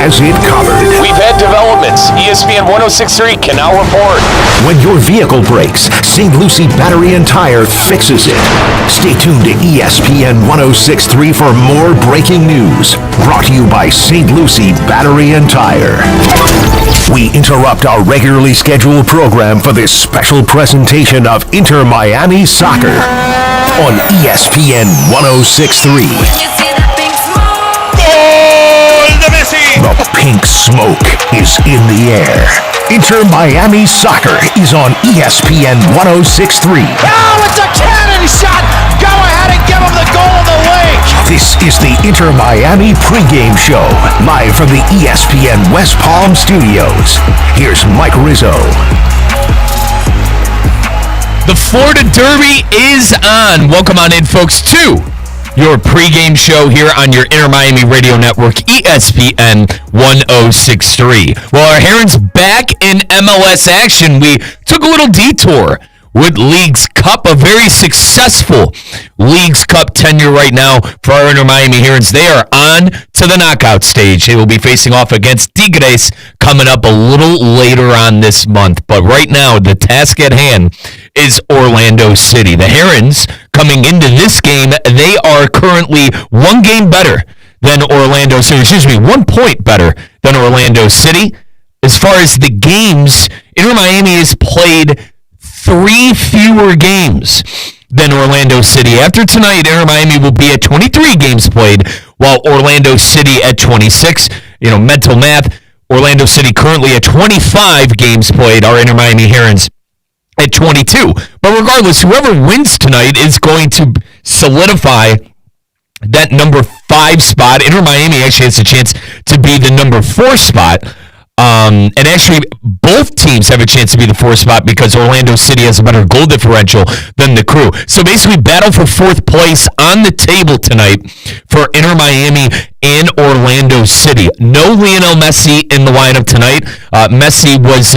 has it covered. We've had developments. ESPN 106.3 can now report. When your vehicle breaks, St. Lucie Battery and Tire fixes it. Stay tuned to ESPN 106.3 for more breaking news. Brought to you by St. Lucie Battery and Tire. We interrupt our regularly scheduled program for this special presentation of Inter Miami Soccer on ESPN 106.3. The pink smoke is in the air. Inter Miami Soccer is on ESPN 106.3. Oh, it's a cannon shot! Go ahead and give him the goal of the league! This is the Inter Miami pregame show, live from the ESPN West Palm Studios. Here's Mike Rizzo. The Florida Derby is on. Welcome on in, folks, to your pregame show here on your Inter Miami radio network, ESPN 106.3. Well, our Herons back in MLS action. We took a little detour with Leagues Cup, a very successful Leagues Cup tenure right now for our Inter Miami Herons. They are on to the knockout stage. They will be facing off against Tigres coming up a little later on this month. But right now, the task at hand is Orlando City. The Herons, coming into this game, they are currently 1 game better than Orlando City. 1 point better than Orlando City. As far as the games, Inter Miami has played 3 fewer games than Orlando City. After tonight, Inter Miami will be at 23 games played, while Orlando City at 26. Mental math, Orlando City currently at 25 games played. Our Inter Miami Herons at 22. But regardless, whoever wins tonight is going to solidify that number 5 spot. Inter Miami actually has a chance to be the number 4 spot. And actually, both teams have a chance to be the 4th spot because Orlando City has a better goal differential than the Crew. So basically, battle for 4th place on the table tonight for Inter Miami and Orlando City. No Lionel Messi in the lineup tonight. Messi was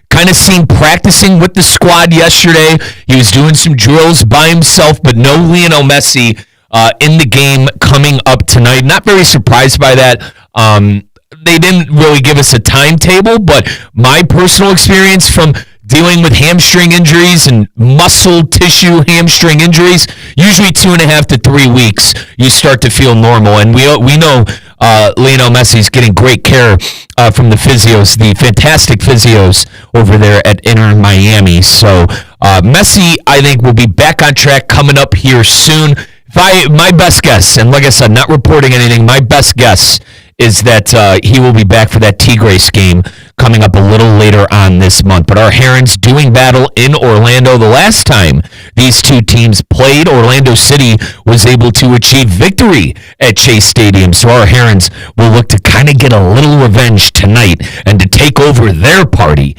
kind of seen practicing with the squad yesterday. He was doing some drills by himself, but no Lionel Messi in the game coming up tonight. Not very surprised by that. They didn't really give us a timetable, but my personal experience from dealing with hamstring injuries and muscle tissue hamstring injuries, usually 2.5 to 3 weeks, you start to feel normal. And we know Lionel Messi's getting great care from the physios, the fantastic physios over there at Inter Miami. So Messi, I think, will be back on track coming up here soon. My best guess, and like I said, not reporting anything, my best guess is that he will be back for that Tigres game coming up a little later on this month. But our Herons doing battle in Orlando. The last time these two teams played, Orlando City was able to achieve victory at Chase Stadium. So our Herons will look to kind of get a little revenge tonight and to take over their party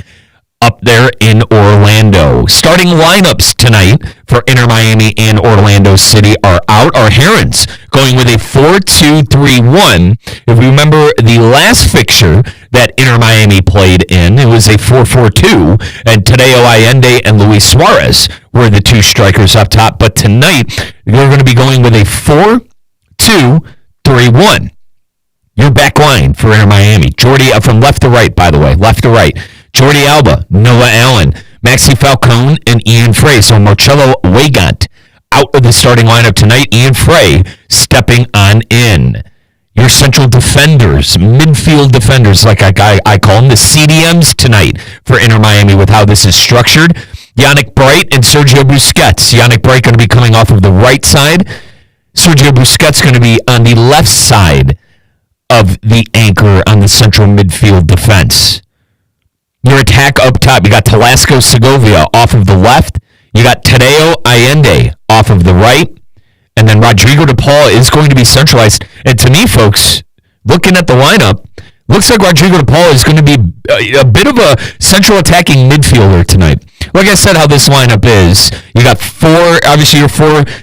up there in Orlando. Starting lineups tonight for Inter Miami and Orlando City are out. Our Herons going with a 4-2-3-1. If we remember the last fixture that Inter Miami played in, it was a 4-4-2, and Tadeo Allende and Luis Suarez were the 2 strikers up top. But tonight, we're going to be going with a 4-2-3-1. Your back line for Inter Miami. Jordi, from left to right, by the way, left to right. Jordi Alba, Noah Allen, Maxi Falcone, and Ian Frey. So Marcelo Weigand out of the starting lineup tonight. Ian Frey stepping on in. Your central defenders, midfield defenders, like I call them, the CDMs tonight for Inter Miami with how this is structured. Yannick Bright and Sergio Busquets. Yannick Bright going to be coming off of the right side. Sergio Busquets going to be on the left side of the anchor on the central midfield defense. Your attack up top, you got Talasco Segovia off of the left. You got Tadeo Allende off of the right. And then Rodrigo de Paul is going to be centralized. And to me, folks, looking at the lineup, looks like Rodrigo de Paul is going to be a bit of a central attacking midfielder tonight. Like I said, how this lineup is, you got 4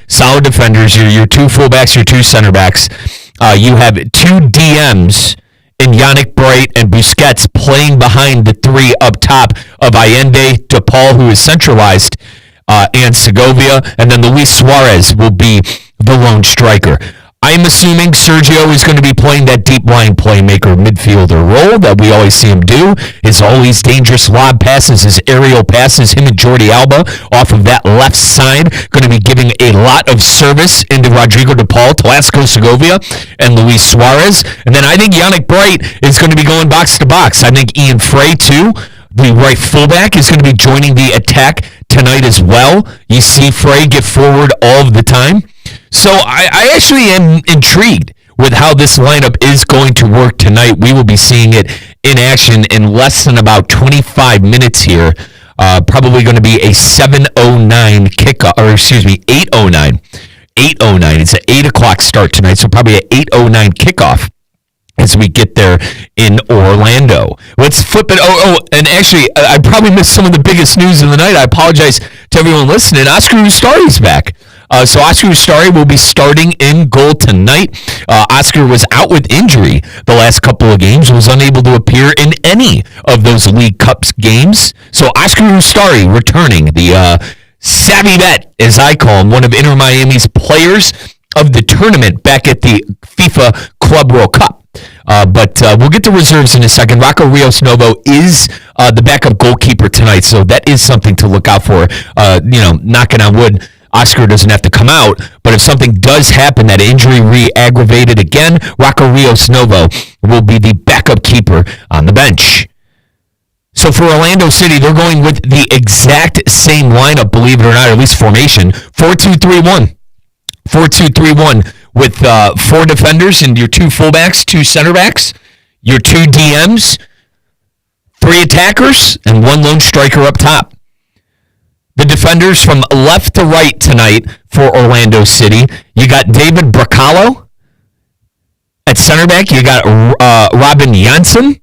solid defenders, your 2 fullbacks, your 2 center backs. You have 2 DMs in Yannick Bright and Busquets playing behind the 3 up top of Allende, De Paul, who is centralized, and Segovia, and then Luis Suarez will be the lone striker. I'm assuming Sergio is going to be playing that deep line playmaker midfielder role that we always see him do. His always dangerous lob passes, his aerial passes, him and Jordi Alba off of that left side, going to be giving a lot of service into Rodrigo De Paul, Telesco Segovia, and Luis Suarez. And then I think Yannick Bright is going to be going box to box. I think Ian Frey, too, the right fullback, is going to be joining the attack tonight as well. You see Frey get forward all of the time. So I actually am intrigued with how this lineup is going to work tonight. We will be seeing it in action in less than about 25 minutes here. Probably going to be a 7:09 kickoff, or excuse me, 8:09. 8:09. It's an 8 o'clock start tonight, so probably an 8:09 kickoff as we get there in Orlando. Let's flip it. And actually, I probably missed some of the biggest news of the night. I apologize to everyone listening. Oscar Ustari's back. So Oscar Ustari will be starting in goal tonight. Oscar was out with injury the last couple of games, was unable to appear in any of those League Cups games. So Oscar Ustari returning, the savvy vet, as I call him, one of Inter Miami's players of the tournament back at the FIFA Club World Cup. But we'll get to reserves in a second. Rocco Rios Novo is the backup goalkeeper tonight, so that is something to look out for. Knocking on wood, Oscar doesn't have to come out, but if something does happen, that injury re-aggravated again, Rocco Rios Novo will be the backup keeper on the bench. So for Orlando City, they're going with the exact same lineup, believe it or not, at least formation, 4-2-3-1. 4-2-3-1 with 4 defenders and your 2 fullbacks, 2 center backs, your 2 DMs, 3 attackers, and 1 lone striker up top. The defenders from left to right tonight for Orlando City. You got David Bracalo at center back. You got Robin Janssen.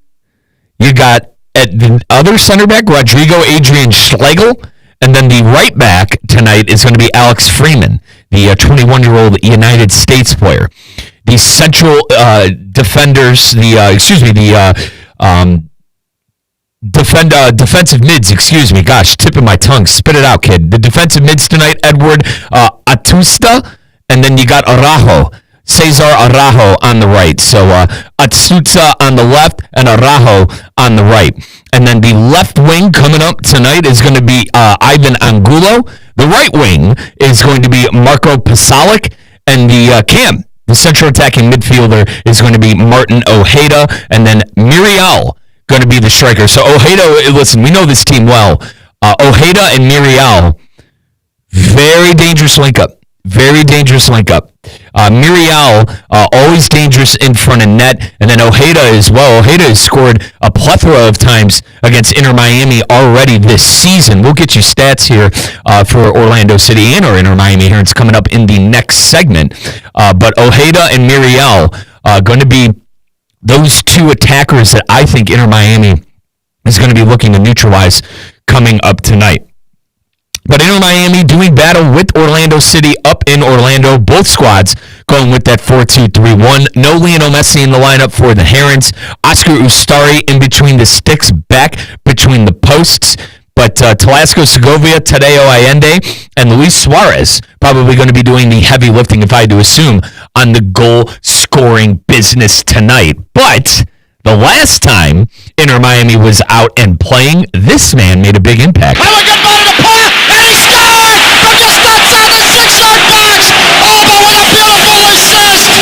You got at the other center back, Rodrigo Adrian Schlegel. And then the right back tonight is going to be Alex Freeman, the 21-year-old United States player. The central defenders, defensive mids, tip of my tongue, spit it out, kid. The defensive mids tonight, Edward Atusta, and then you got Cesar Araujo on the right. So Atusta on the left and Araujo on the right. And then the left wing coming up tonight is going to be Ivan Angulo. The right wing is going to be Marco Pasalic, and the central attacking midfielder is going to be Martin Ojeda, and then Muriel going to be the striker. So Ojeda, listen, we know this team well. Ojeda and Muriel, very dangerous link up. Very dangerous link up. Muriel, always dangerous in front of net. And then Ojeda as well. Ojeda has scored a plethora of times against Inter Miami already this season. We'll get you stats here for Orlando City and our Inter Miami here. It's coming up in the next segment. But Ojeda and Muriel going to be those 2 attackers that I think Inter Miami is going to be looking to neutralize coming up tonight. But Inter Miami doing battle with Orlando City up in Orlando. Both squads going with that 4-2-3-1. No Lionel Messi in the lineup for the Herons. Oscar Ustari in between the sticks, back between the posts. But Telesco Segovia, Tadeo Allende, and Luis Suarez probably going to be doing the heavy lifting, if I had to assume, on the goal-scoring business tonight. But the last time Inter Miami was out and playing, this man made a big impact. Have a good ball to Paul, and he scored from just outside the 6-yard box. Oh, but what a beautiful assist!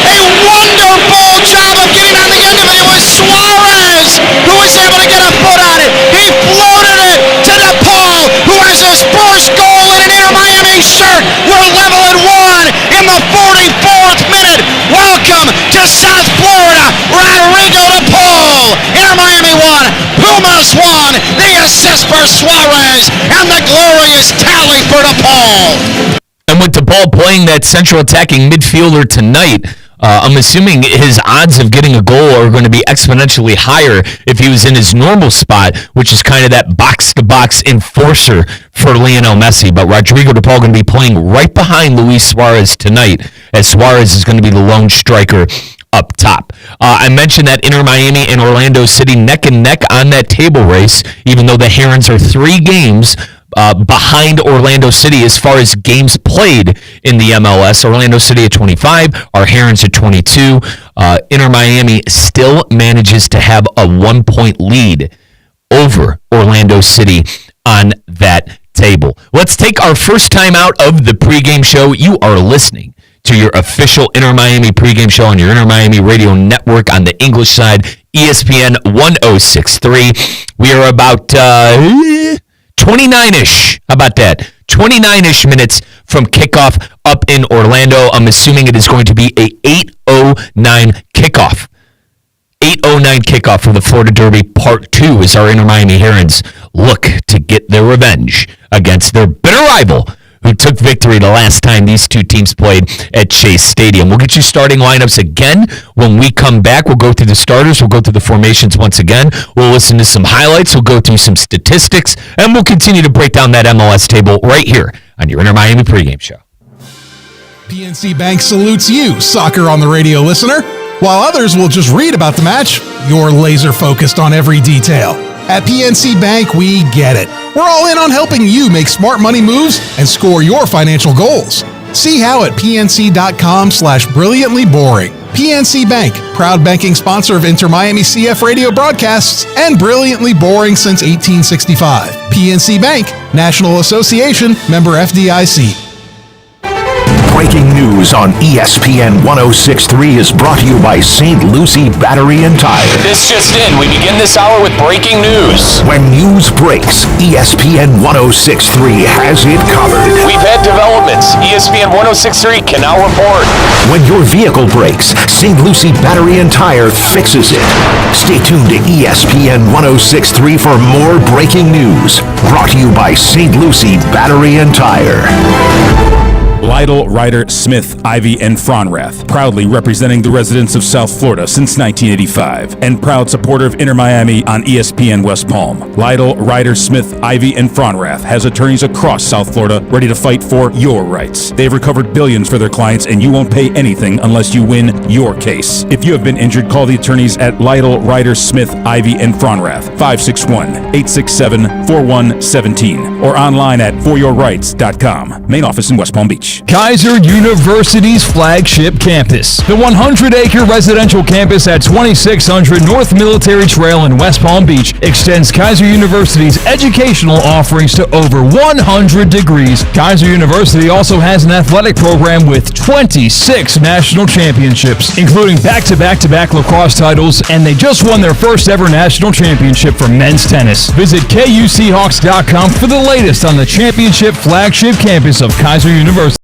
A wonderful job of getting on the end of it. It was Suarez who was able to get a foot on it. He floated it to DePaul, who has his first goal in an Inter Miami shirt. We're level at 1 in the 44th minute. Welcome to South Florida, Rodrigo DePaul. Inter Miami 1, Pumas 1. The assist for Suarez and the glorious tally for DePaul. And with DePaul playing that central attacking midfielder tonight, I'm assuming his odds of getting a goal are going to be exponentially higher if he was in his normal spot, which is kind of that box-to-box enforcer for Lionel Messi. But Rodrigo DePaul going to be playing right behind Luis Suarez tonight, as Suarez is going to be the lone striker up top. I mentioned that Inter Miami and Orlando City neck and neck on that table race, even though the Herons are 3 games behind Orlando City as far as games played in the MLS. Orlando City at 25, our Herons at 22. Inter Miami still manages to have a 1-point lead over Orlando City on that table. Let's take our first time out of the pregame show. You are listening to your official Inter Miami pregame show on your Inter Miami radio network on the English side, ESPN 1063. We are about 29-ish. How about that? 29-ish minutes from kickoff up in Orlando. I'm assuming it is going to be a 8:09 kickoff. 8:09 kickoff for the Florida Derby Part 2 as our Inter Miami Herons look to get their revenge against their bitter rival who took victory the last time these two teams played at Chase Stadium. We'll get you starting lineups again when we come back. We'll go through the starters. We'll go through the formations once again. We'll listen to some highlights. We'll go through some statistics. And we'll continue to break down that MLS table right here on your Inter Miami pregame show. PNC Bank salutes you, Soccer on the Radio listener. While others will just read about the match, you're laser focused on every detail. At PNC Bank, we get it. We're all in on helping you make smart money moves and score your financial goals. See how at pnc.com/brilliantlyboring. PNC Bank, proud banking sponsor of Inter Miami CF radio broadcasts and Brilliantly Boring since 1865. PNC Bank, National Association, member FDIC. Breaking news on ESPN 1063 is brought to you by St. Lucie Battery and Tire. This just in. We begin this hour with breaking news. When news breaks, ESPN 1063 has it covered. We've had developments. ESPN 1063 can now report. When your vehicle breaks, St. Lucie Battery and Tire fixes it. Stay tuned to ESPN 1063 for more breaking news. Brought to you by St. Lucie Battery and Tire. Lytle, Ryder, Smith, Ivy, and Fronrath, proudly representing the residents of South Florida since 1985, and proud supporter of Inter Miami on ESPN West Palm. Lytle, Ryder, Smith, Ivy, and Fronrath has attorneys across South Florida ready to fight for your rights. They've recovered billions for their clients, and you won't pay anything unless you win your case. If you have been injured, call the attorneys at Lytle, Ryder, Smith, Ivy, and Fronrath, 561-867-4117, or online at foryourrights.com. Main office in West Palm Beach. Kaiser University's flagship campus. The 100-acre residential campus at 2600 North Military Trail in West Palm Beach extends Kaiser University's educational offerings to over 100 degrees. Kaiser University also has an athletic program with 26 national championships, including back-to-back-to-back lacrosse titles, and they just won their first ever national championship for men's tennis. Visit KUCHawks.com for the latest on the championship flagship campus of Kaiser University.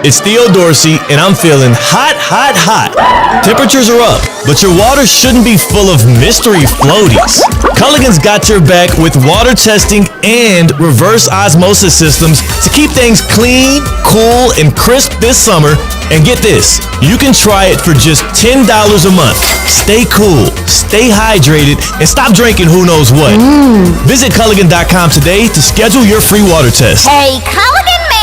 It's Theo Dorsey, and I'm feeling hot, hot, hot. Temperatures are up, but your water shouldn't be full of mystery floaties. Culligan's got your back with water testing and reverse osmosis systems to keep things clean, cool, and crisp this summer. And get this, you can try it for just $10 a month. Stay cool, stay hydrated, and stop drinking who knows what. Visit Culligan.com today to schedule your free water test. Hey, Culligan man!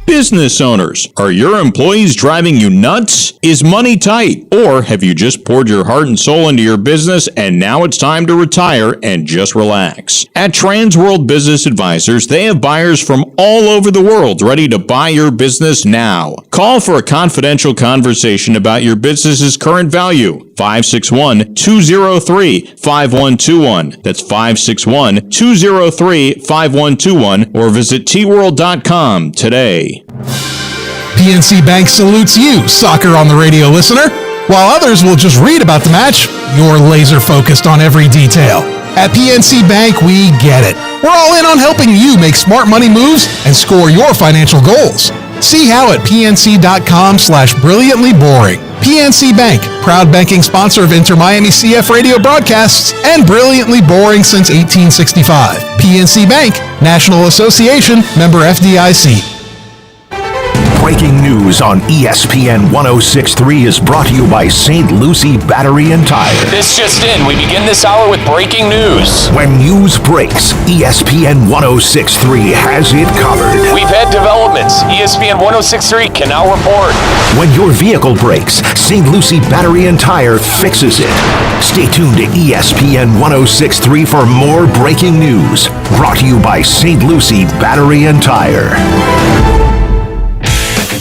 Business owners, are your employees driving you nuts? Is money tight? Or have you just poured your heart and soul into your business and now it's time to retire and just relax? At Trans World Business Advisors, they have buyers from all over the world ready to buy your business now. Call for a confidential conversation about your business's current value. 561-203-5121. That's 561-203-5121, or visit tworld.com today. PNC Bank salutes you, Soccer on the Radio listener. While others will just read about the match, you're laser focused on every detail. At PNC Bank, we get it. We're all in on helping you make smart money moves and score your financial goals. See how at pnc.com/brilliantlyboring. PNC Bank, proud banking sponsor of Inter Miami CF radio broadcasts and Brilliantly Boring since 1865. PNC Bank, National Association, member FDIC. Breaking news on ESPN 106.3 is brought to you by St. Lucie Battery and Tire. This just in, we begin this hour with breaking news. When news breaks, ESPN 106.3 has it covered. We've had developments. ESPN 106.3 can now report. When your vehicle breaks, St. Lucie Battery and Tire fixes it. Stay tuned to ESPN 106.3 for more breaking news. Brought to you by St. Lucie Battery and Tire.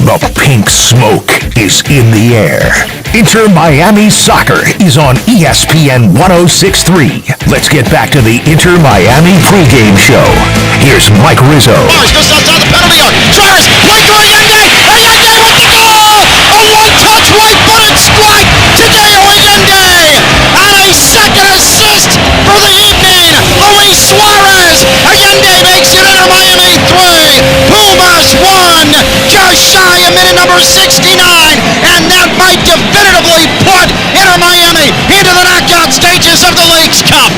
The pink smoke is in the air. Inter Miami Soccer is on ESPN 106.3. Let's get back to the Inter Miami pregame show. Here's Mike Rizzo. Just outside the penalty area. Tries, right to Allende. Allende with the goal! A one-touch right-footed strike to Deo Allende! And a second assist for the evening. Luis Suarez. Allende makes it Inter Miami 3. Pumas 1. Just shy of minute number 69. And that might definitively put Inter Miami into the knockout stages of the Leagues Cup.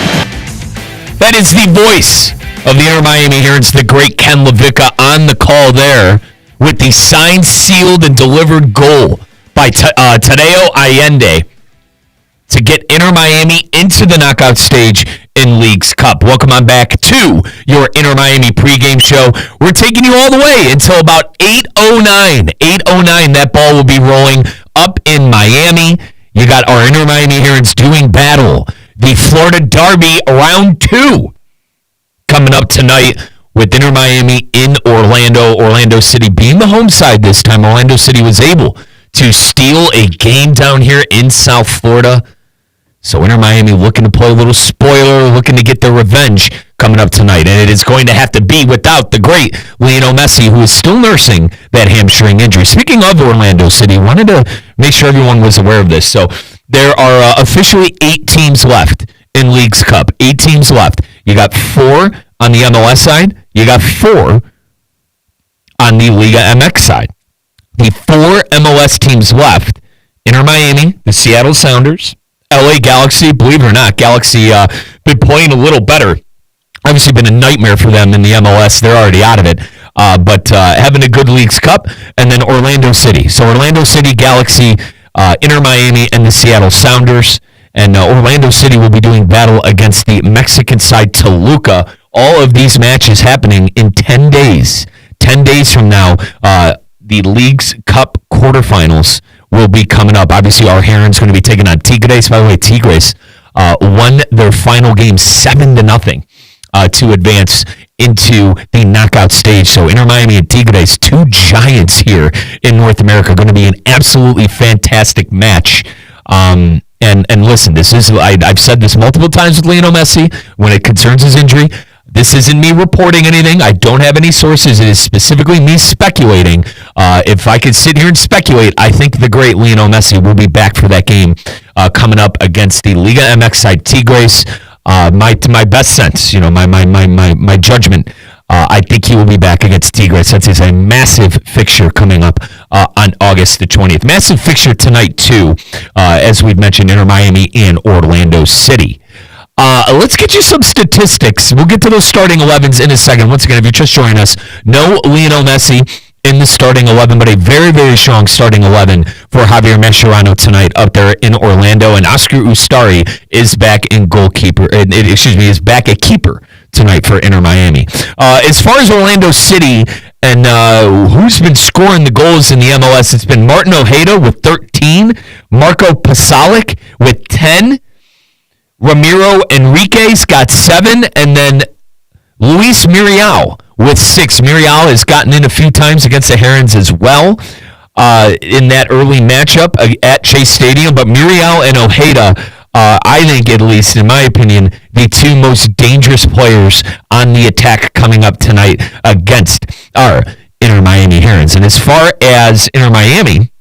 That is the voice of the Inter Miami Herons, the great Ken Levica, on the call there with the signed, sealed, and delivered goal by Tadeo Allende to get Inter Miami into the knockout stage in Leagues Cup. Welcome on back to your Inter Miami pregame show. We're taking you all the way until about 8:09. 8:09, that ball will be rolling up in Miami. You got our Inter Miami Herons doing battle. The Florida Derby Round 2 coming up tonight with Inter Miami in Orlando. Orlando City being the home side this time. Orlando City was able to steal a game down here in South Florida. So Inter Miami looking to play a little spoiler, looking to get their revenge coming up tonight. And it is going to have to be without the great Lionel Messi, who is still nursing that hamstring injury. Speaking of Orlando City, wanted to make sure everyone was aware of this. So there are officially 8 teams left in Leagues Cup. 8 teams left. You got 4 on the MLS side. You got 4 on the Liga MX side. The 4 MLS teams left: Inter Miami, the Seattle Sounders, LA Galaxy. Believe it or not, Galaxy been playing a little better. Obviously been a nightmare for them in the MLS. They're already out of it. But having a good Leagues Cup. And then Orlando City. So Orlando City, Galaxy, Inter Miami, and the Seattle Sounders. And Orlando City will be doing battle against the Mexican side, Toluca. All of these matches happening in 10 days. 10 days from now, the Leagues Cup quarterfinals will be coming up. Obviously, our Herons going to be taking on Tigres. By the way, Tigres won their final game 7-0 to advance into the knockout stage. So Inter Miami and Tigres, 2 giants here in North America, going to be an absolutely fantastic match. And listen, this is I've said this multiple times with Lionel Messi when it concerns his injury. This isn't me reporting anything. I don't have any sources. It is specifically me speculating. If I could sit here and speculate, I think the great Lionel Messi will be back for that game coming up against the Liga MX side Tigres. My best sense, my judgment, I think he will be back against Tigres. Since it's a massive fixture coming up on August the 20th. Massive fixture tonight too, as we've mentioned, Inter Miami and Orlando City. Let's get you some statistics. We'll get to those starting 11s in a second. Once again, if you're just joining us, no Lionel Messi in the starting 11, but a very, very strong starting 11 for Javier Mascherano tonight up there in Orlando. And Oscar Ustari is back in is back at keeper tonight for Inter Miami. As far as Orlando City and who's been scoring the goals in the MLS, it's been Martin Ojeda with 13, Marco Pasalic with 10, Ramiro Enriquez got 7, and then Luis Muriel with 6. Muriel has gotten in a few times against the Herons as well. in that early matchup at Chase Stadium, but Muriel and Ojeda, I think, at least in my opinion, the two most dangerous players on the attack coming up tonight against our Inter Miami Herons. And as far as Inter Miami,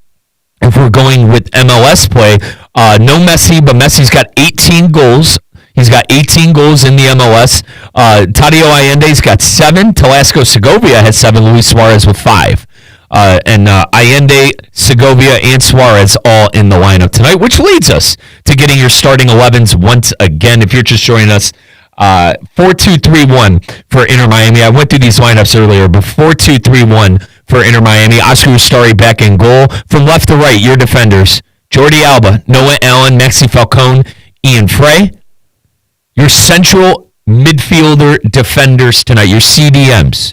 if we're going with MLS play, no Messi, but Messi's got 18 goals. He's got 18 goals in the MLS. Tadeo Allende's got 7. Telasco Segovia has 7. Luis Suarez with 5. And Allende, Segovia, and Suarez all in the lineup tonight, which leads us to getting your starting 11s once again. If you're just joining us, 4-2-3-1 for Inter Miami. I went through these lineups earlier, but 4-2-3-1 for Inter Miami. Oscar Ustari back in goal. From left to right, your defenders: Jordi Alba, Noah Allen, Maxi Falcone, Ian Frey. Your central midfielder defenders tonight, your CDMs.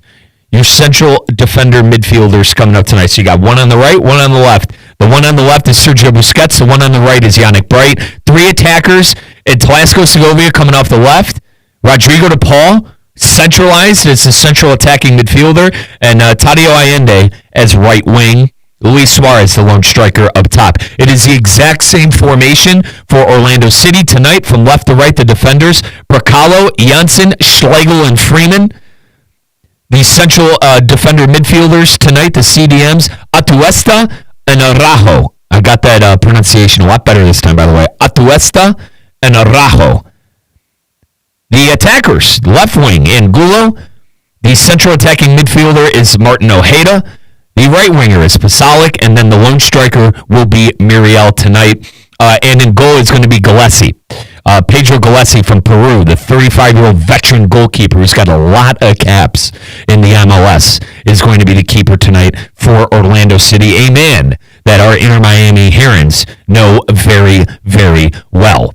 Your central defender midfielders coming up tonight. So you got one on the right, one on the left. The one on the left is Sergio Busquets. The one on the right is Yannick Bright. 3 attackers, and Telasco Segovia coming off the left. Rodrigo de Paul, centralized as the central attacking midfielder. And Tadeo Allende as right wing. Luis Suarez, the lone striker, up top. It is the exact same formation for Orlando City tonight. From left to right, the defenders: Bracalo, Janssen, Schlegel, and Freeman. The central defender midfielders tonight, the CDMs: Atuesta and Araujo. I got that pronunciation a lot better this time, by the way. Atuesta and Araujo. The attackers: left wing, Angulo. The central attacking midfielder is Martin Ojeda. The right winger is Pasalic, and then the lone striker will be Muriel tonight. And in goal is going to be Gillespie. Pedro Gillespie from Peru, the 35-year-old veteran goalkeeper who's got a lot of caps in the MLS, is going to be the keeper tonight for Orlando City, a man that our Inter Miami Herons know very, very well.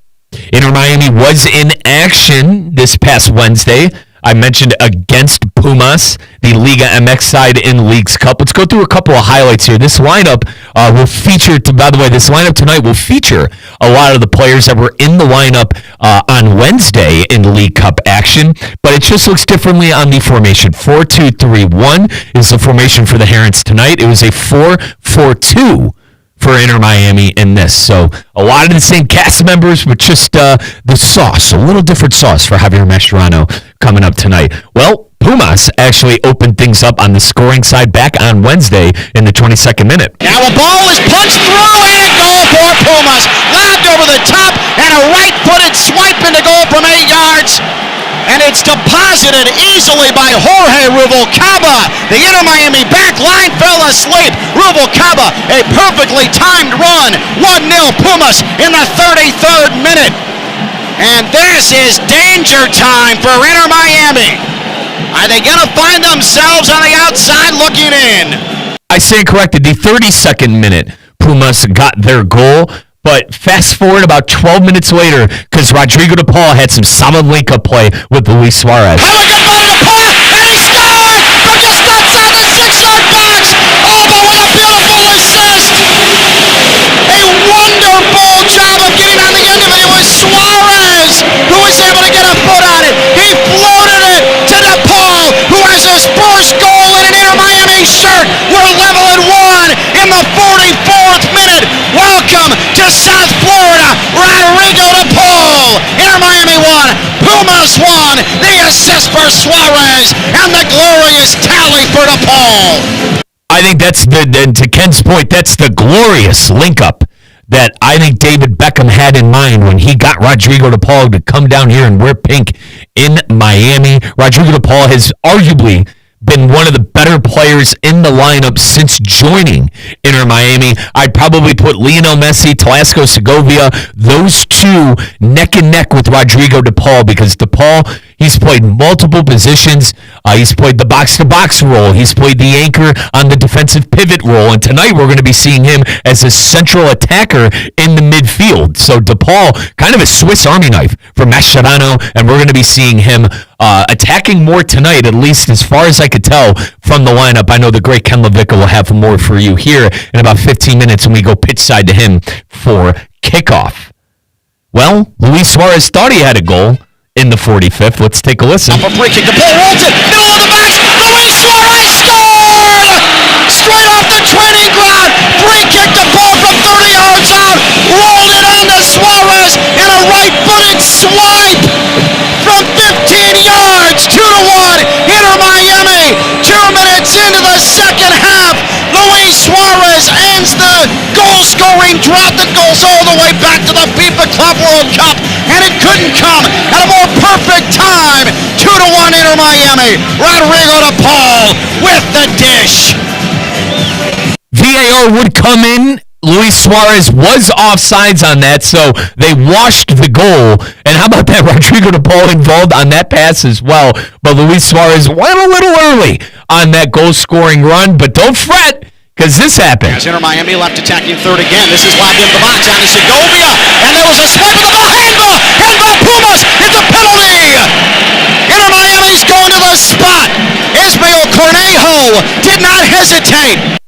Inter Miami was in action this past Wednesday. I mentioned against Pumas, the Liga MX side in Leagues Cup. Let's go through a couple of highlights here. This lineup will feature, by the way, this lineup tonight will feature a lot of the players that were in the lineup on Wednesday in League Cup action, but it just looks differently on the formation. 4-2-3-1 is the formation for the Herons tonight. It was a 4-4-2 for Inter Miami in this. So a lot of the same cast members, but just the sauce, a little different sauce for Javier Mascherano coming up tonight. Well, Pumas actually opened things up on the scoring side back on Wednesday in the 22nd minute. Now a ball is punched through and a goal for Pumas. Lobbed over the top and a right-footed swipe into goal from 8 yards. And it's deposited easily by Jorge Rubalcaba. The Inter Miami back line fell asleep. Rubalcaba, a perfectly timed run. 1-0 Pumas in the 33rd minute. And this is danger time for Inter Miami. Are they going to find themselves on the outside looking in? I stand corrected. The 32nd minute, Pumas got their goal. But fast forward about 12 minutes later, because Rodrigo de Paul had some solid link-up play with Luis Suarez. Have a good ball to Paul, and he scored from just outside the 6-yard box. Oh, but what a beautiful assist! A wonderful job of getting on the end of it. It was Suarez who was able to get a foot on it. He floated it to de Paul, who has his first goal in an Inter Miami shirt. We're level at 1 in the 44th minute. Welcome to South Florida, Rodrigo de Paul. Inter Miami won, Pumas won. The assist for Suarez and the glorious tally for de Paul. I think that's to Ken's point, that's the glorious link-up that I think David Beckham had in mind when he got Rodrigo de Paul to come down here and wear pink in Miami. Rodrigo de Paul has arguably been one of the better players in the lineup since joining Inter Miami. I'd probably put Lionel Messi, Telasco Segovia, those two neck and neck with Rodrigo de Paul, because de Paul, he's played multiple positions. He's played the box-to-box role. He's played the anchor on the defensive pivot role. And tonight we're going to be seeing him as a central attacker in the midfield. So de Paul, kind of a Swiss Army knife for Mascherano, and we're going to be seeing him attacking more tonight, at least as far as I could tell from the lineup. I know the great Ken Levica will have more for you here in about 15 minutes when we go pitch side to him for kickoff. Well, Luis Suarez thought he had a goal in the 45th. Let's take a listen. Off a free kick, the ball rolls it, middle of the box, Luis Suarez scored! Straight off the training ground, free kick the ball from 30 yards out, rolled it on to Suarez in a right-footed swipe from 15 yards, 2-1, Inter Miami. 2 minutes into the second half, Luis Suarez ends the goal-scoring drought that goes all the way back to the FIFA Club World Cup, and it couldn't come at a more perfect time. 2-1 Inter Miami. Rodrigo de Paul with the dish. VAR would come in. Luis Suarez was offsides on that, so they washed the goal. And how about that? Rodrigo de Paul involved on that pass as well. But Luis Suarez went a little early on that goal-scoring run. But don't fret, because this happened. As Inter Miami left attacking third again. This is lobbed into the box on to Segovia. And there was a swipe of the ball. Handball Pumas. It's a penalty. Inter Miami's going to the spot. Ismael Cornejo did not hesitate.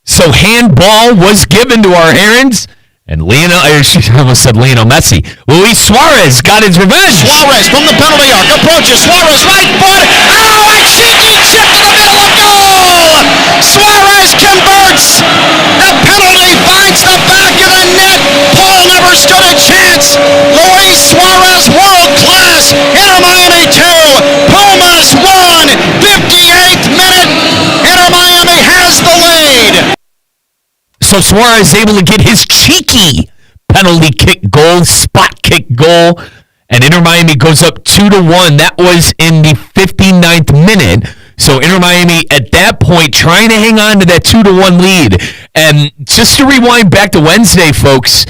So handball was given to our Herons, and I almost said Lionel Messi. Luis Suarez got his revenge. Suarez from the penalty arc approaches. Suarez right foot. Oh, a cheeky chip to the middle of goal. Suarez converts. The penalty finds the back of the net. Paul never stood a chance. Luis Suarez, world class. Inter Miami 2. Pumas 1. 58th minute. Inter Miami has the lead. So Suarez is able to get his cheeky penalty kick goal, spot kick goal, and Inter Miami goes up 2-1. That was in the 59th minute. So Inter Miami at that point trying to hang on to that 2-1 lead. And just to rewind back to Wednesday, folks,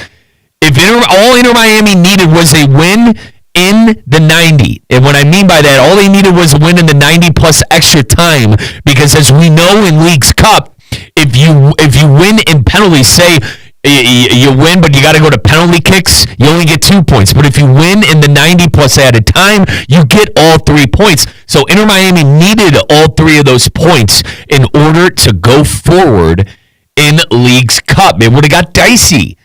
if all Inter Miami needed was a win in the 90. And what I mean by that, all they needed was a win in the 90 plus extra time, because as we know in Leagues Cup, if you win in penalties, say you win, but you got to go to penalty kicks, you only get 2 points. But if you win in the 90 plus added time, you get all 3 points. So Inter Miami needed all 3 of those points in order to go forward in Leagues Cup. It would have got dicey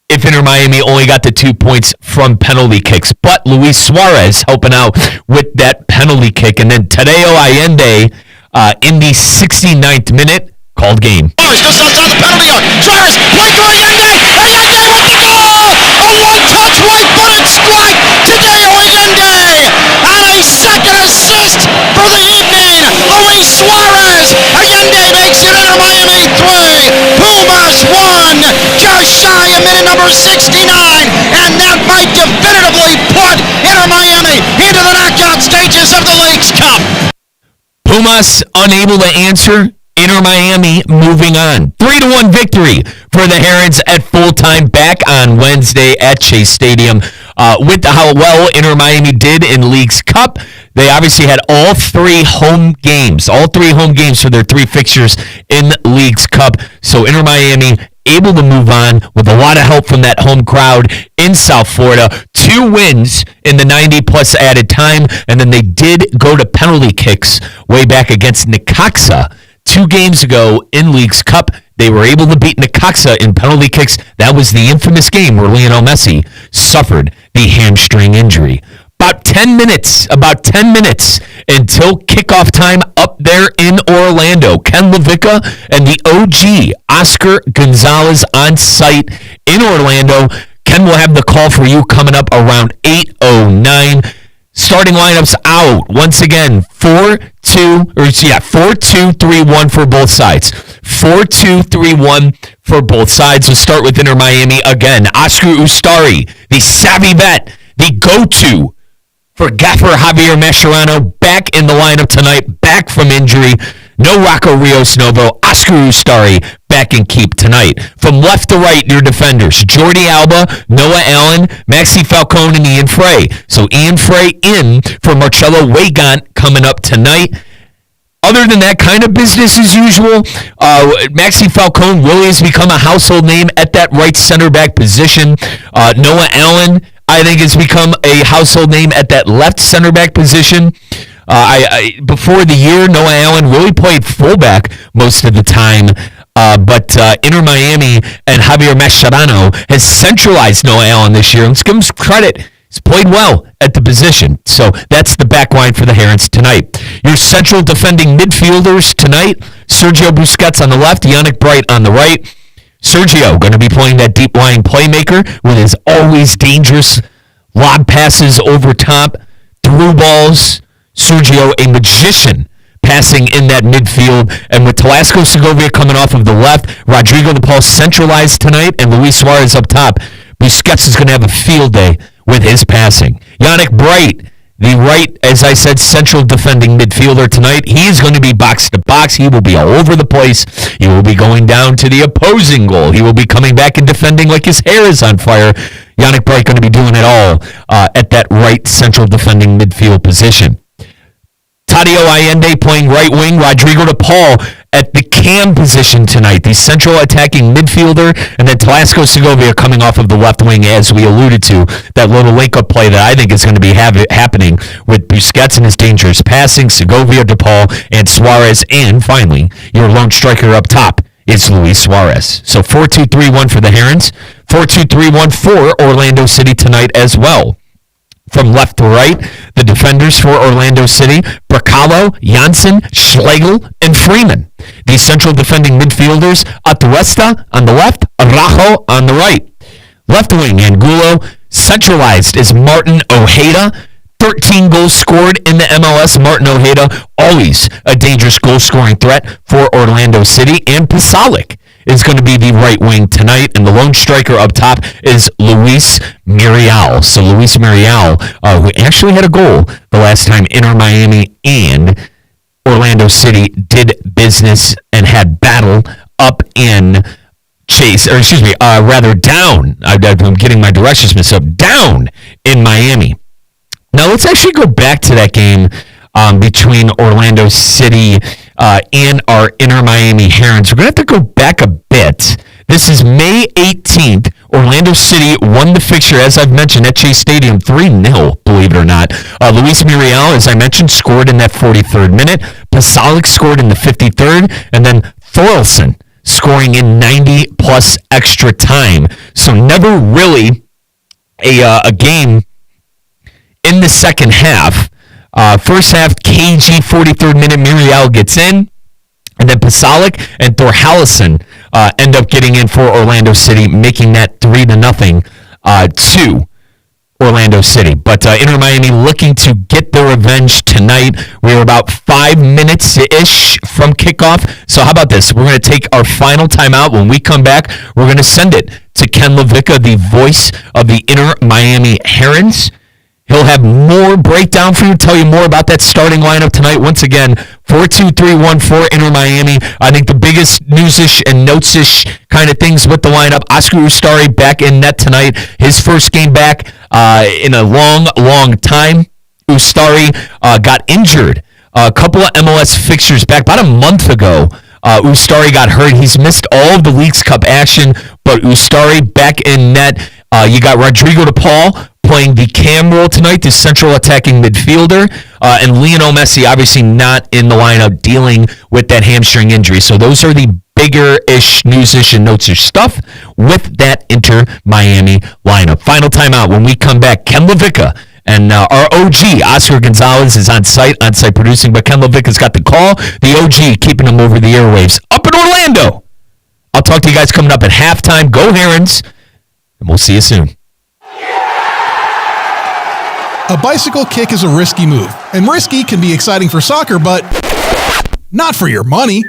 if Inter Miami only got the 2 points from penalty kicks. But Luis Suarez helping out with that penalty kick. And then Tadeo Allende in the 69th minute, called game. Suarez just outside the penalty arc. Suarez, play to Allende. Allende with the goal. A one-touch right-footed strike to Tadeo Allende. And a second assist for the evening. Luis Suarez. Allende makes it Inter Miami 3. Pumas 1. Just shy of minute number 69. And that might definitively put Inter Miami into the knockout stages of the Leagues Cup. Pumas unable to answer. Inter Miami moving on. 3-1 victory for the Herons at full-time back on Wednesday at Chase Stadium. With how well Inter Miami did in Leagues Cup, they obviously had all 3 home games for their 3 fixtures in Leagues Cup. So Inter Miami able to move on with a lot of help from that home crowd in South Florida. 2 wins in the 90 plus added time, and then they did go to penalty kicks way back against Necaxa 2 games ago in Leagues Cup. They were able to beat Necaxa in penalty kicks. That was the infamous game where Lionel Messi suffered the hamstring injury. About 10 minutes until kickoff time up there in Orlando. Ken LaVicka and the OG Oscar Gonzalez on site in Orlando. Ken will have the call for you coming up around 8:09. Starting lineups out once again. 4-2-3-1 for both sides. 4-2-3-1 for both sides. We'll start with Inter Miami again. Oscar Ustari, the savvy vet, the go-to for gaffer Javier Mascherano, back in the lineup tonight, back from injury. No Rocco Rios Novo. Oscar Ustari back in keep tonight. From left to right, your defenders. Jordi Alba, Noah Allen, Maxi Falcone, and Ian Frey. So Ian Frey in for Marcelo Weigant coming up tonight. Other than that, kind of business as usual. Maxi Falcone really has become a household name at that right center back position. Noah Allen, I think, has become a household name at that left center back position. Before the year, Noah Allen really played fullback most of the time. But Inter Miami and Javier Mascherano has centralized Noah Allen this year. Let's give him some credit. He's played well at the position. So that's the back line for the Herons tonight. Your central defending midfielders tonight, Sergio Busquets on the left, Yannick Bright on the right. Sergio going to be playing that deep lying playmaker with his always dangerous lob passes over top, through balls. Sergio, a magician, passing in that midfield. And with Telasco Segovia coming off of the left, Rodrigo De Paul centralized tonight, and Luis Suarez up top, Busquets is going to have a field day with his passing. Yannick Bright, the right, as I said, central defending midfielder tonight. He is going to be box to box. He will be all over the place. He will be going down to the opposing goal. He will be coming back and defending like his hair is on fire. Yannick Bright going to be doing it all at that right central defending midfield position. Tadio Allende playing right wing. Rodrigo De Paul at the cam position tonight, the central attacking midfielder, and then Telasco Segovia coming off of the left wing, as we alluded to, that little link-up play that I think is going to be happening with Busquets and his dangerous passing, Segovia, De Paul, and Suarez, and finally, your lone striker up top is Luis Suarez. So 4-2-3-1 for the Herons, 4-2-3-1 for Orlando City tonight as well. From left to right, the defenders for Orlando City, Bracalo, Janssen, Schlegel, and Freeman. The central defending midfielders, Atuesta on the left, Araujo on the right. Left wing, Angulo. Centralized is Martin Ojeda. 13 goals scored in the MLS. Martin Ojeda, always a dangerous goal-scoring threat for Orlando City. And Pasalic is going to be the right wing tonight, and the lone striker up top is Luis Muriel. So Luis Muriel, who actually had a goal the last time Inter Miami and Orlando City did business and had battle up in down. I'm getting my directions mixed up. Down in Miami. Now let's actually go back to that game between Orlando City and our Inter Miami Herons. We're going to have to go back a bit. This is May 18th. Orlando City won the fixture, as I've mentioned, at Chase Stadium 3-0, believe it or not. Luis Muriel, as I mentioned, scored in that 43rd minute. Pasalic scored in the 53rd. And then Thorelson scoring in 90-plus extra time. So never really a game in the second half. First half, KG 43rd minute, Muriel gets in. And then Pasalic and Thorhallison end up getting in for Orlando City, making that 3-0 to Orlando City. But Inter Miami looking to get their revenge tonight. We're about 5 minutes-ish from kickoff. So how about this? We're going to take our final timeout. When we come back, we're going to send it to Ken LaVicka, the voice of the Inter Miami Herons. He'll have more breakdown for you, tell you more about that starting lineup tonight. Once again, 4-2-3-1 for Inter Miami. I think the biggest news-ish and notes-ish kind of things with the lineup. Oscar Ustari back in net tonight. His first game back in a long, long time. Ustari got injured a couple of MLS fixtures back about a month ago. Ustari got hurt. He's missed all of the Leagues Cup action, but Ustari back in net. You got Rodrigo De Paul playing the cam role tonight, the central attacking midfielder, and Lionel Messi obviously not in the lineup dealing with that hamstring injury. So those are the bigger-ish, news-ish, and notes-ish stuff with that Inter Miami lineup. Final timeout. When we come back, Ken LaVicka and our OG, Oscar Gonzalez, is on site producing, but Ken LaVicka's got the call. The OG keeping him over the airwaves up in Orlando. I'll talk to you guys coming up at halftime. Go Herons, and we'll see you soon. A bicycle kick is a risky move, and risky can be exciting for soccer, but not for your money.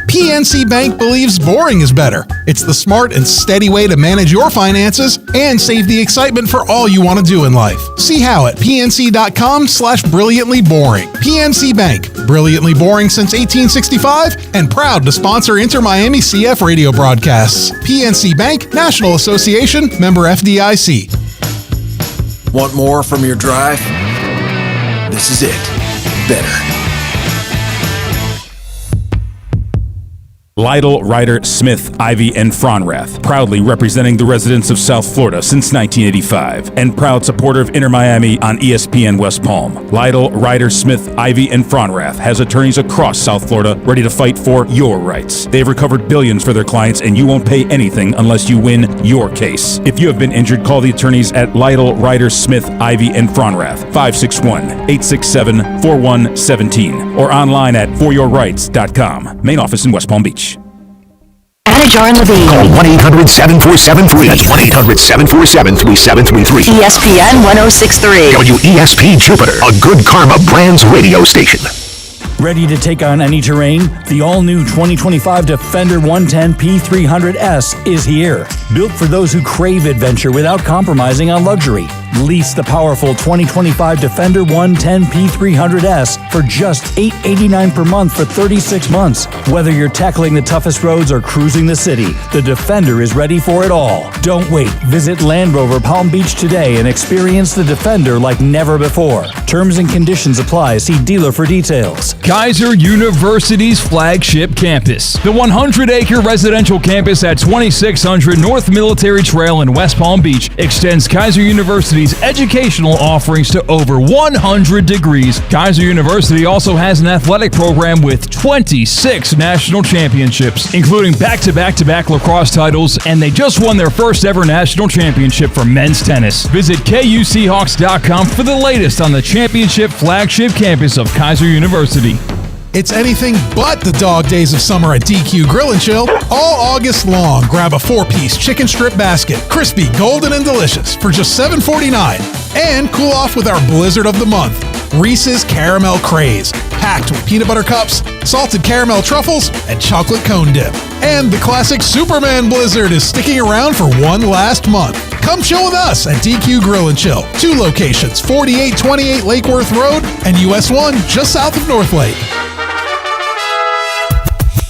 PNC Bank believes boring is better. It's the smart and steady way to manage your finances and save the excitement for all you want to do in life. See how at pnc.com/brilliantlyboring. PNC Bank, brilliantly boring since 1865 and proud to sponsor Inter Miami CF radio broadcasts. PNC Bank, National Association, member FDIC. Want more from your drive? This is it. Better. Lytle, Ryder, Smith, Ivy, and Fronrath, proudly representing the residents of South Florida since 1985, and proud supporter of Inter Miami on ESPN West Palm. Lytle, Ryder, Smith, Ivy, and Fronrath has attorneys across South Florida ready to fight for your rights. They've recovered billions for their clients, and you won't pay anything unless you win your case. If you have been injured, call the attorneys at Lytle, Ryder, Smith, Ivy, and Fronrath, 561-867-4117, or online at foryourrights.com. Main office in West Palm Beach. Anajar and Levine. Call 1-800-747-FREE. That's 1-800-747-3733. ESPN 1063. WESP Jupiter, a Good Karma Brands radio station. Ready to take on any terrain? The all-new 2025 Defender 110 P300S is here. Built for those who crave adventure without compromising on luxury. Lease the powerful 2025 Defender 110 P300S for just $889 per month for 36 months. Whether you're tackling the toughest roads or cruising the city, the Defender is ready for it all. Don't wait. Visit Land Rover Palm Beach today and experience the Defender like never before. Terms and conditions apply. See dealer for details. Kaiser University's flagship campus. The 100-acre residential campus at 2600 North Military Trail in West Palm Beach extends Kaiser University's educational offerings to over 100 degrees. Kaiser University also has an athletic program with 26 national championships, including back-to-back-to-back lacrosse titles, and they just won their first ever national championship for men's tennis. Visit KUSeahawks.com for the latest on the championship flagship campus of Kaiser University. It's anything but the dog days of summer at DQ Grill and Chill. All August long, grab a 4-piece chicken strip basket, crispy, golden, and delicious for just $7.49. And cool off with our blizzard of the month, Reese's Caramel Craze, packed with peanut butter cups, salted caramel truffles, and chocolate cone dip. And the classic Superman Blizzard is sticking around for one last month. Come chill with us at DQ Grill and Chill. 2 locations, 4828 Lake Worth Road and US 1 just south of North Lake.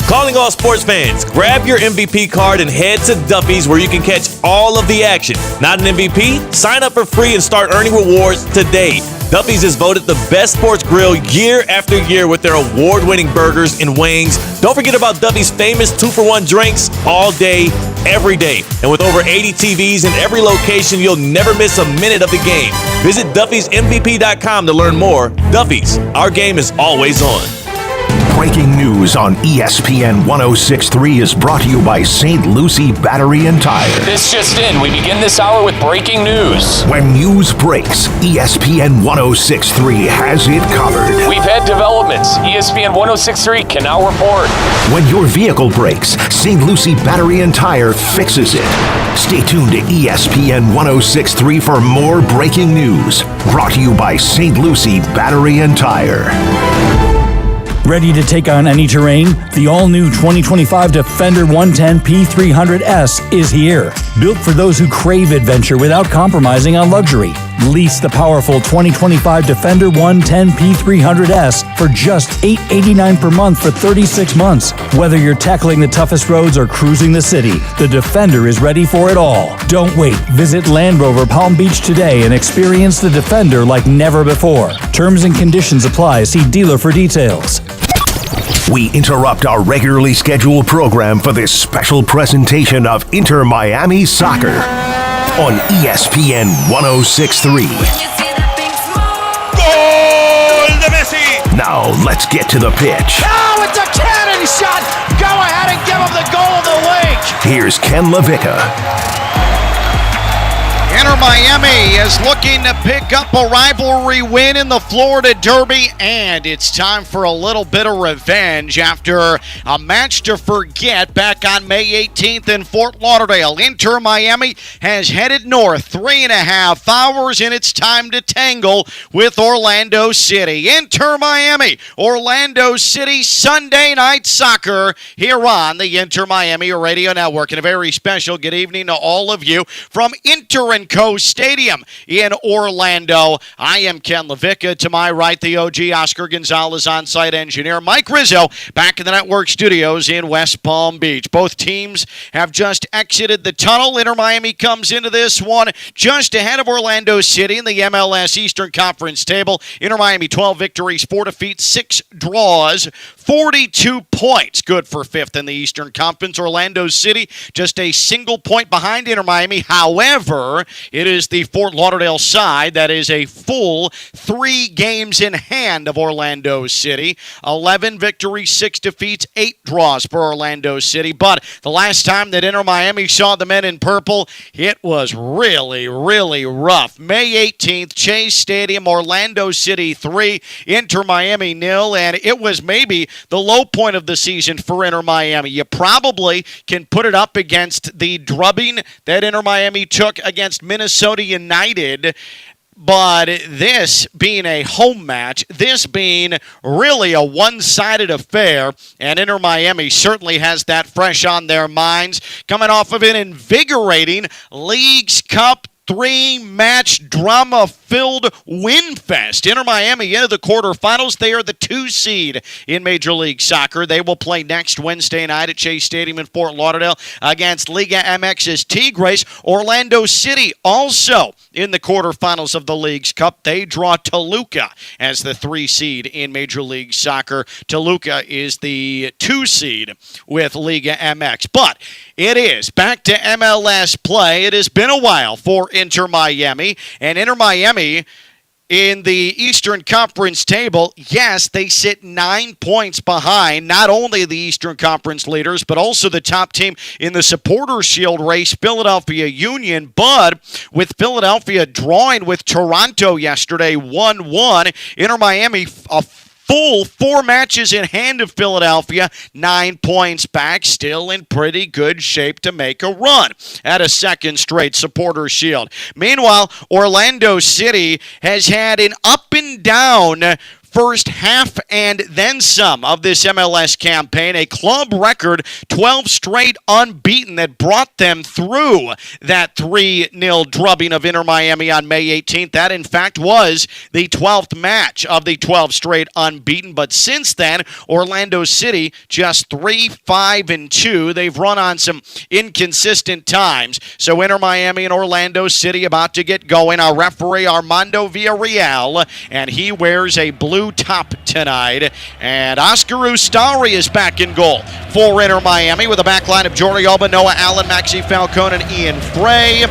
Calling all sports fans, grab your MVP card and head to Duffy's where you can catch all of the action. Not an MVP? Sign up for free and start earning rewards today. Duffy's is voted the best sports grill year after year with their award-winning burgers and wings. Don't forget about Duffy's famous 2-for-1 drinks all day, every day. And with over 80 TVs in every location, you'll never miss a minute of the game. Visit Duffy'sMVP.com to learn more. Duffy's, our game is always on. Breaking news on ESPN 1063 is brought to you by St. Lucie Battery and Tire. This just in, we begin this hour with breaking news. When news breaks, ESPN 1063 has it covered. We've had developments. ESPN 1063 can now report. When your vehicle breaks, St. Lucie Battery and Tire fixes it. Stay tuned to ESPN 1063 for more breaking news. Brought to you by St. Lucie Battery and Tire. Ready to take on any terrain? The all-new 2025 Defender 110 P300S is here. Built for those who crave adventure without compromising on luxury. Lease the powerful 2025 Defender 110 P300S for just $889 per month for 36 months. Whether you're tackling the toughest roads or cruising the city, the Defender is ready for it all. Don't wait. Visit Land Rover Palm Beach today and experience the Defender like never before. Terms and conditions apply. See dealer for details. We interrupt our regularly scheduled program for this special presentation of Inter Miami Soccer on ESPN 1063. Goal de Messi! Now let's get to the pitch. Oh, it's a cannon shot! Go ahead and give him the goal of the week! Here's Ken LaVicka. Inter Miami is looking to pick up a rivalry win in the Florida Derby, and it's time for a little bit of revenge after a match to forget back on May 18th in Fort Lauderdale. Inter Miami has headed north 3.5 hours, and it's time to tangle with Orlando City. Inter Miami, Orlando City, Sunday Night Soccer here on the Inter Miami Radio Network. And a very special good evening to all of you from Inter & Co. Stadium in Orlando. I am Ken LaVicka. To my right, the OG Oscar Gonzalez on-site engineer. Mike Rizzo back in the network studios in West Palm Beach. Both teams have just exited the tunnel. Inter Miami comes into this one just ahead of Orlando City in the MLS Eastern Conference table. Inter Miami 12 victories, 4 defeats, 6 draws, 42 points. Good for 5th in the Eastern Conference. Orlando City just a single point behind Inter Miami. However, it is the Fort Lauderdale side that is a full 3 games in hand of Orlando City. 11 victories, 6 defeats, 8 draws for Orlando City. But the last time that Inter Miami saw the men in purple, it was really, really rough. May 18th, Chase Stadium, Orlando City 3, Inter Miami 0, and it was maybe the low point of the season for Inter Miami. You probably can put it up against the drubbing that Inter Miami took against Minnesota United. But this being a home match, this being really a one-sided affair, and Inter Miami certainly has that fresh on their minds, coming off of an invigorating Leagues Cup 3-match drama-filled win fest. Inter Miami into the quarterfinals. They are the 2 seed in Major League Soccer. They will play next Wednesday night at Chase Stadium in Fort Lauderdale against Liga MX's Tigres. Orlando City also in the quarterfinals of the Leagues Cup. They draw Toluca as the 3 seed in Major League Soccer. Toluca is the 2 seed with Liga MX. But it is back to MLS play. It has been a while for Inter Miami, and Inter Miami in the Eastern Conference table, yes, they sit 9 points behind not only the Eastern Conference leaders, but also the top team in the Supporters' Shield race, Philadelphia Union. But with Philadelphia drawing with Toronto yesterday 1-1, Inter Miami a full 4 matches in hand of Philadelphia, 9 points back, still in pretty good shape to make a run at a second straight Supporters' Shield. Meanwhile, Orlando City has had an up and down first half and then some of this MLS campaign. A club record 12 straight unbeaten that brought them through that 3-0 drubbing of Inter Miami on May 18th. That, in fact, was the 12th match of the 12 straight unbeaten. But since then, Orlando City just 3-5-2. They've run on some inconsistent times. So Inter Miami and Orlando City about to get going. Our referee, Armando Villarreal, and he wears a blue top tonight. And Oscar Ustari is back in goal for Inter Miami with a back line of Jordi Alba, Noah Allen, Maxi Falcone, and Ian Frey.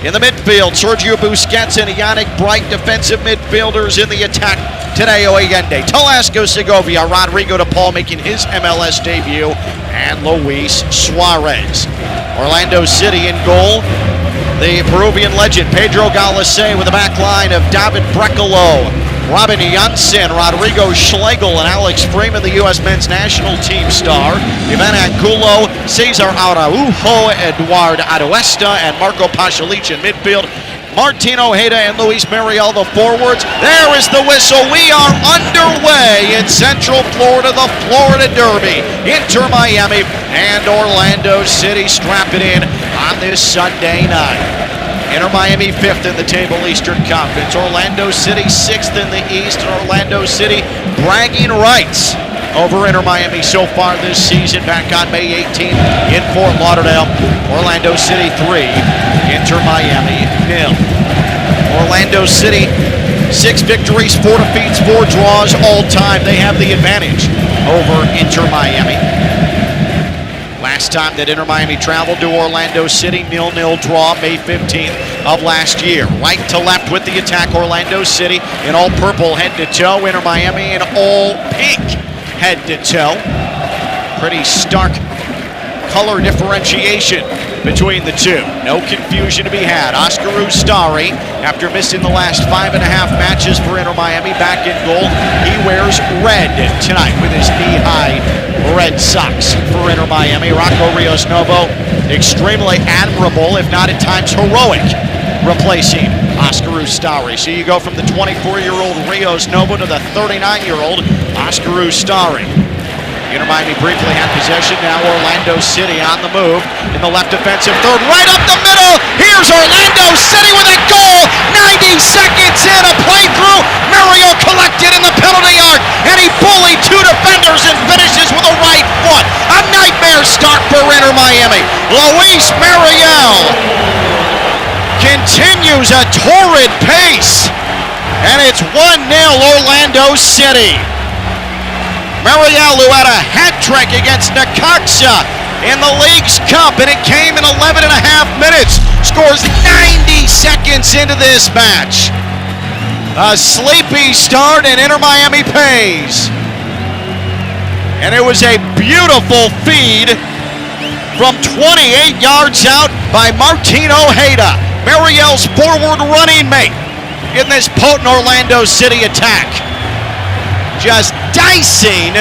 In the midfield, Sergio Busquets and Yannick Bright, defensive midfielders in the attack. Tadeo Allende, Talasco Segovia, Rodrigo De Paul making his MLS debut, and Luis Suarez. Orlando City in goal. The Peruvian legend, Pedro Galase, with a back line of David Brecalo, Robin Janssen, Rodrigo Schlegel, and Alex Freeman, the U.S. men's national team star. Ivan Angulo, Cesar Araujo, Eduard Aduesta, and Marco Pasalic in midfield. Martin Ojeda and Luis Mariel, the forwards. There is the whistle. We are underway in Central Florida, the Florida Derby. Inter Miami and Orlando City strap it in on this Sunday night. Inter Miami 5th in the table, Eastern Conference. Orlando City 6th in the East. And Orlando City bragging rights over Inter Miami so far this season, back on May 18th in Fort Lauderdale. Orlando City 3, Inter Miami 0. Orlando City 6 victories, 4 defeats, 4 draws all time. They have the advantage over Inter Miami. Last time that Inter Miami traveled to Orlando City, 0-0 draw, May 15th of last year. Right to left with the attack, Orlando City in all purple head to toe. Inter Miami in all pink head to toe. Pretty stark color differentiation between the two. No confusion to be had. Oscar Ustari, after missing the last 5.5 matches for Inter Miami, back in goal. He wears red tonight with his knee-high red socks for Inter Miami. Rocco Rios Novo, extremely admirable, if not at times heroic, replacing Oscar Ustari. So you go from the 24-year-old Rios Novo to the 39-year-old Oscar Ustari. Inter Miami briefly had possession. Now Orlando City on the move in the left defensive third, right up the middle. Here's Orlando City with a goal. 90 seconds in, a playthrough. Mario collected in the penalty arc, and he bullied 2 defenders and finishes with a right foot. A nightmare start for Inter Miami. Luis Mariel continues a torrid pace, and it's 1-0 Orlando City. Mariel, who had a hat trick against Necaxa in the Leagues Cup, and it came in 11.5 minutes, scores 90 seconds into this match. A sleepy start, and Inter Miami pays. And it was a beautiful feed from 28 yards out by Martin Ojeda, Mariel's forward running mate in this potent Orlando City attack. Just dicing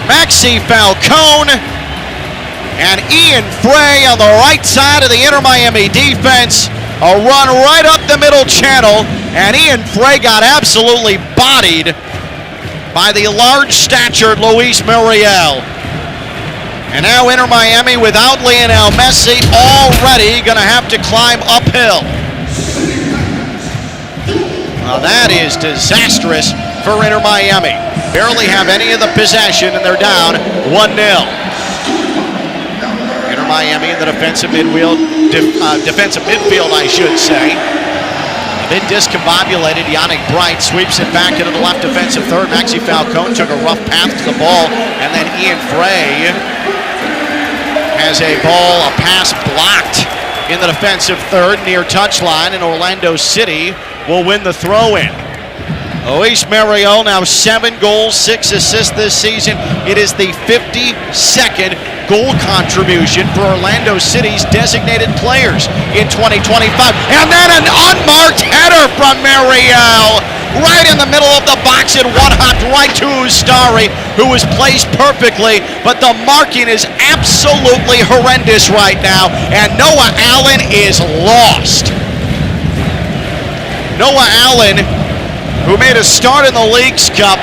Maxi Falcone and Ian Frey on the right side of the Inter Miami defense. A run right up the middle channel, and Ian Frey got absolutely bodied by the large-statured Luis Muriel. And now Inter Miami without Lionel Messi already going to have to climb uphill. Now that is disastrous for Inter Miami. Barely have any of the possession, and they're down 1-0. Miami in the defensive midfield, I should say. A bit discombobulated. Yannick Bright sweeps it back into the left defensive third. Maxi Falcone took a rough path to the ball, and then Ian Frey has a pass blocked in the defensive third near touchline, and Orlando City will win the throw-in. Luis Muriel now 7 goals, 6 assists this season. It is the 52nd goal contribution for Orlando City's designated players in 2025. And then an unmarked header from Muriel right in the middle of the box and one-hopped right to Ustari, who was placed perfectly, but the marking is absolutely horrendous right now, and Noah Allen is lost. Noah Allen, who made a start in the Leagues Cup,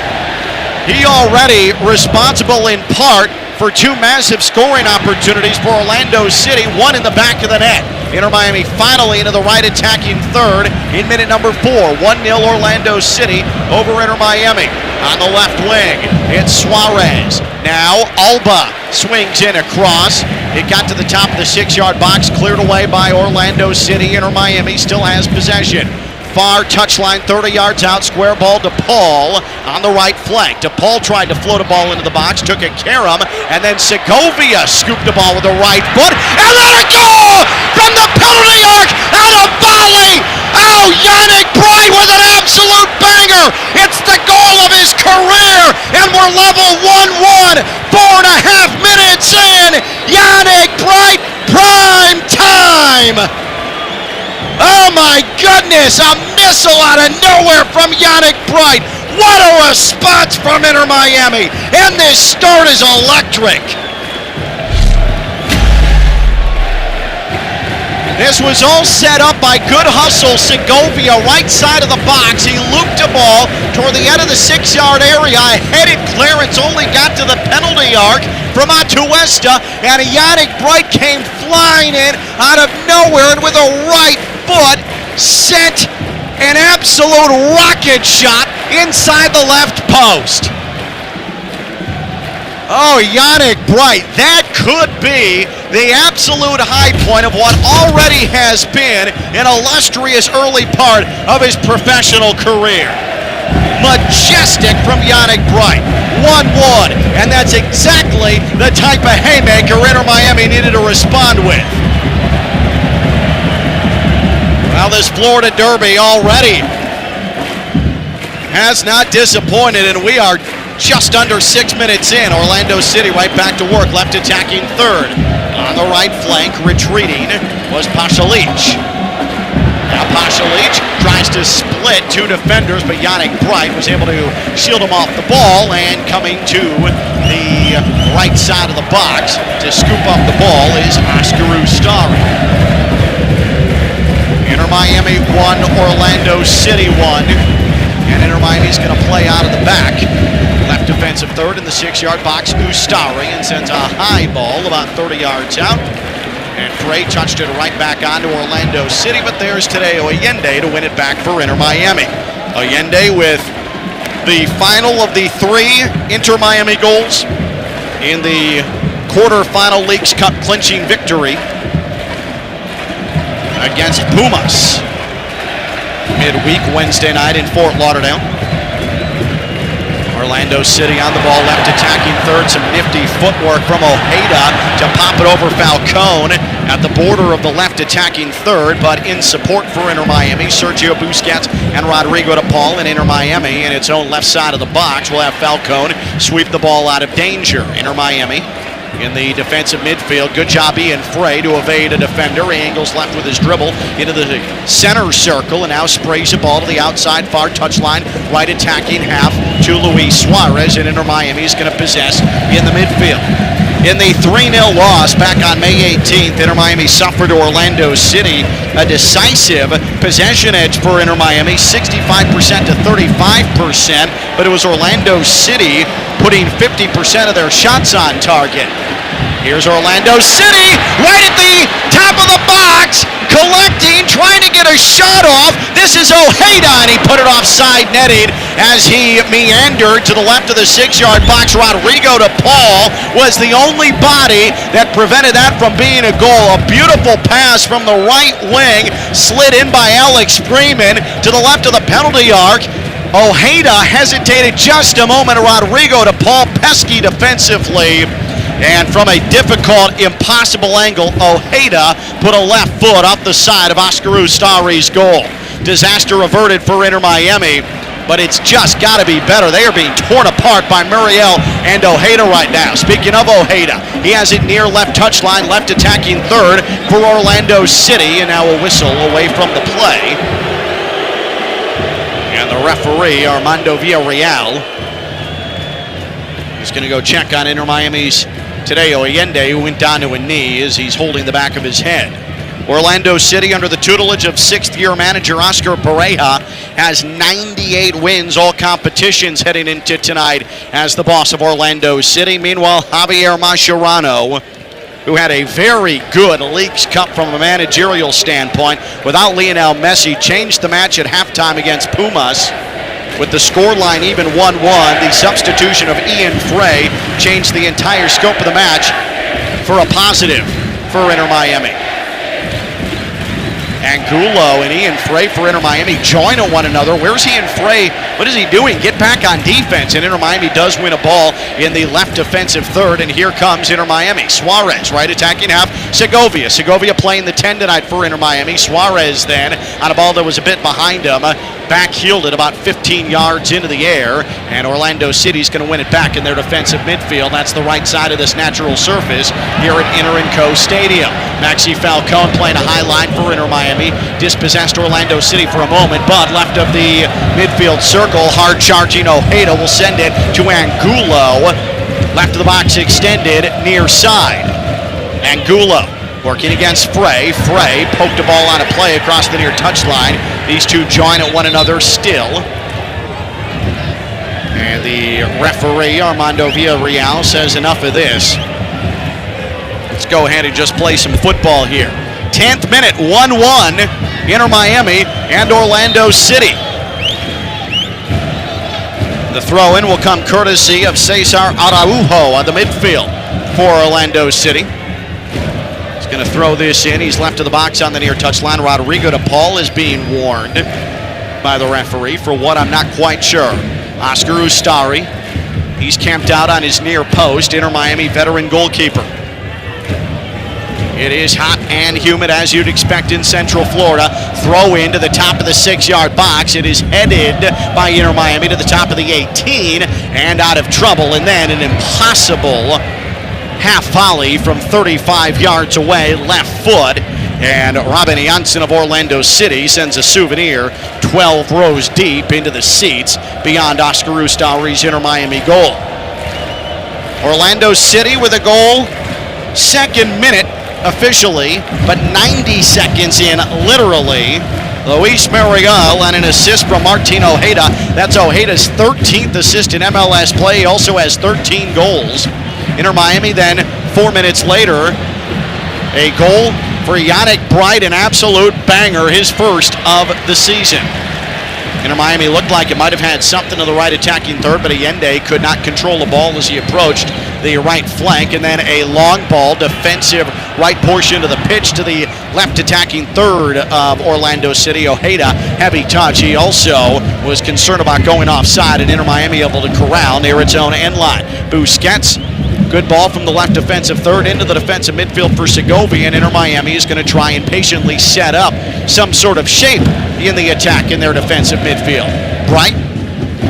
he already responsible in part for 2 massive scoring opportunities for Orlando City, one in the back of the net. Inter Miami finally into the right attacking third in minute number 4. 1-0 Orlando City over Inter Miami. On the left wing, it's Suarez. Now Alba swings in across. It got to the top of the 6-yard box, cleared away by Orlando City. Inter Miami still has possession. Far touchline, 30 yards out, square ball to Paul on the right flank. DePaul tried to float a ball into the box, took a carom, and then Segovia scooped the ball with the right foot and let it go from the penalty arc out of volley. Oh, Yannick Bright with an absolute banger. It's the goal of his career, and we're level 1-1. 4.5 minutes in. Yannick Bright, prime time. Oh my goodness, a missile out of nowhere from Yannick Bright. What a response from Inter Miami. And this start is electric. This was all set up by good hustle. Segovia, right side of the box. He looped a ball toward the end of the 6-yard area. A headed clearance only got to the penalty arc from Atuesta, and Yannick Bright came flying in out of nowhere and with a right foot sent an absolute rocket shot inside the left post. Oh, Yannick Bright, that could be the absolute high point of what already has been an illustrious early part of his professional career. Majestic from Yannick Bright. 1-1, and that's exactly the type of haymaker Inter Miami needed to respond with. Well, this Florida Derby already has not disappointed, and we are just under 6 minutes in. Orlando City right back to work, left attacking third. On the right flank, retreating, was Pasalic. Now Pasalic tries to split 2 defenders, but Yannick Bright was able to shield him off the ball, and coming to the right side of the box to scoop up the ball is Oscar Ustari. Inter Miami 1, Orlando City 1, and Inter Miami's going to play out of the back. Left defensive third in the 6-yard box, Ustari, and sends a high ball about 30 yards out. And Frey touched it right back onto Orlando City, but there's Tadeo Allende to win it back for Inter Miami. Allende with the final of the 3 Inter Miami goals in the quarterfinal Leagues Cup clinching victory against Pumas midweek Wednesday night in Fort Lauderdale. Orlando City on the ball, left attacking third. Some nifty footwork from Ojeda to pop it over Falcone at the border of the left attacking third, but in support for Inter Miami, Sergio Busquets and Rodrigo de Paul, and Inter Miami in its own left side of the box will have Falcone sweep the ball out of danger. Inter Miami in the defensive midfield. Good job, Ian Frey, to evade a defender. He angles left with his dribble into the center circle and now sprays the ball to the outside far touchline. Right attacking half to Luis Suarez, and Inter Miami is going to possess in the midfield. In the 3-0 loss back on May 18th, Inter Miami suffered Orlando City. A decisive possession edge for Inter Miami, 65% to 35%, but it was Orlando City putting 50% of their shots on target. Here's Orlando City, right at the top of the box, collecting, trying to get a shot off. This is Ojeda, and he put it offside netting as he meandered to the left of the 6-yard box. Rodrigo de Paul was the only body that prevented that from being a goal. A beautiful pass from the right wing, slid in by Alex Freeman to the left of the penalty arc. Ojeda hesitated just a moment. Rodrigo de Paul, pesky defensively. And from a difficult, impossible angle, Ojeda put a left foot off the side of Oscar Ustari's goal. Disaster averted for Inter Miami, but it's just got to be better. They are being torn apart by Muriel and Ojeda right now. Speaking of Ojeda, he has it near left touchline, left attacking third for Orlando City, and now a whistle away from the play. And the referee, Armando Villarreal, is going to go check on Inter Miami's Tadeo Allende, who went down to a knee as he's holding the back of his head. Orlando City, under the tutelage of sixth-year manager Oscar Pareja, has 98 wins, all competitions heading into tonight as the boss of Orlando City. Meanwhile, Javier Mascherano, who had a very good Leagues Cup from a managerial standpoint, without Lionel Messi, changed the match at halftime against Pumas. With the scoreline even 1-1, the substitution of Ian Frey changed the entire scope of the match for a positive for Inter Miami. Angulo and Ian Frey for Inter Miami join at one another. Where's Ian Frey? What is he doing? Get back on defense. And Inter Miami does win a ball in the left defensive third. And here comes Inter Miami. Suarez, right attacking half. Segovia playing the 10 tonight for Inter Miami. Suarez then on a ball that was a bit behind him. Back-heeled it about 15 yards into the air. And Orlando City's going to win it back in their defensive midfield. That's the right side of this natural surface here at Inter & Co Stadium. Maxi Falcone playing a high line for Inter Miami. Dispossessed Orlando City for a moment, but left of the midfield circle, hard charging Ojeda will send it to Angulo. Left of the box extended, near side. Angulo working against Frey. Frey poked a ball on a play across the near touchline. These two join at one another still. And the referee, Armando Villarreal, says enough of this. Let's go ahead and just play some football here. 10th minute, 1-1, Inter Miami and Orlando City. The throw-in will come courtesy of Cesar Araujo on the midfield for Orlando City. He's going to throw this in. He's left of the box on the near touchline. Rodrigo de Paul is being warned by the referee for what I'm not quite sure. Oscar Ustari, he's camped out on his near post. Inter Miami veteran goalkeeper. It is hot and humid as you'd expect in Central Florida. Throw in to the top of the 6-yard box. It is headed by Inter Miami to the top of the 18 and out of trouble. And then an impossible half volley from 35 yards away, left foot. And Robin Janssen of Orlando City sends a souvenir 12 rows deep into the seats beyond Oscar Ustari's Inter Miami goal. Orlando City with a goal, second minute officially, but 90 seconds in literally. Luis Muriel and an assist from Martin Ojeda. That's Ojeda's 13th assist in MLS play. He also has 13 goals. Inter Miami then 4 minutes later, a goal for Yannick Bright, an absolute banger, his first of the season. Inter Miami looked like it might have had something to the right attacking third, but Allende could not control the ball as he approached the right flank, and then a long ball, defensive right portion of the pitch to the left attacking third of Orlando City. Ojeda, heavy touch. He also was concerned about going offside, and Inter Miami able to corral near its own end line. Busquets, good ball from the left defensive third into the defensive midfield for Segovia, and Inter Miami is going to try and patiently set up some sort of shape in the attack in their defensive midfield. Bright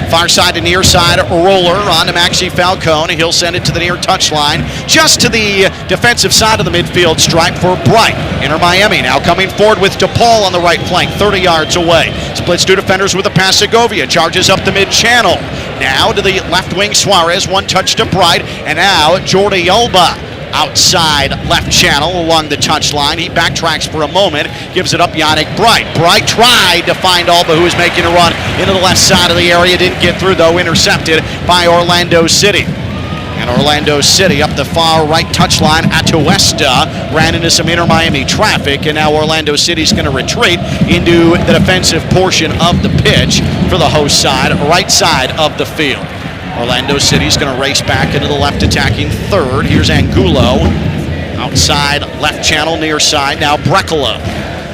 Far side to near side roller on to Maxi Falcone. He'll send it to the near touchline, just to the defensive side of the midfield stripe for Bright. Inter Miami now coming forward with DePaul on the right flank, 30 yards away. Splits two defenders with a pass. Segovia charges up the mid-channel. Now to the left wing, Suarez, one touch to Bright, and now Jordi Alba. Outside left channel along the touchline. He backtracks for a moment, gives it up Yannick Bright. Bright tried to find Alba, who was making a run into the left side of the area. Didn't get through, though, intercepted by Orlando City. And Orlando City up the far right touchline. Atuesta ran into some Inter Miami traffic, and now Orlando City's going to retreat into the defensive portion of the pitch for the host side, right side of the field. Orlando City's going to race back into the left attacking third. Here's Angulo. Outside left channel, near side. Now Brecalo.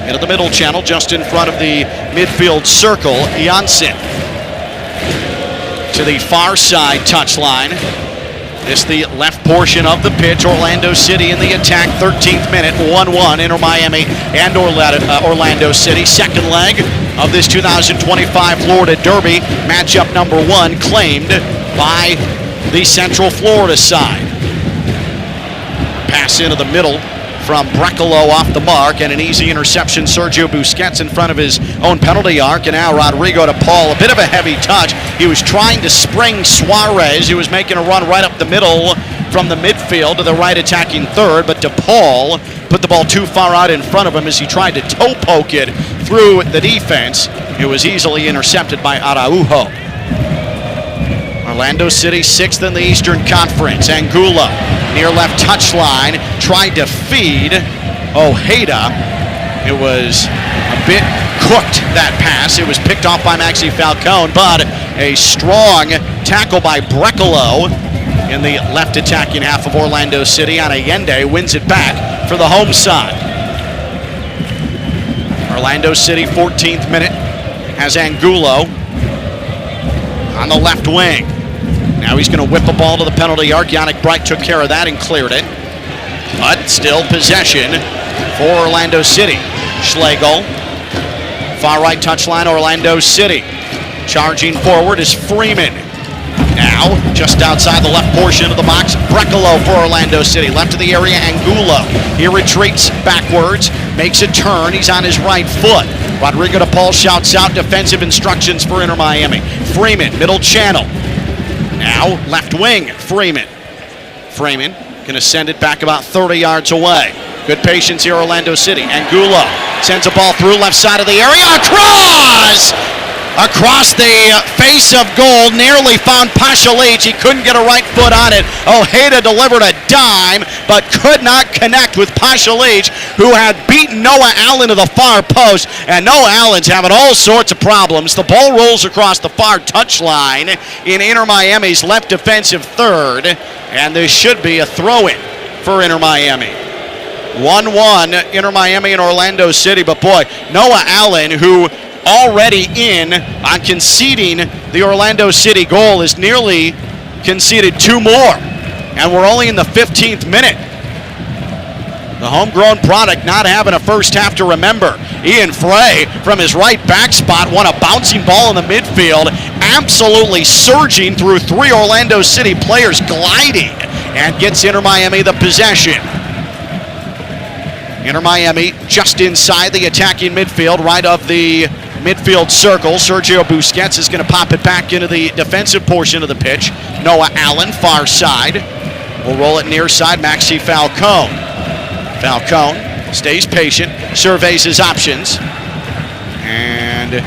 Into the middle channel, just in front of the midfield circle. Janssen. To the far side touchline. This the left portion of the pitch. Orlando City in the attack. 13th minute, 1-1. Inter Miami and Orlando City. Second leg of this 2025 Florida Derby. Matchup number 1 claimed by the Central Florida side. Pass into the middle from Brecalo off the mark, and an easy interception. Sergio Busquets in front of his own penalty arc, and now Rodrigo de Paul. A bit of a heavy touch. He was trying to spring Suarez, who was making a run right up the middle from the midfield to the right attacking third, but de Paul put the ball too far out in front of him as he tried to toe poke it through the defense. It was easily intercepted by Araujo. Orlando City 6th in the Eastern Conference. Angulo, near left touchline, tried to feed Ojeda. It was a bit cooked, that pass. It was picked off by Maxi Falcone, but a strong tackle by Brecalo in the left attacking half of Orlando City. On Allende wins it back for the home side. Orlando City, 14th minute, has Angulo on the left wing. Now he's going to whip a ball to the penalty arc. Yannick Bright took care of that and cleared it. But still possession for Orlando City. Schlegel, far right touchline, Orlando City. Charging forward is Freeman. Now, just outside the left portion of the box, Brecalo for Orlando City. Left of the area, Angulo. He retreats backwards, makes a turn. He's on his right foot. Rodrigo de Paul shouts out defensive instructions for Inter Miami. Freeman, middle channel. Now, left wing, Freeman. Freeman going to send it back about 30 yards away. Good patience here, Orlando City. Angulo sends a ball through left side of the area. Across the face of goal, nearly found Pashalic. He couldn't get a right foot on it. Ojeda delivered a dime, but could not connect with Pashalic, who had beaten Noah Allen to the far post. And Noah Allen's having all sorts of problems. The ball rolls across the far touchline in Inter Miami's left defensive third, and this should be a throw-in for Inter Miami. 1-1, Inter Miami and Orlando City, but boy, Noah Allen, who already in on conceding the Orlando City goal, is nearly conceded 2 more, and we're only in the 15th minute. The homegrown product not having a first half to remember. Ian Frey from his right back spot won a bouncing ball in the midfield, absolutely surging through 3 Orlando City players, gliding, and gets Inter Miami the possession. Inter Miami just inside the attacking midfield, right of the midfield circle. Sergio Busquets is going to pop it back into the defensive portion of the pitch. Noah Allen, far side. Will roll it near side, Maxi Falcone. Falcone stays patient, surveys his options. And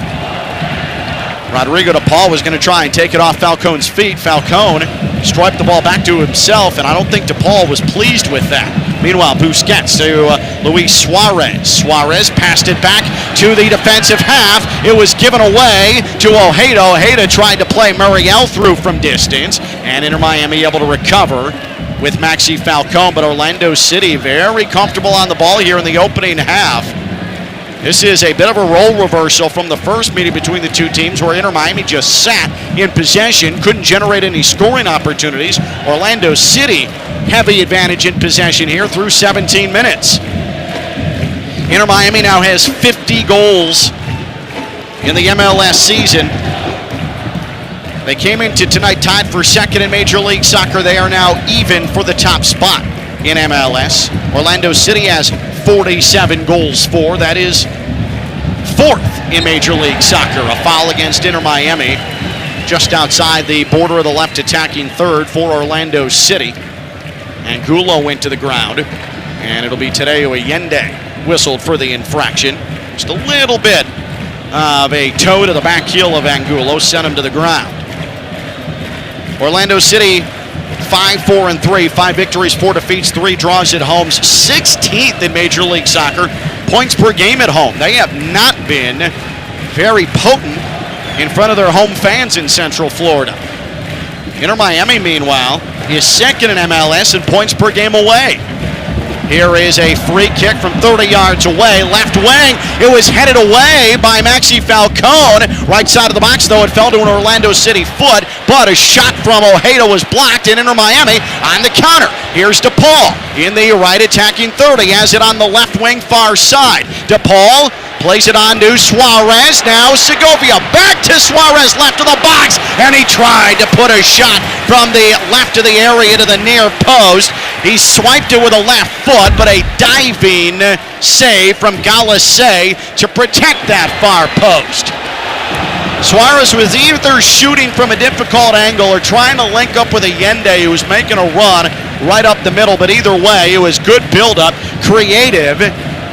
Rodrigo de Paul was going to try and take it off Falcone's feet. Falcone striped the ball back to himself, and I don't think de Paul was pleased with that. Meanwhile, Busquets to Luis Suarez. Suarez passed it back to the defensive half. It was given away to Ojeda. Ojeda tried to play Muriel through from distance, and Inter Miami able to recover with Maxi Falcone. But Orlando City very comfortable on the ball here in the opening half. This is a bit of a role reversal from the first meeting between the two teams, where Inter Miami just sat in possession, couldn't generate any scoring opportunities. Orlando City, heavy advantage in possession here through 17 minutes. Inter Miami now has 50 goals in the MLS season. They came into tonight tied for second in Major League Soccer. They are now even for the top spot in MLS. Orlando City has 47 goals for. That is fourth in Major League Soccer. A foul against Inter Miami just outside the border of the left, attacking third for Orlando City. Angulo went to the ground, and it'll be Tadeo Allende whistled for the infraction. Just a little bit of a toe to the back heel of Angulo sent him to the ground. Orlando City 5-4-3, 5 victories, 4 defeats, 3 draws at home, 16th in Major League Soccer. Points per game at home. They have not been very potent in front of their home fans in Central Florida. Inter Miami, meanwhile, is second in MLS in points per game away. Here is a free kick from 30 yards away. Left wing. It was headed away by Maxi Falcone. Right side of the box, though, it fell to an Orlando City foot, but a shot from Ojeda was blocked, and Inter Miami on the counter. Here's DePaul in the right attacking 30. Has it on the left wing far side. DePaul plays it on to Suarez. Now Segovia back to Suarez, left of the box, and he tried to put a shot from the left of the area to the near post. He swiped it with a left foot, but a diving save from Galassi to protect that far post. Suarez was either shooting from a difficult angle or trying to link up with Allende, who was making a run right up the middle, but either way, it was good build-up, creative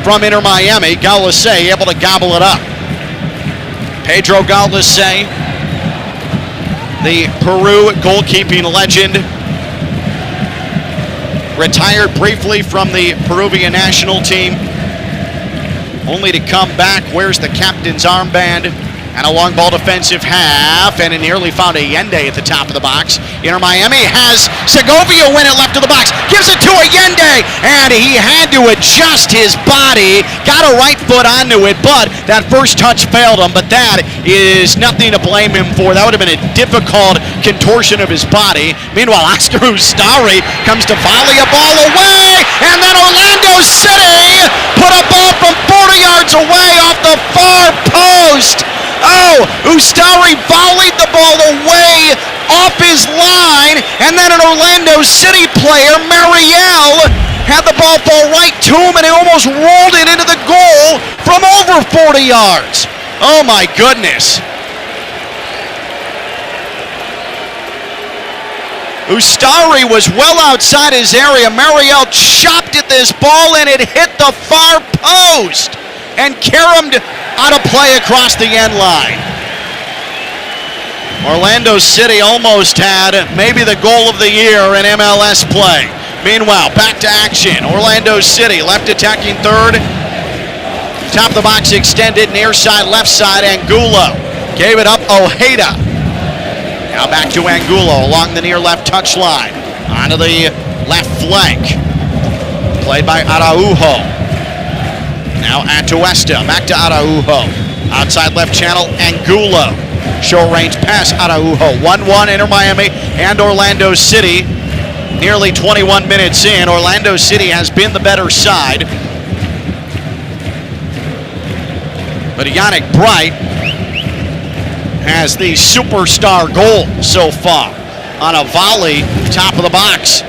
from Inter Miami. Galassi able to gobble it up. Pedro Galassi, the Peru goalkeeping legend, retired briefly from the Peruvian national team, only to come back, wears the captain's armband, and a long ball defensive half, and it nearly found Allende at the top of the box. Inter Miami has Segovia win it left of the box, gives it to Allende, and he had to adjust his body, got a right foot onto it, but that first touch failed him, but that is nothing to blame him for. That would have been a difficult contortion of his body. Meanwhile, Oscar Ustari comes to volley a ball away, and then Orlando City put a ball from 40 yards away off the far post. Oh, Ustari volleyed the ball away off his line, and then an Orlando City player, Mariel, had the ball fall right to him, and he almost rolled it into the goal from over 40 yards. Oh my goodness. Ustari was well outside his area. Mariel chopped at this ball, and it hit the far post and caromed out of play across the end line. Orlando City almost had maybe the goal of the year in MLS play. Meanwhile, back to action. Orlando City, left attacking third. Top of the box extended, near side, left side, Angulo. Gave it up, Ojeda. Now back to Angulo along the near left touchline. Onto the left flank. Played by Araujo. Now Atuesta, back to Araujo. Outside left channel, Angulo. Short range pass, Araujo. 1-1 Inter Miami and Orlando City. Nearly 21 minutes in, Orlando City has been the better side. But Yannick Bright has the superstar goal so far on a volley, top of the box.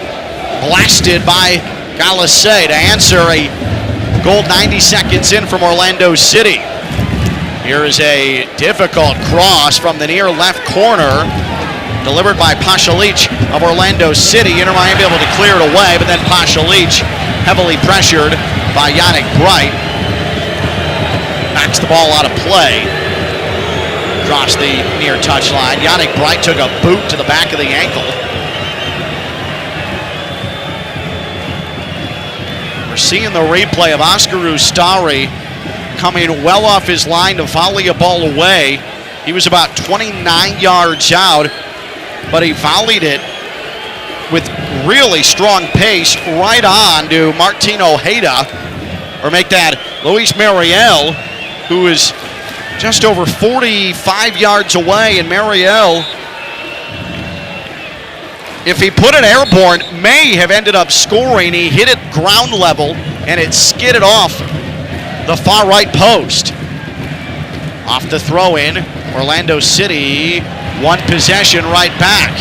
Blasted by Galassi to answer a goal 90 seconds in from Orlando City. Here is a difficult cross from the near left corner, delivered by Pashalic of Orlando City. Inter Miami able to clear it away, but then Pashalic heavily pressured by Yannick Bright. Knocks the ball out of play. Across the near touchline. Yannick Bright took a boot to the back of the ankle. We're seeing the replay of Oscar Ustari coming well off his line to volley a ball away. He was about 29 yards out, but he volleyed it with really strong pace right on to Martin Ojeda, or make that Luis Mariel, who is just over 45 yards away, and Mariel, if he put it airborne, may have ended up scoring. He hit it ground level, and it skidded off the far right post. Off the throw-in, Orlando City One possession right back.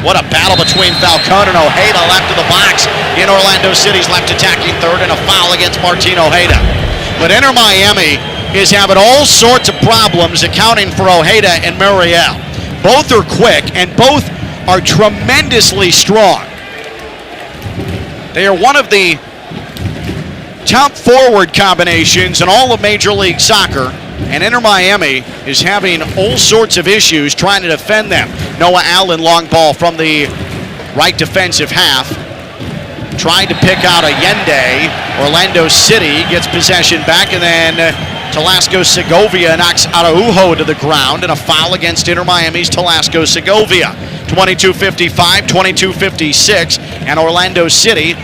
What a battle between Falcone and Ojeda left of the box in Orlando City's left attacking third, and a foul against Martin Ojeda. But Inter Miami is having all sorts of problems accounting for Ojeda and Muriel. Both are quick and both are tremendously strong. They are one of the top forward combinations in all of Major League Soccer, and Inter Miami is having all sorts of issues trying to defend them. Noah Allen, long ball from the right defensive half. Tried to pick out Allende. Orlando City gets possession back, and then Talasco Segovia knocks Araujo to the ground, and a foul against Inter Miami's Talasco Segovia. 22:55, 22:56, and Orlando City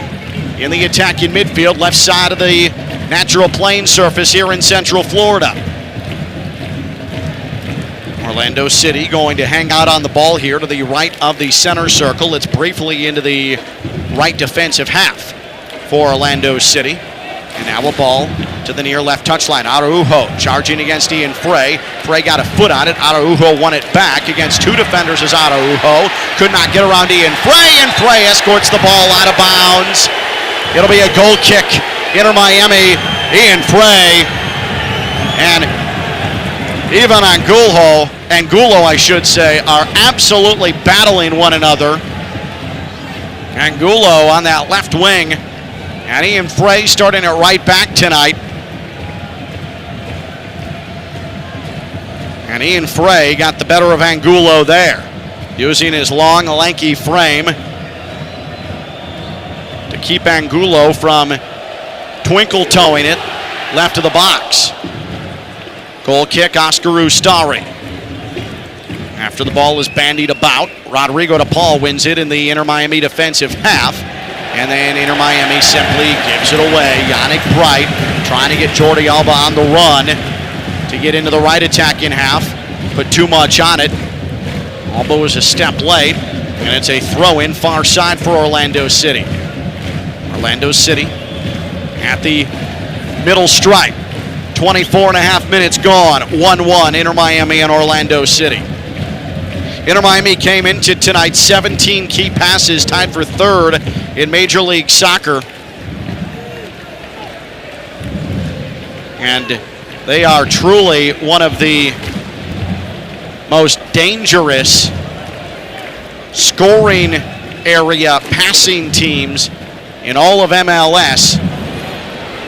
in the attacking midfield, left side of the natural playing surface here in Central Florida. Orlando City going to hang out on the ball here to the right of the center circle. It's briefly into the right defensive half for Orlando City. And now a ball to the near left touchline. Araujo charging against Ian Frey. Frey got a foot on it. Araujo won it back against two defenders as Araujo could not get around Ian Frey, and Frey escorts the ball out of bounds. It'll be a goal kick. Inter Miami, Ian Frey, and Ivan Angulo, I should say, are absolutely battling one another. Angulo on that left wing, and Ian Frey starting at right back tonight. And Ian Frey got the better of Angulo there, using his long, lanky frame to keep Angulo from twinkle-toeing it left of the box. Goal kick, Oscar Ustari. After the ball is bandied about, Rodrigo de Paul wins it in the Inter Miami defensive half. And then Inter Miami simply gives it away. Yannick Bright trying to get Jordi Alba on the run to get into the right attacking half. Put too much on it. Alba was a step late. And it's a throw-in far side for Orlando City. Orlando City at the middle stripe. 24 and a half minutes gone. 1-1 Inter Miami and Orlando City. Inter Miami came into tonight 17 key passes, tied for third in Major League Soccer. And they are truly one of the most dangerous scoring area passing teams in all of MLS.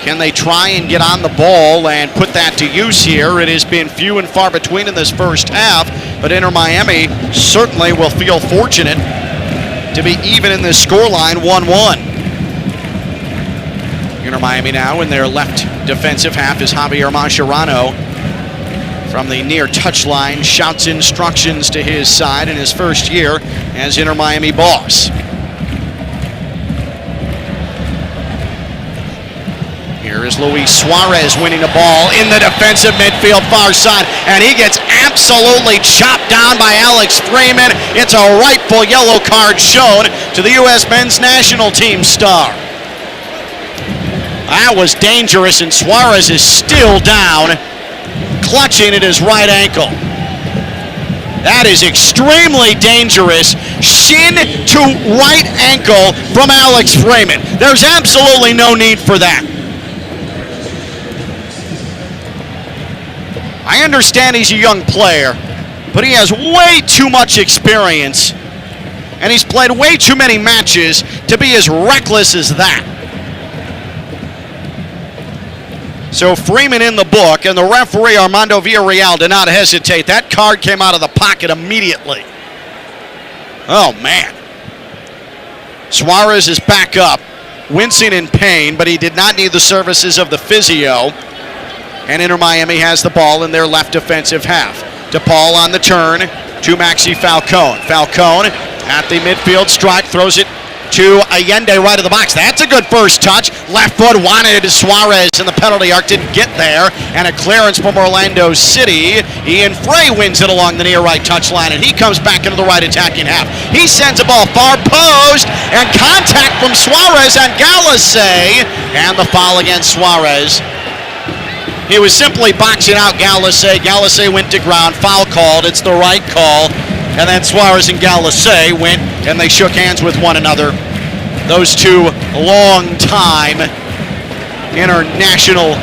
Can they try and get on the ball and put that to use here? It has been few and far between in this first half, but Inter Miami certainly will feel fortunate to be even in this scoreline, 1-1. Inter Miami now in their left defensive half is Javier Mascherano. From the near touchline, shouts instructions to his side in his first year as Inter Miami boss. Here is Luis Suarez winning the ball in the defensive midfield far side, and he gets absolutely chopped down by Alex Freeman. It's a rightful yellow card shown to the U.S. men's national team star. That was dangerous, and Suarez is still down, clutching at his right ankle. That is extremely dangerous. Shin to right ankle from Alex Freeman. There's absolutely no need for that. I understand he's a young player, but he has way too much experience, and he's played way too many matches to be as reckless as that. So Freeman in the book, and the referee Armando Villarreal did not hesitate. That card came out of the pocket immediately. Oh, man. Suarez is back up, wincing in pain, but he did not need the services of the physio. And Inter Miami has the ball in their left defensive half. DePaul on the turn to Maxi Falcone. Falcone at the midfield stripe, throws it to Allende right of the box. That's a good first touch. Left foot wanted to Suarez in the penalty arc, didn't get there. And a clearance from Orlando City. Ian Frey wins it along the near right touchline, and he comes back into the right attacking half. He sends a ball far post, and contact from Suarez and Galassi, and the foul against Suarez. He was simply boxing out Galassi. Galassi went to ground. Foul called. It's the right call. And then Suarez and Galassi went and they shook hands with one another. Those two long-time international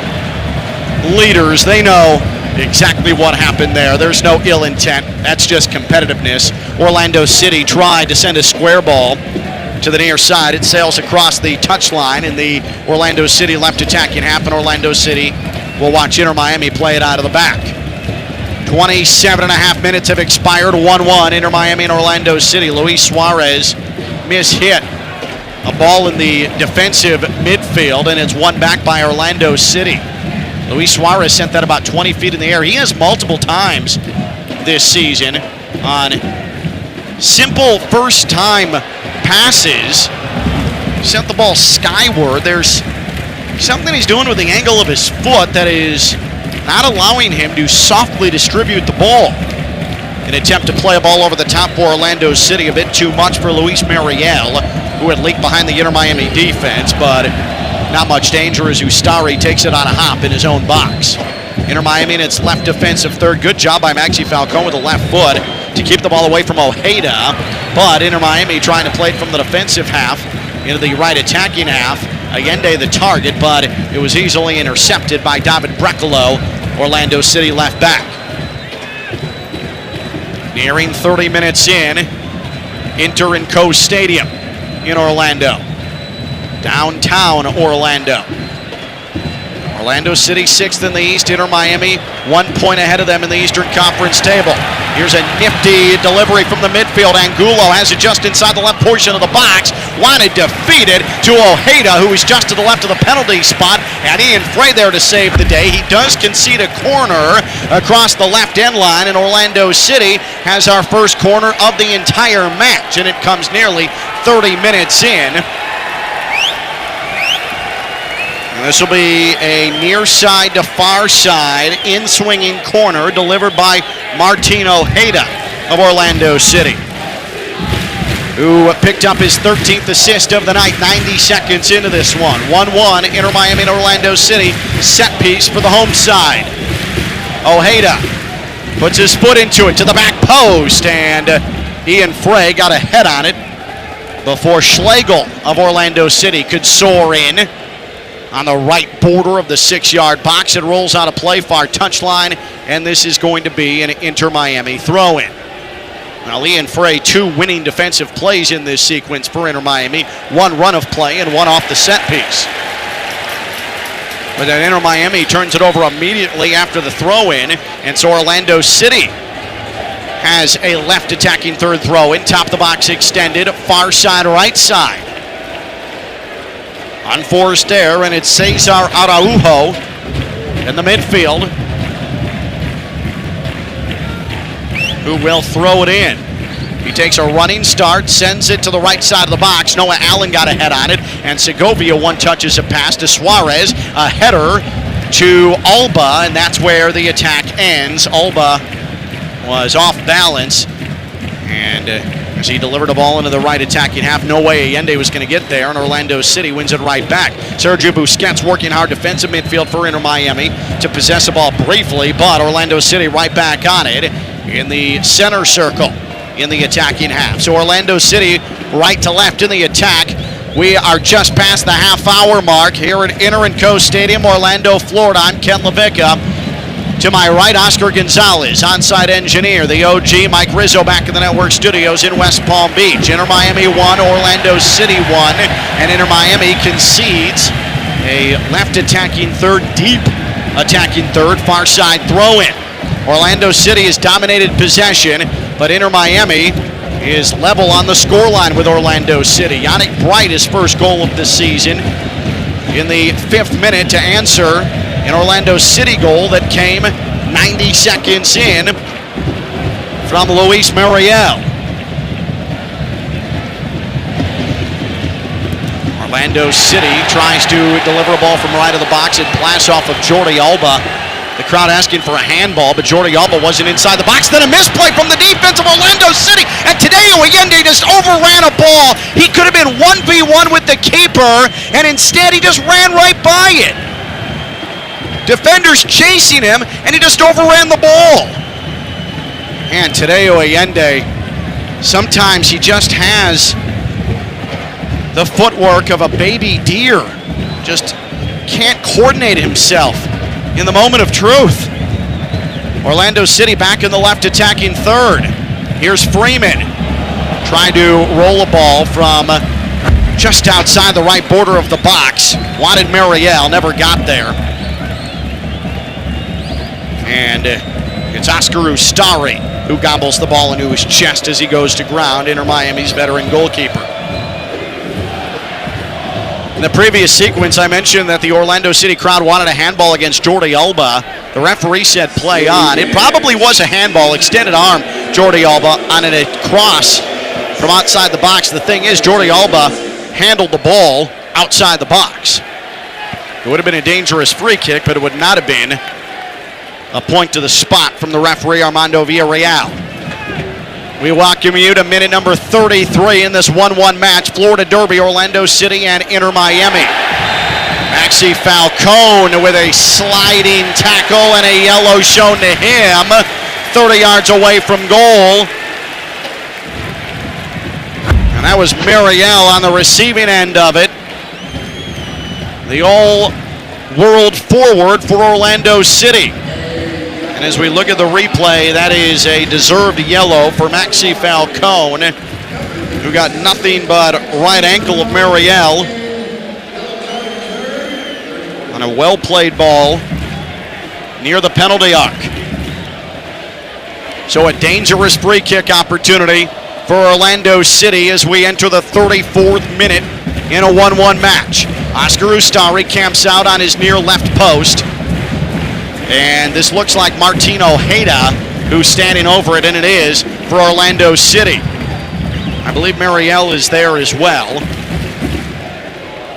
leaders, they know exactly what happened there. There's no ill intent. That's just competitiveness. Orlando City tried to send a square ball to the near side. It sails across the touchline in the Orlando City left attacking half, and Orlando City will watch Inter Miami play it out of the back. 27 and a half minutes have expired, 1-1, Inter Miami and Orlando City. Luis Suarez mishit a ball in the defensive midfield, and it's won back by Orlando City. Luis Suarez sent that about 20 feet in the air. He has multiple times this season on simple first-time passes sent the ball skyward. There's something he's doing with the angle of his foot that is not allowing him to softly distribute the ball. An attempt to play a ball over the top for Orlando City, a bit too much for Luis Mariel, who had leaked behind the Inter Miami defense, but not much danger as Ustari takes it on a hop in his own box. Inter Miami in its left defensive third. Good job by Maxi Falcone with the left foot to keep the ball away from Ojeda, but Inter Miami trying to play it from the defensive half into the right attacking half. Allende the target, but it was easily intercepted by David Brecalo, Orlando City left back. Nearing 30 minutes in, Inter & Co Stadium in Orlando. Downtown Orlando. Orlando City 6th in the East, Inter Miami 1 point ahead of them in the Eastern Conference table. Here's a nifty delivery from the midfield. Angulo has it just inside the left portion of the box. Wanted defeated to Ojeda, who is just to the left of the penalty spot, and Ian Frey there to save the day. He does concede a corner across the left end line, and Orlando City has our first corner of the entire match, and it comes nearly 30 minutes in. This will be a near side to far side in-swinging corner delivered by Martin Ojeda of Orlando City, who picked up his 13th assist of the night 90 seconds into this one. 1-1, Inter Miami and Orlando City, set piece for the home side. Ojeda puts his foot into it to the back post, and Ian Frey got a head on it before Schlegel of Orlando City could soar in. On the right border of the 6-yard box, it rolls out a play, far touchline, and this is going to be an Inter Miami throw-in. Now, Ian Frey, 2 winning defensive plays in this sequence for Inter Miami, 1 run of play and 1 off the set piece. But then Inter Miami turns it over immediately after the throw-in, and so Orlando City has a left attacking third throw-in, top of the box extended, far side, right side. Unforced error, and it's Cesar Araujo in the midfield who will throw it in. He takes a running start, sends it to the right side of the box. Noah Allen got a head on it, and Segovia one-touches a pass to Suarez. A header to Alba, and that's where the attack ends. Alba was off balance, and as he delivered a ball into the right attacking half, no way Allende was going to get there, and Orlando City wins it right back. Sergio Busquets working hard defensive midfield for Inter Miami to possess the ball briefly, but Orlando City right back on it in the center circle in the attacking half. So Orlando City right to left in the attack. We are just past the half-hour mark here at Inter & Co Stadium, Orlando, Florida. I'm Ken LaVicka. To my right, Oscar Gonzalez, onside engineer, the OG, Mike Rizzo back in the network studios in West Palm Beach. Inter Miami 1, Orlando City 1, and Inter Miami concedes a left attacking third, deep attacking third, far side throw-in. Orlando City has dominated possession, but Inter Miami is level on the scoreline with Orlando City. Yannick Bright, his first goal of the season in the 5th minute to answer an Orlando City goal that came 90 seconds in from Luis Mariel. Orlando City tries to deliver a ball from right of the box and blast off of Jordi Alba. The crowd asking for a handball, but Jordi Alba wasn't inside the box. Then a misplay from the defense of Orlando City, and Tadeo Allende just overran a ball. He could have been 1v1 with the keeper, and instead he just ran right by it. Defenders chasing him, and he just overran the ball. And Tadeo Allende Sometimes he just has the footwork of a baby deer. Just can't coordinate himself in the moment of truth. Orlando City back in the left attacking third. Here's Freeman trying to roll a ball from just outside the right border of the box. Wanted Mariel, never got there. And it's Oscar Ustari who gobbles the ball into his chest as he goes to ground. Inter Miami's veteran goalkeeper. In the previous sequence, I mentioned that the Orlando City crowd wanted a handball against Jordi Alba. The referee said play on. It probably was a handball, extended arm, Jordi Alba on a cross from outside the box. The thing is, Jordi Alba handled the ball outside the box. It would have been a dangerous free kick, but it would not have been a point to the spot from the referee, Armando Villarreal. We welcome you to minute number 33 in this 1-1 match. Florida Derby, Orlando City and Inter Miami. Maxi Falcone with a sliding tackle and a yellow shown to him. 30 yards away from goal. And that was Mariel on the receiving end of it. The all-world forward for Orlando City. And as we look at the replay, that is a deserved yellow for Maxi Falcone, who got nothing but right ankle of Mariel on a well-played ball near the penalty arc. So a dangerous free kick opportunity for Orlando City as we enter the 34th minute in a 1-1 match. Oscar Ustari camps out on his near left post. And this looks like Martin Ojeda who's standing over it, and it is for Orlando City. I believe Mariel is there as well.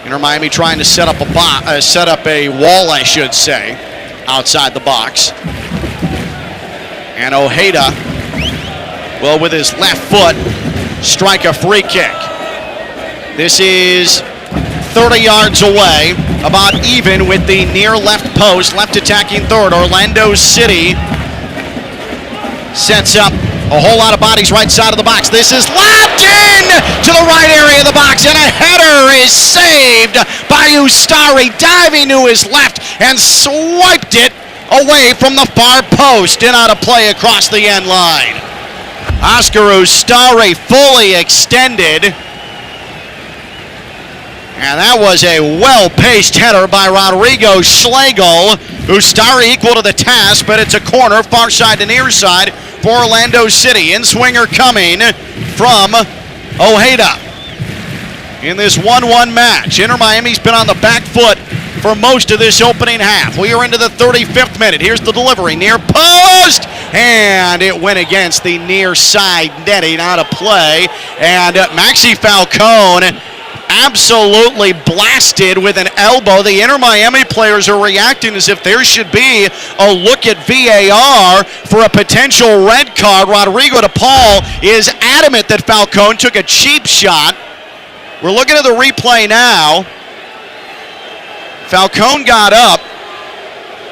Inter Miami trying to set up a wall, I should say, outside the box. And Ojeda will, with his left foot, strike a free kick. This is 30 yards away, about even with the near left post, left attacking third. Orlando City sets up a whole lot of bodies right side of the box. This is lobbed in to the right area of the box, and a header is saved by Ustari, diving to his left and swiped it away from the far post and out of play across the end line. Oscar Ustari fully extended. And that was a well-paced header by Rodrigo Schlegel. Ustari equal to the task, but it's a corner, far side to near side for Orlando City. In-swinger coming from Ojeda. In this 1-1 match, Inter Miami's been on the back foot for most of this opening half. We are into the 35th minute. Here's the delivery, near post, and it went against the near side netting, out of play. And Maxi Falcone absolutely blasted with an elbow. The Inter Miami players are reacting as if there should be a look at VAR for a potential red card. Rodrigo de Paul is adamant that Falcone took a cheap shot. We're looking at the replay now. Falcone got up,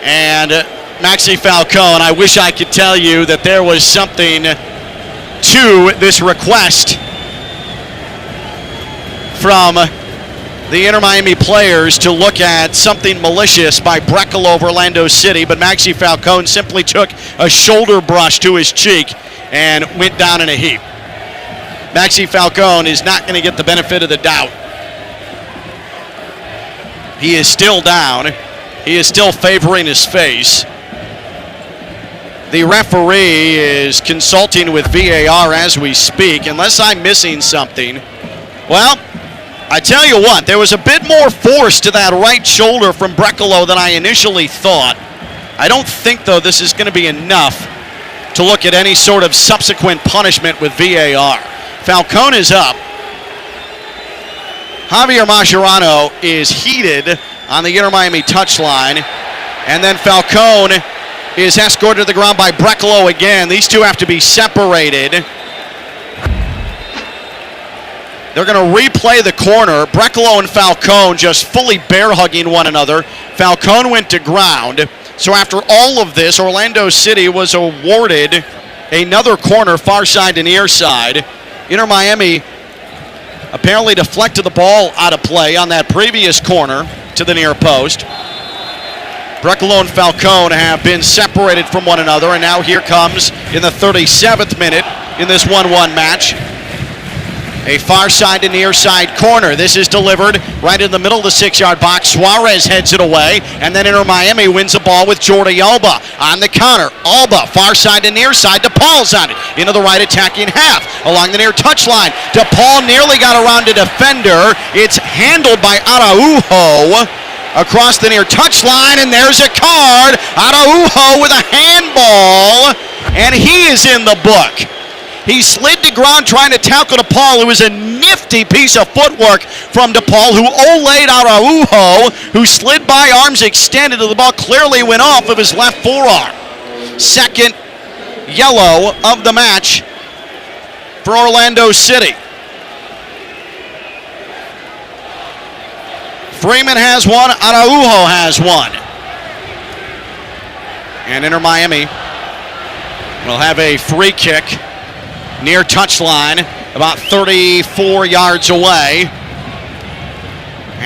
and Maxi Falcone, I wish I could tell you that there was something to this request from the Inter Miami players to look at something malicious by Breckel of Orlando City, but Maxi Falcone simply took a shoulder brush to his cheek and went down in a heap. Maxi Falcone is not going to get the benefit of the doubt. He is still down. He is still favoring his face. The referee is consulting with VAR as we speak, unless I'm missing something. Well, I tell you what, there was a bit more force to that right shoulder from Brecelo than I initially thought. I don't think, though, this is going to be enough to look at any sort of subsequent punishment with VAR. Falcone is up. Javier Mascherano is heated on the Inter Miami touchline. And then Falcone is escorted to the ground by Brecelo again. These two have to be separated. They're going to replay the corner. Brecelo and Falcone just fully bear-hugging one another. Falcone went to ground. So after all of this, Orlando City was awarded another corner, far side to near side. Inter Miami apparently deflected the ball out of play on that previous corner to the near post. Brecalo and Falcone have been separated from one another, and now here comes, in the 37th minute in this 1-1 match, a far side to near side corner. This is delivered right in the middle of the 6-yard box. Suarez heads it away, and then Inter Miami wins the ball with Jordi Alba on the counter. Alba, far side to near side. DePaul's on it into the right attacking half along the near touchline. DePaul nearly got around a defender. It's handled by Araujo across the near touchline, and there's a card. Araujo with a handball, and he is in the book. He slid to ground trying to tackle DePaul. It was a nifty piece of footwork from DePaul, who olayed Araujo, who slid by, arms extended, and the ball clearly went off of his left forearm. Second yellow of the match for Orlando City. Freeman has one, Araujo has one. And Inter Miami will have a free kick near touchline, about 34 yards away.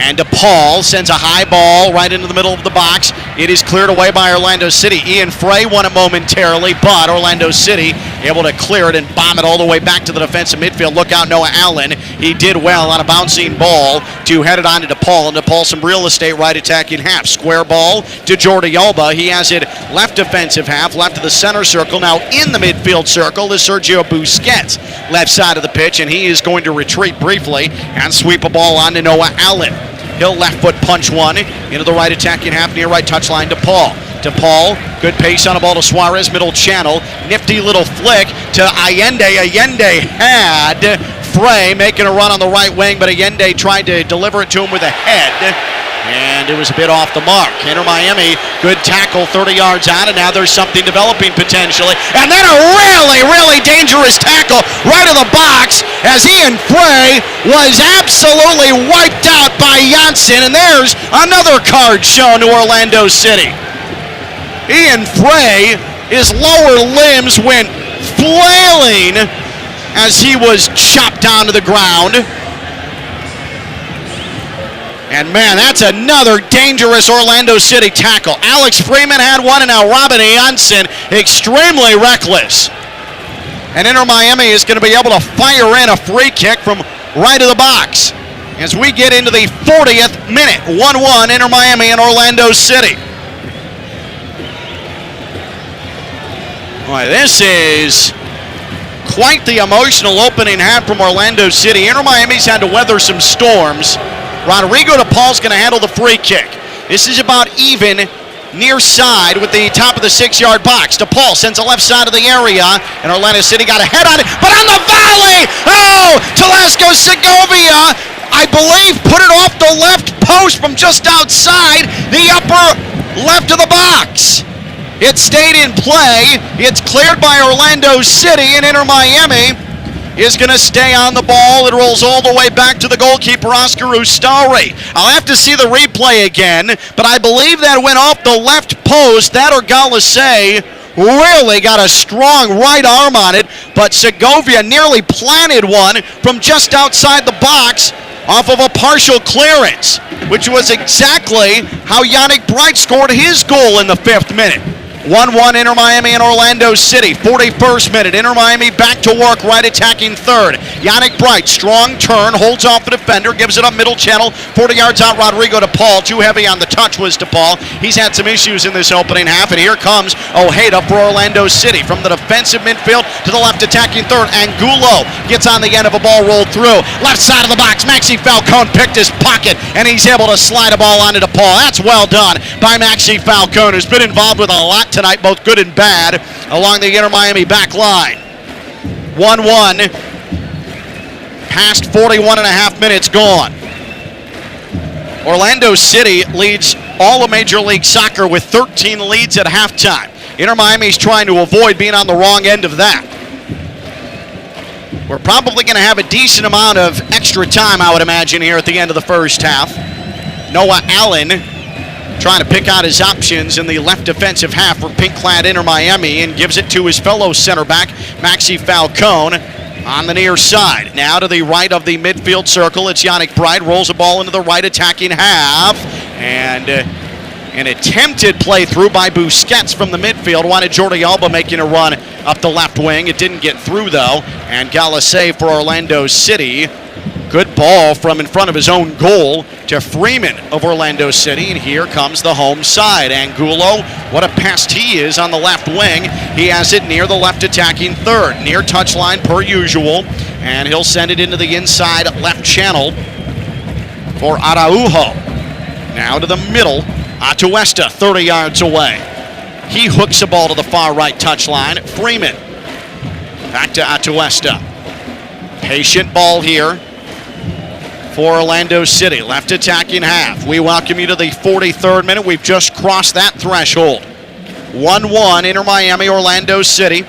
And DePaul sends a high ball right into the middle of the box. It is cleared away by Orlando City. Ian Frey won it momentarily, but Orlando City able to clear it and bomb it all the way back to the defensive midfield. Look out, Noah Allen. He did well on a bouncing ball to head it on to DePaul. And DePaul some real estate right attacking half. Square ball to Jordi Alba. He has it left defensive half, left to the center circle. Now in the midfield circle is Sergio Busquets, left side of the pitch, and he is going to retreat briefly and sweep a ball on to Noah Allen. He'll left foot punch one into the right attacking half near right touchline to Paul. DePaul, good pace on a ball to Suarez, middle channel. Nifty little flick to Allende. Allende had Frey making a run on the right wing, but Allende tried to deliver it to him with a head, and it was a bit off the mark. Inter Miami, good tackle 30 yards out, and now there's something developing potentially. And then a really, really dangerous tackle right in the box as Ian Frey was absolutely wiped out by Janssen, and there's another card shown to Orlando City. Ian Frey, his lower limbs went flailing as he was chopped down to the ground. And man, that's another dangerous Orlando City tackle. Alex Freeman had one, and now Robin Janssen, extremely reckless. And Inter Miami is going to be able to fire in a free kick from right of the box as we get into the 40th minute. 1-1 Inter Miami and Orlando City. Boy, this is quite the emotional opening half from Orlando City. Inter Miami's had to weather some storms. Rodrigo DePaul's going to handle the free kick. This is about even near side with the top of the 6-yard box. DePaul sends the left side of the area, and Orlando City got a head on it, but on the volley! Oh! Telesco Segovia, I believe, put it off the left post from just outside the upper left of the box. It stayed in play. It's cleared by Orlando City, and Inter Miami is going to stay on the ball. It rolls all the way back to the goalkeeper, Oscar Ustari. I'll have to see the replay again, but I believe that went off the left post. That or Galasay really got a strong right arm on it, but Segovia nearly planted one from just outside the box off of a partial clearance, which was exactly how Yannick Bright scored his goal in the 5th minute. 1-1 Inter Miami and Orlando City. 41st minute. Inter Miami back to work, right attacking third. Yannick Bright, strong turn, holds off the defender, gives it up middle channel, 40 yards out. Rodrigo DePaul, too heavy on the touch was DePaul. He's had some issues in this opening half, and here comes Ojeda for Orlando City. From the defensive midfield to the left attacking third. Angulo gets on the end of a ball rolled through. Left side of the box, Maxi Falcone picked his pocket, and he's able to slide a ball onto DePaul. That's well done by Maxi Falcone, who's been involved with a lot tonight, both good and bad, along the Inter Miami back line. 1-1, past 41 and a half minutes gone. Orlando City leads all of Major League Soccer with 13 leads at halftime. Inter Miami's trying to avoid being on the wrong end of that. We're probably going to have a decent amount of extra time, I would imagine, here at the end of the first half. Noah Allen trying to pick out his options in the left defensive half for pink-clad Inter Miami, and gives it to his fellow center back, Maxi Falcone, on the near side. Now to the right of the midfield circle, it's Yannick Bright, rolls the ball into the right attacking half, and an attempted play through by Busquets from the midfield. Wanted Jordi Alba making a run up the left wing. It didn't get through though, and Gala save for Orlando City. Good ball from in front of his own goal to Freeman of Orlando City, and here comes the home side. Angulo, what a pest he is on the left wing. He has it near the left attacking third, near touchline per usual, and he'll send it into the inside left channel for Araujo. Now to the middle, Atuesta 30 yards away. He hooks the ball to the far right touchline. Freeman back to Atuesta. Patient ball here for Orlando City. Left attacking half. We welcome you to the 43rd minute. We've just crossed that threshold. 1-1 Inter Miami, Orlando City.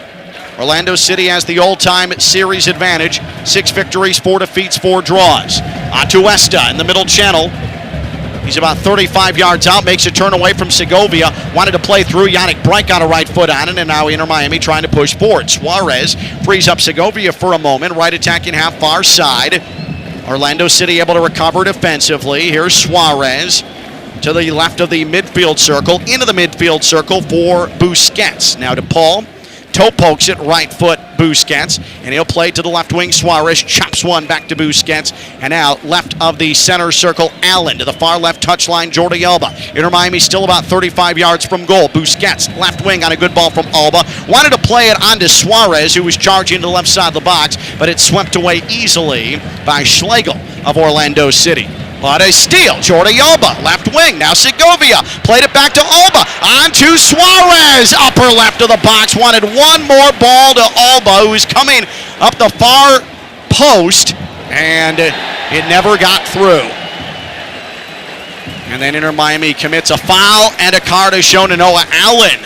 Orlando City has the all-time series advantage. 6 victories, 4 defeats, 4 draws. Atuesta in the middle channel. He's about 35 yards out, makes a turn away from Segovia. Wanted to play through. Yannick Bright got a right foot on it, and now Inter Miami trying to push forward. Suarez frees up Segovia for a moment. Right attacking half, far side. Orlando City able to recover defensively. Here's Suarez to the left of the midfield circle, into the midfield circle for Busquets. Now to Paul. Toe pokes it, right foot Busquets, and he'll play to the left wing. Suarez chops one back to Busquets, and now left of the center circle, Allen to the far left touchline, Jordi Alba. Inter Miami still about 35 yards from goal. Busquets, left wing on a good ball from Alba. Wanted to play it onto Suarez, who was charging to the left side of the box, but it swept away easily by Schlegel of Orlando City. But a steal, Jordi Alba, left wing, now Segovia, played it back to Alba, on to Suarez, upper left of the box, wanted one more ball to Alba, who's coming up the far post, and it never got through. And then Inter Miami commits a foul, and a card is shown to Noah Allen.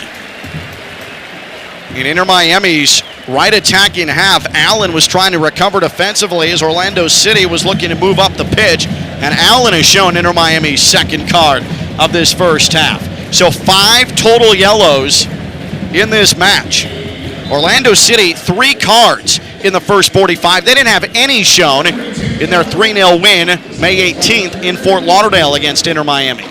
In Inter Miami's right attacking half, Allen was trying to recover defensively as Orlando City was looking to move up the pitch, and Allen has shown Inter Miami's second card of this first half. So 5 total yellows in this match. Orlando City, 3 cards in the first 45. They didn't have any shown in their 3-0 win May 18th in Fort Lauderdale against Inter Miami.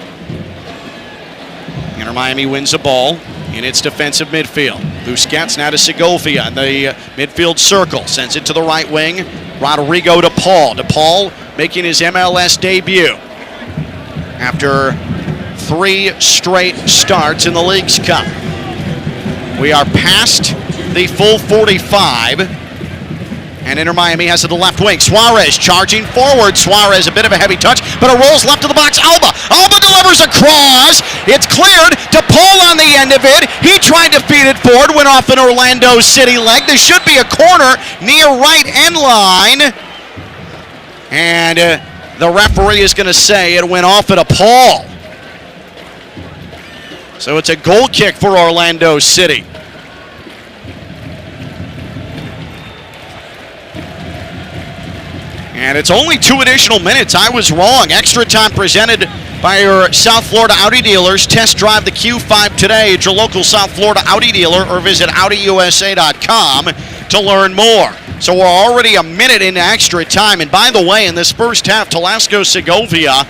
Inter Miami wins the ball in its defensive midfield. Busquets now to Segovia in the midfield circle. Sends it to the right wing. Rodrigo to Paul. DePaul making his MLS debut after 3 straight starts in the Leagues Cup. We are past the full 45. And Inter Miami has to the left wing. Suarez charging forward. Suarez, a bit of a heavy touch, but it rolls left to the box. Alba delivers a cross. It's cleared to Paul on the end of it. He tried to feed it forward, went off an Orlando City leg. There should be a corner near right end line. And the referee is going to say it went off at a Paul. So it's a goal kick for Orlando City. And it's only 2 additional minutes. I was wrong. Extra time presented by your South Florida Audi dealers. Test drive the Q5 today at your local South Florida Audi dealer or visit AudiUSA.com to learn more. So we're already a minute into extra time. And by the way, in this first half, Telasco Segovia,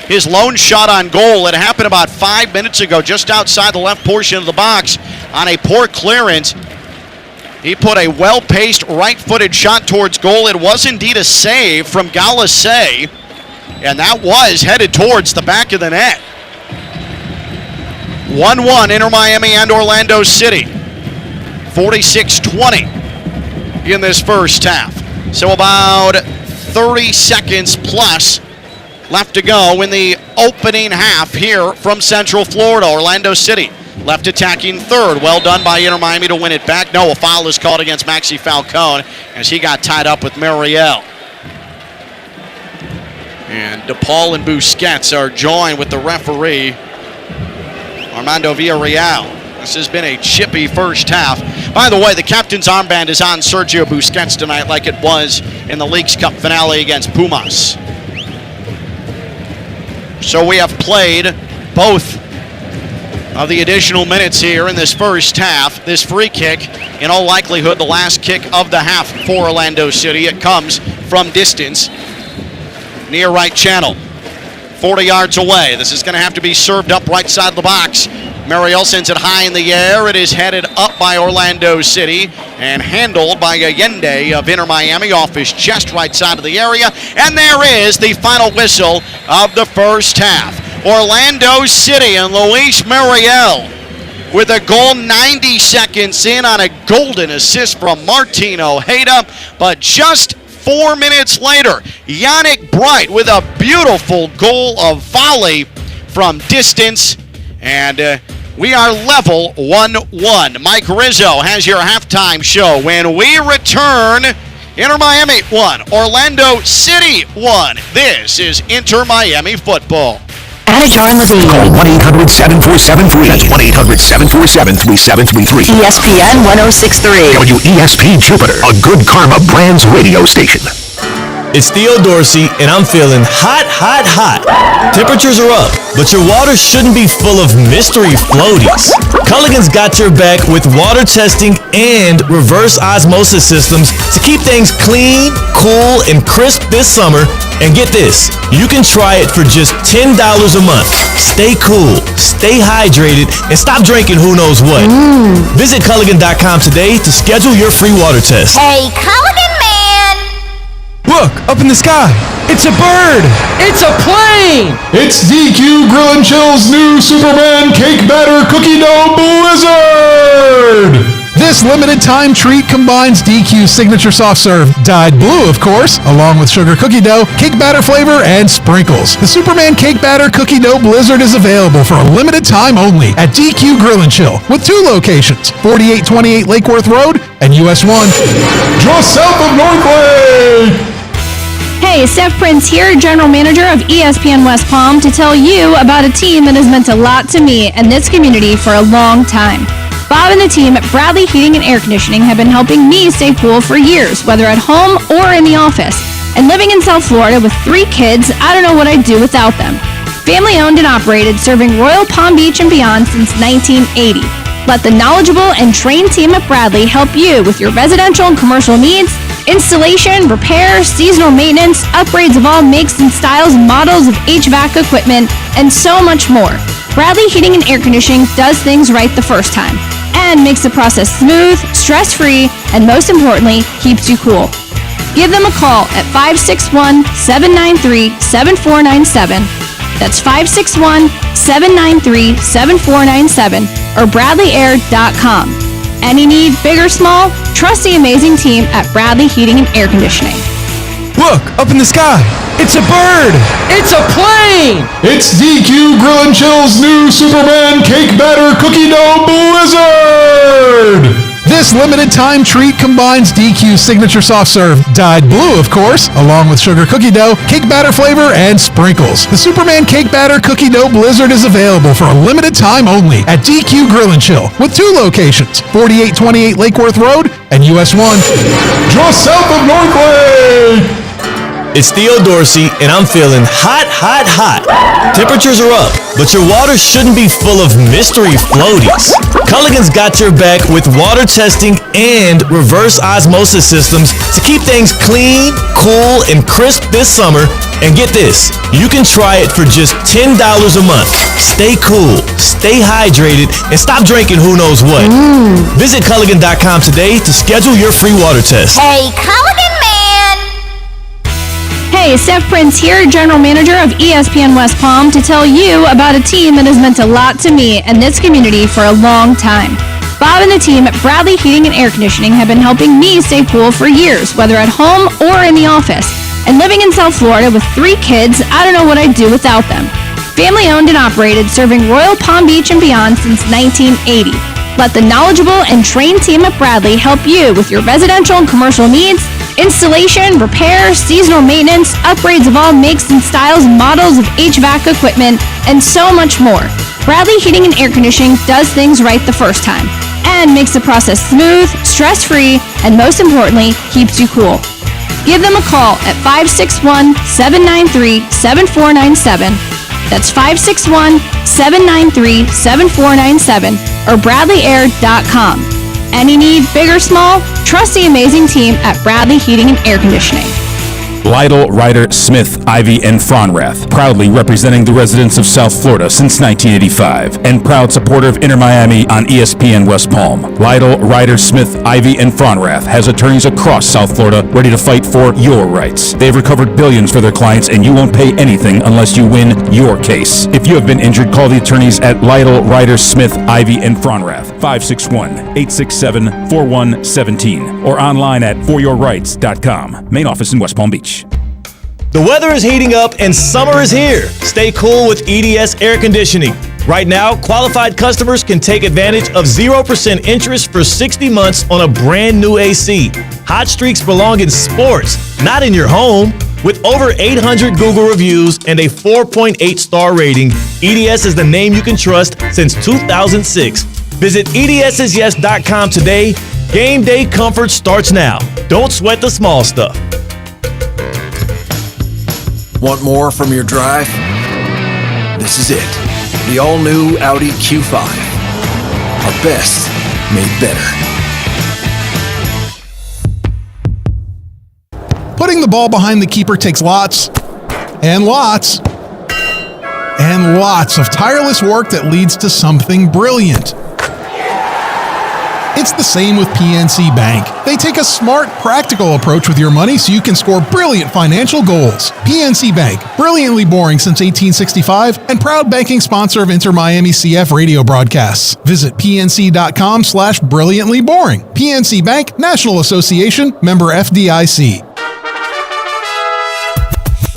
his lone shot on goal, it happened about 5 minutes ago, just outside the left portion of the box on a poor clearance. He put a well-paced, right-footed shot towards goal. It was indeed a save from Galasay, and that was headed towards the back of the net. 1-1, Inter Miami and Orlando City. 46-20 in this first half. So about 30 seconds plus left to go in the opening half here from Central Florida. Orlando City left attacking third. Well done by Inter Miami to win it back. No, a foul is called against Maxi Falcone as he got tied up with Mariel. And DePaul and Busquets are joined with the referee, Armando Villarreal. This has been a chippy first half. By the way, the captain's armband is on Sergio Busquets tonight like it was in the Leagues Cup finale against Pumas. So we have played both of the additional minutes here in this first half. This free kick, in all likelihood, the last kick of the half for Orlando City. It comes from distance, near right channel, 40 yards away. This is going to have to be served up right side of the box. Mariel sends it high in the air. It is headed up by Orlando City and handled by Allende of Inter Miami off his chest right side of the area. And there is the final whistle of the first half. Orlando City and Luis Mariel with a goal 90 seconds in on a golden assist from Martin Ojeda. But just 4 minutes later, Yannick Bright with a beautiful goal of volley from distance. And we are level 1-1. Mike Rizzo has your halftime show. When we return, Inter Miami 1, Orlando City 1. This is Inter Miami football. Anajar and Levine. Call 1-800-7473. That's 1-800-747-3733. ESPN 1063. WESP Jupiter, a Good Karma Brands radio station. It's Theo Dorsey, and I'm feeling hot, hot, hot. Temperatures are up, but your water shouldn't be full of mystery floaties. Culligan's got your back with water testing and reverse osmosis systems to keep things clean, cool, and crisp this summer. And get this, you can try it for just $10 a month. Stay cool, stay hydrated, and stop drinking who knows what. Visit Culligan.com today to schedule your free water test. Hey, Culligan man! Look, up in the sky. It's a bird. It's a plane. It's DQ Grill and Chill's new Superman Cake Batter Cookie Dough Blizzard! This limited time treat combines DQ's signature soft serve, dyed blue of course, along with sugar cookie dough, cake batter flavor, and sprinkles. The Superman Cake Batter Cookie Dough Blizzard is available for a limited time only at DQ Grill and Chill with 2 locations, 4828 Lake Worth Road and US 1, just south of Northlake. Hey, Steph Prince here, General Manager of ESPN West Palm, to tell you about a team that has meant a lot to me and this community for a long time. Bob and the team at Bradley Heating and Air Conditioning have been helping me stay cool for years, whether at home or in the office. And living in South Florida with 3 kids, I don't know what I'd do without them. Family owned and operated, serving Royal Palm Beach and beyond since 1980. Let the knowledgeable and trained team at Bradley help you with your residential and commercial needs, installation, repair, seasonal maintenance, upgrades of all makes and styles and models of HVAC equipment, and so much more. Bradley Heating and Air Conditioning does things right the first time and makes the process smooth, stress-free, and most importantly, keeps you cool. Give them a call at 561-793-7497. That's 561-793-7497 or bradleyair.com. Any need, big or small, trust the amazing team at Bradley Heating and Air Conditioning. Look, up in the sky. It's a bird. It's a plane. It's DQ Grill and Chill's new Superman Cake Batter Cookie Dough Blizzard! This limited time treat combines DQ's signature soft serve, dyed blue of course, along with sugar cookie dough, cake batter flavor, and sprinkles. The Superman Cake Batter Cookie Dough Blizzard is available for a limited time only at DQ Grill and Chill with 2 locations, 4828 Lake Worth Road and US 1, just south of Northlake. It's Theo Dorsey, and I'm feeling hot, hot, hot. Temperatures are up, but your water shouldn't be full of mystery floaties. Culligan's got your back with water testing and reverse osmosis systems to keep things clean, cool, and crisp this summer. And get this, you can try it for just $10 a month. Stay cool, stay hydrated, and stop drinking who knows what. Visit Culligan.com today to schedule your free water test. Hey, Culligan man! Hey, Steph Prince here, General Manager of ESPN West Palm, to tell you about a team that has meant a lot to me and this community for a long time. Bob and the team at Bradley Heating and Air Conditioning have been helping me stay cool for years, whether at home or in the office. And living in South Florida with 3 kids, I don't know what I'd do without them. Family owned and operated, serving Royal Palm Beach and beyond since 1980. Let the knowledgeable and trained team at Bradley help you with your residential and commercial needs, installation, repair, seasonal maintenance, upgrades of all makes and styles and models of HVAC equipment, and so much more. Bradley Heating and Air Conditioning does things right the first time and makes the process smooth, stress-free, and most importantly, keeps you cool. Give them a call at 561-793-7497. That's 561-793-7497 or BradleyAir.com. Any need, big or small, trust the amazing team at Bradley Heating and Air Conditioning. Lytle, Ryder, Smith, Ivy, and Fronrath, proudly representing the residents of South Florida since 1985, and proud supporter of Inter Miami on ESPN West Palm. Lytle, Ryder, Smith, Ivy, and Fronrath has attorneys across South Florida ready to fight for your rights. They've recovered billions for their clients, and you won't pay anything unless you win your case. If you have been injured, call the attorneys at Lytle, Ryder, Smith, Ivy, and Fronrath, 561-867-4117, or online at foryourrights.com. Main office in West Palm Beach. The weather is heating up and summer is here. Stay cool with EDS Air Conditioning. Right now, qualified customers can take advantage of 0% interest for 60 months on a brand new AC. Hot streaks belong in sports, not in your home. With over 800 Google reviews and a 4.8 star rating, EDS is the name you can trust since 2006. Visit EDSIsYes.com today. Game day comfort starts now. Don't sweat the small stuff. Want more from your drive? This is it. The all-new Audi Q5. Our best made better. Putting the ball behind the keeper takes lots and lots and lots of tireless work that leads to something brilliant. It's the same with PNC Bank. They take a smart, practical approach with your money so you can score brilliant financial goals. PNC Bank, brilliantly boring since 1865 and proud banking sponsor of Inter Miami CF radio broadcasts. Visit pnc.com/brilliantlyboring. PNC Bank, National Association, member FDIC.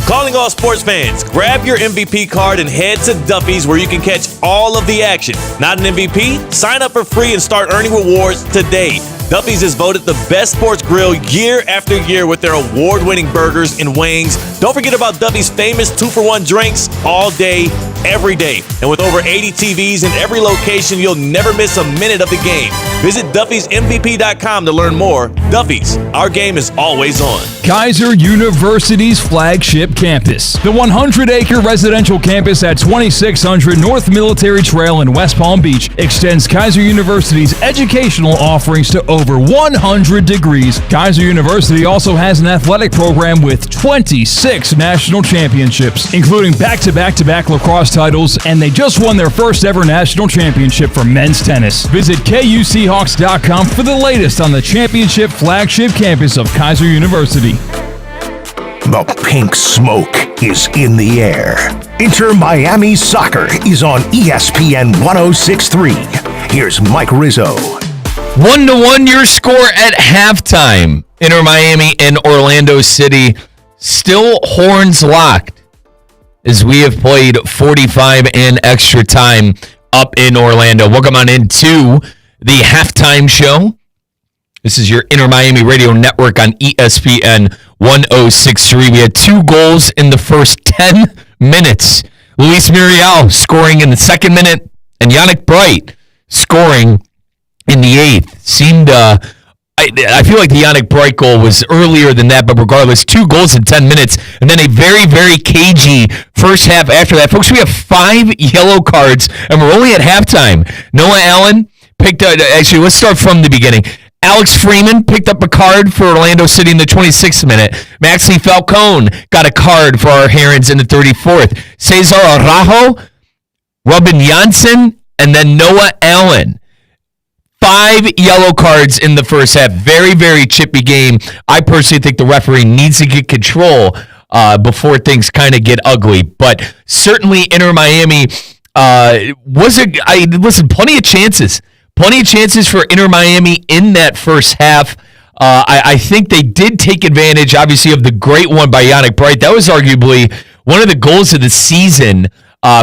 Calling all sports fans, grab your MVP card and head to Duffy's where you can catch all of the action. Not an MVP? Sign up for free and start earning rewards today. Duffy's is voted the best sports grill year after year with their award-winning burgers and wings. Don't forget about Duffy's famous 2-for-1 drinks all day, every day. And with over 80 TVs in every location, you'll never miss a minute of the game. Visit Duffy'sMVP.com to learn more. Duffy's, our game is always on. Kaiser University's flagship campus. The 100-acre residential campus at 2600 North Military Trail in West Palm Beach extends Kaiser University's educational offerings to over 100 degrees. Kaiser University also has an athletic program with 26 national championships, including back-to-back-to-back lacrosse titles, and they just won their first ever national championship for men's tennis. Visit KUCHawks.com for the latest on the championship flagship campus of Kaiser University. The pink smoke is in the air. Inter Miami Soccer is on ESPN 106.3. Here's Mike Rizzo. 1-1 your score at halftime. Inter Miami and Orlando City still horns locked as we have played 45 and extra time up in Orlando. Welcome on into the halftime show. This is your Inter Miami Radio Network on ESPN 106.3. We had 2 goals in the first 10 minutes. Luis Muriel scoring in the second minute and Yannick Bright scoring in the 8th. Seemed, I feel like the Yannick Bright goal was earlier than that, but regardless, 2 goals in 10 minutes, and then a very, very cagey first half after that. Folks, we have 5 yellow cards, and we're only at halftime. Noah Allen picked up, actually, let's start from the beginning. Alex Freeman picked up a card for Orlando City in the 26th minute. Maxi Falcone got a card for our Herons in the 34th. Cesar Araujo, Robin Janssen, and then Noah Allen. 5 yellow cards in the first half. Very, very chippy game. I personally think the referee needs to get control before things kind of get ugly. But certainly Inter Miami listen, plenty of chances. Plenty of chances for Inter Miami in that first half. I think they did take advantage, obviously, of the great one by Yannick Bright. That was arguably one of the goals of the season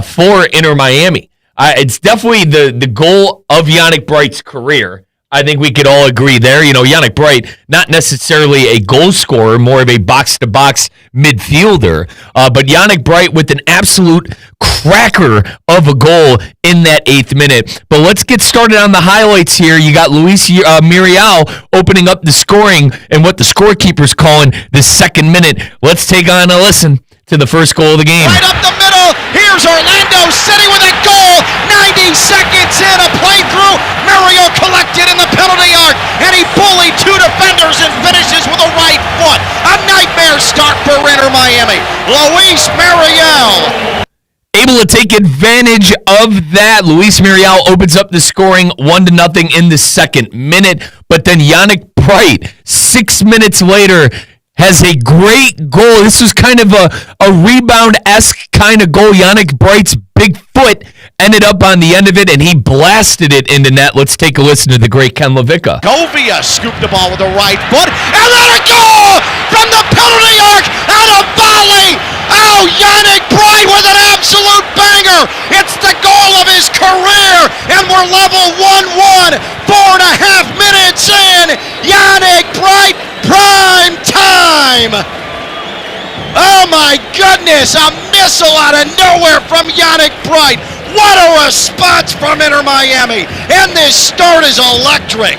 for Inter Miami. It's definitely the goal of Yannick Bright's career. I think we could all agree there. You know, Yannick Bright, not necessarily a goal scorer, more of a box-to-box midfielder. But Yannick Bright with an absolute cracker of a goal in that 8th minute. But let's get started on the highlights here. You got Luis Muriel opening up the scoring and what the scorekeeper's calling the second minute. Let's take on a listen to the first goal of the game. Right up the middle. Here's Orlando City with a goal. 90 seconds in, a playthrough. Mario collected in the penalty arc, and he bullied two defenders and finishes with a right foot. A nightmare start for Inter Miami. Luis Mariel. Able to take advantage of that. Luis Mariel opens up the scoring 1-0 in the second minute, but then Yannick Bright, 6 minutes later, has a great goal. This was kind of a rebound-esque kind of goal. Yannick Bright's big foot ended up on the end of it, and he blasted it into net. Let's take a listen to the great Ken Levica. Govia scooped the ball with the right foot, and then a goal from the penalty arc out of volley. Oh, Yannick Bright with an absolute banger. It's the goal of his career, and we're level 1-1. 4.5 minutes in. Yannick Bright, prime time. Oh my goodness, a missile out of nowhere from Yannick Bright. What a response from Inter Miami, and this start is electric.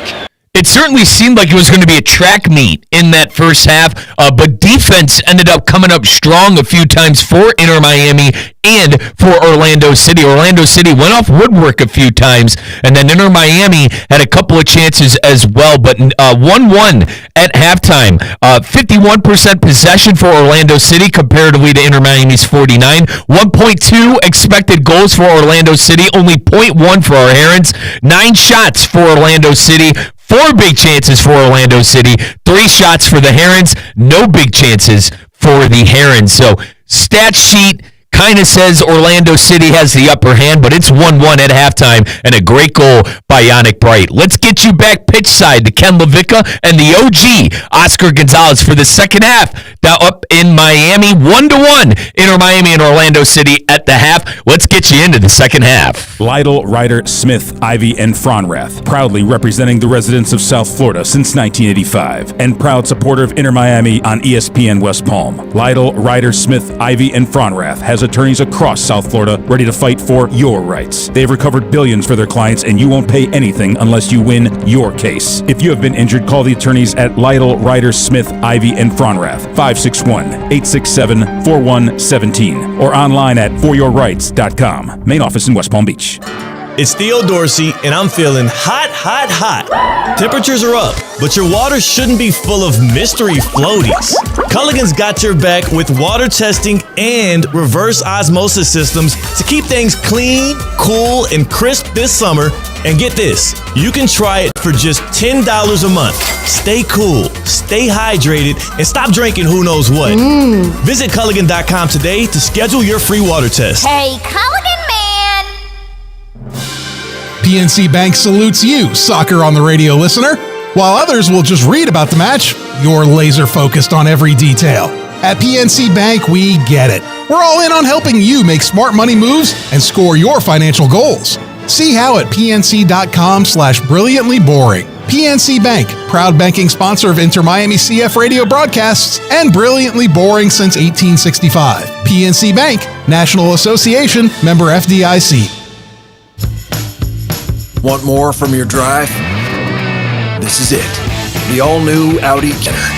It certainly seemed like it was going to be a track meet in that first half, but defense ended up coming up strong a few times for Inter Miami and for Orlando City. Orlando City went off woodwork a few times, and then Inter Miami had a couple of chances as well, but 1-1 at halftime. 51% possession for Orlando City comparatively to Inter Miami's 49. 1.2 expected goals for Orlando City, only 0.1 for our Herons. 9 shots for Orlando City. 4 big chances for Orlando City, 3 shots for the Herons, no big chances for the Herons. So stat sheet kind of says Orlando City has the upper hand, but it's 1-1 at halftime and a great goal by Yannick Bright. Let's get you back pitch side to Ken Levica and the OG, Oscar Gonzalez, for the second half. Now up in Miami, 1-1. Inter Miami and Orlando City at the half. Let's get you into the second half. Lytle, Ryder, Smith, Ivy, and Fronrath, proudly representing the residents of South Florida since 1985, and proud supporter of Inter Miami on ESPN West Palm. Lytle, Ryder, Smith, Ivy, and Fronrath has attorneys across South Florida ready to fight for your rights. They've recovered billions for their clients, and you won't pay anything unless you win your case. If you have been injured, call the attorneys at Lytle, Ryder, Smith, Ivy, and Fronrath, 561-867-4117, or online at foryourrights.com. Main office in West Palm Beach. It's Theo Dorsey, and I'm feeling hot, hot, hot. Temperatures are up, but your water shouldn't be full of mystery floaties. Culligan's got your back with water testing and reverse osmosis systems to keep things clean, cool, and crisp this summer. And get this, you can try it for just $10 a month. Stay cool, stay hydrated, and stop drinking who knows what. Visit Culligan.com today to schedule your free water test. Hey, Culligan man! PNC Bank salutes you, Soccer on the Radio listener. While others will just read about the match, you're laser focused on every detail. At PNC Bank, we get it. We're all in on helping you make smart money moves and score your financial goals. See how at pnc.com/brilliantlyboring. PNC Bank, proud banking sponsor of Inter Miami CF radio broadcasts and Brilliantly Boring since 1865. PNC Bank, National Association, member FDIC. Want more from your drive? This is it. The all-new Audi Killer.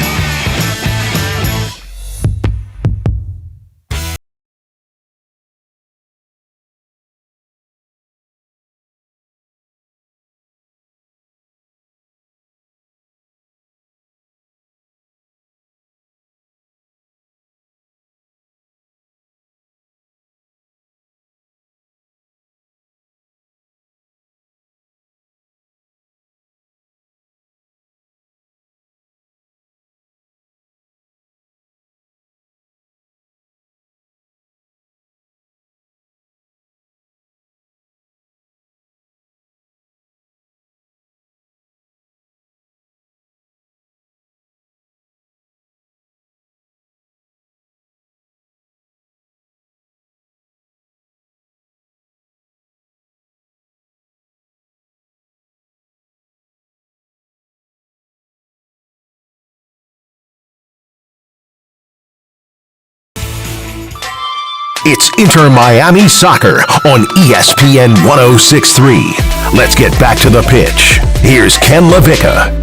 It's Inter Miami Soccer on ESPN 106.3. Let's get back to the pitch. Here's Ken Levica.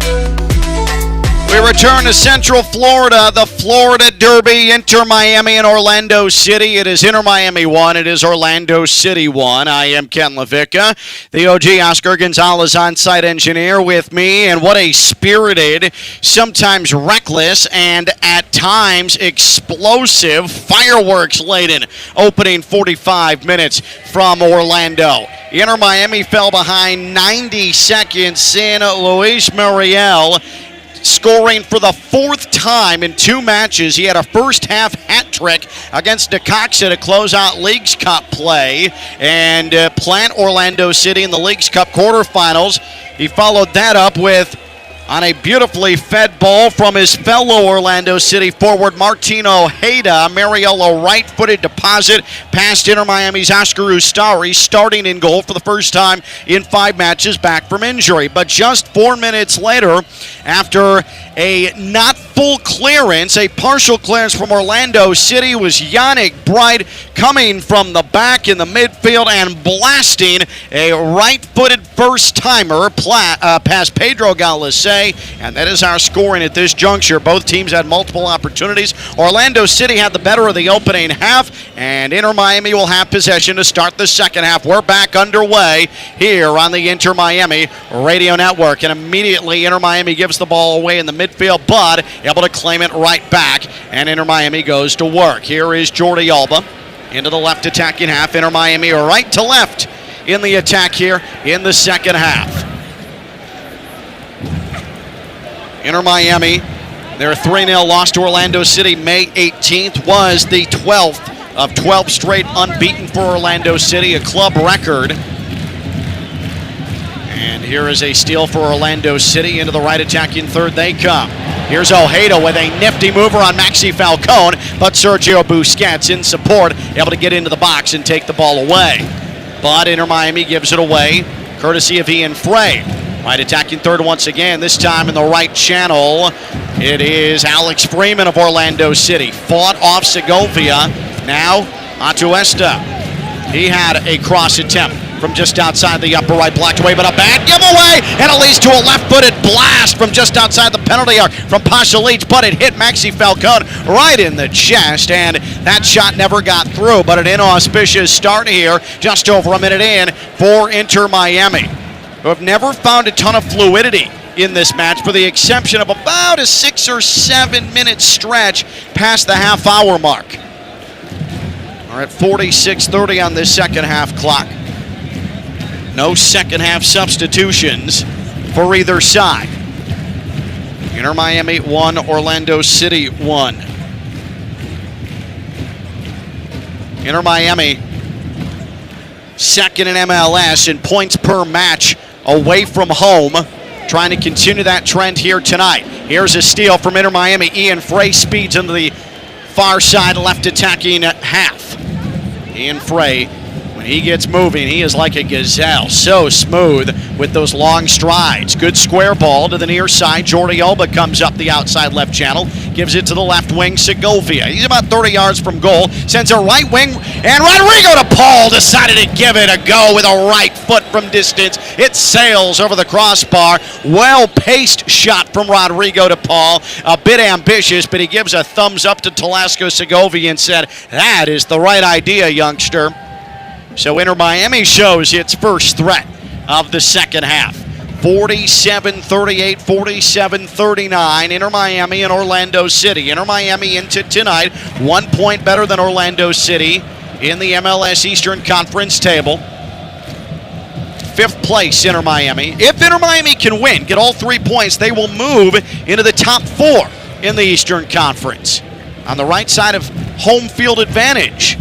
We return to Central Florida, the Florida Derby, Inter Miami and Orlando City. It is Inter Miami 1. It is Orlando City 1. I am Ken LaVicka, the OG Oscar Gonzalez on-site engineer with me, and what a spirited, sometimes reckless, and at times explosive, fireworks-laden opening 45 minutes from Orlando. Inter Miami fell behind 90 seconds in. Luis Muriel scoring for the fourth time in 2 matches. He had a first-half hat trick against Necaxa to close out Leagues Cup play and plant Orlando City in the Leagues Cup quarterfinals. He followed that up with, on a beautifully fed ball from his fellow Orlando City forward Martino Ojeda, Mariello right-footed deposit past Inter Miami's Oscar Ustari, starting in goal for the first time in 5 matches back from injury. But just 4 minutes later, after a not full clearance, a partial clearance from Orlando City, was Yannick Bright coming from the back in the midfield and blasting a right-footed first-timer past Pedro Galese. And that is our scoring at this juncture. Both teams had multiple opportunities. Orlando City had the better of the opening half, and Inter Miami will have possession to start the second half. We're back underway here on the Inter Miami Radio Network, and immediately Inter Miami gives the ball away in the midfield, but able to claim it right back, and Inter Miami goes to work. Here is Jordi Alba into the left attacking half. Inter Miami right to left in the attack here in the second half. Inter Miami, their 3-0 loss to Orlando City May 18th was the 12th of 12 straight unbeaten for Orlando City, a club record. And here is a steal for Orlando City. Into the right attacking third they come. Here's Ojeda with a nifty mover on Maxi Falcone, but Sergio Busquets in support, able to get into the box and take the ball away. But Inter Miami gives it away, courtesy of Ian Frey. Right attacking third once again, this time in the right channel. It is Alex Freeman of Orlando City. Fought off Segovia. Now Atuesta. He had a cross attempt from just outside the upper right, blocked away, but a bad giveaway, and it leads to a left-footed blast from just outside the penalty area from Pasha Leach, but it hit Maxi Falcone right in the chest, and that shot never got through, but an inauspicious start here, just over a minute in for Inter Miami, who have never found a ton of fluidity in this match, for the exception of about a 6 or 7 minute stretch past the half-hour mark. All right, 46:30 on this second half clock. No second half substitutions for either side. Inter Miami 1, Orlando City 1. Inter Miami second in MLS in points per match away from home, trying to continue that trend here tonight. Here's a steal from Inter Miami. Ian Frey speeds into the far side left attacking half. Ian Frey, when he gets moving, he is like a gazelle. So smooth with those long strides. Good square ball to the near side. Jordi Alba comes up the outside left channel, gives it to the left wing, Segovia. He's about 30 yards from goal, sends a right wing, and Rodrigo de Paul decided to give it a go with a right foot from distance. It sails over the crossbar. Well-paced shot from Rodrigo de Paul. A bit ambitious, but he gives a thumbs up to Talasco Segovia and said, that is the right idea, youngster. So Inter Miami shows its first threat of the second half. 47-38, 47-39, Inter Miami and Orlando City. Inter Miami into tonight, 1 point better than Orlando City in the MLS Eastern Conference table. 5th place, Inter Miami. If Inter Miami can win, get all 3 points, they will move into the top 4 in the Eastern Conference. On the right side of home field advantage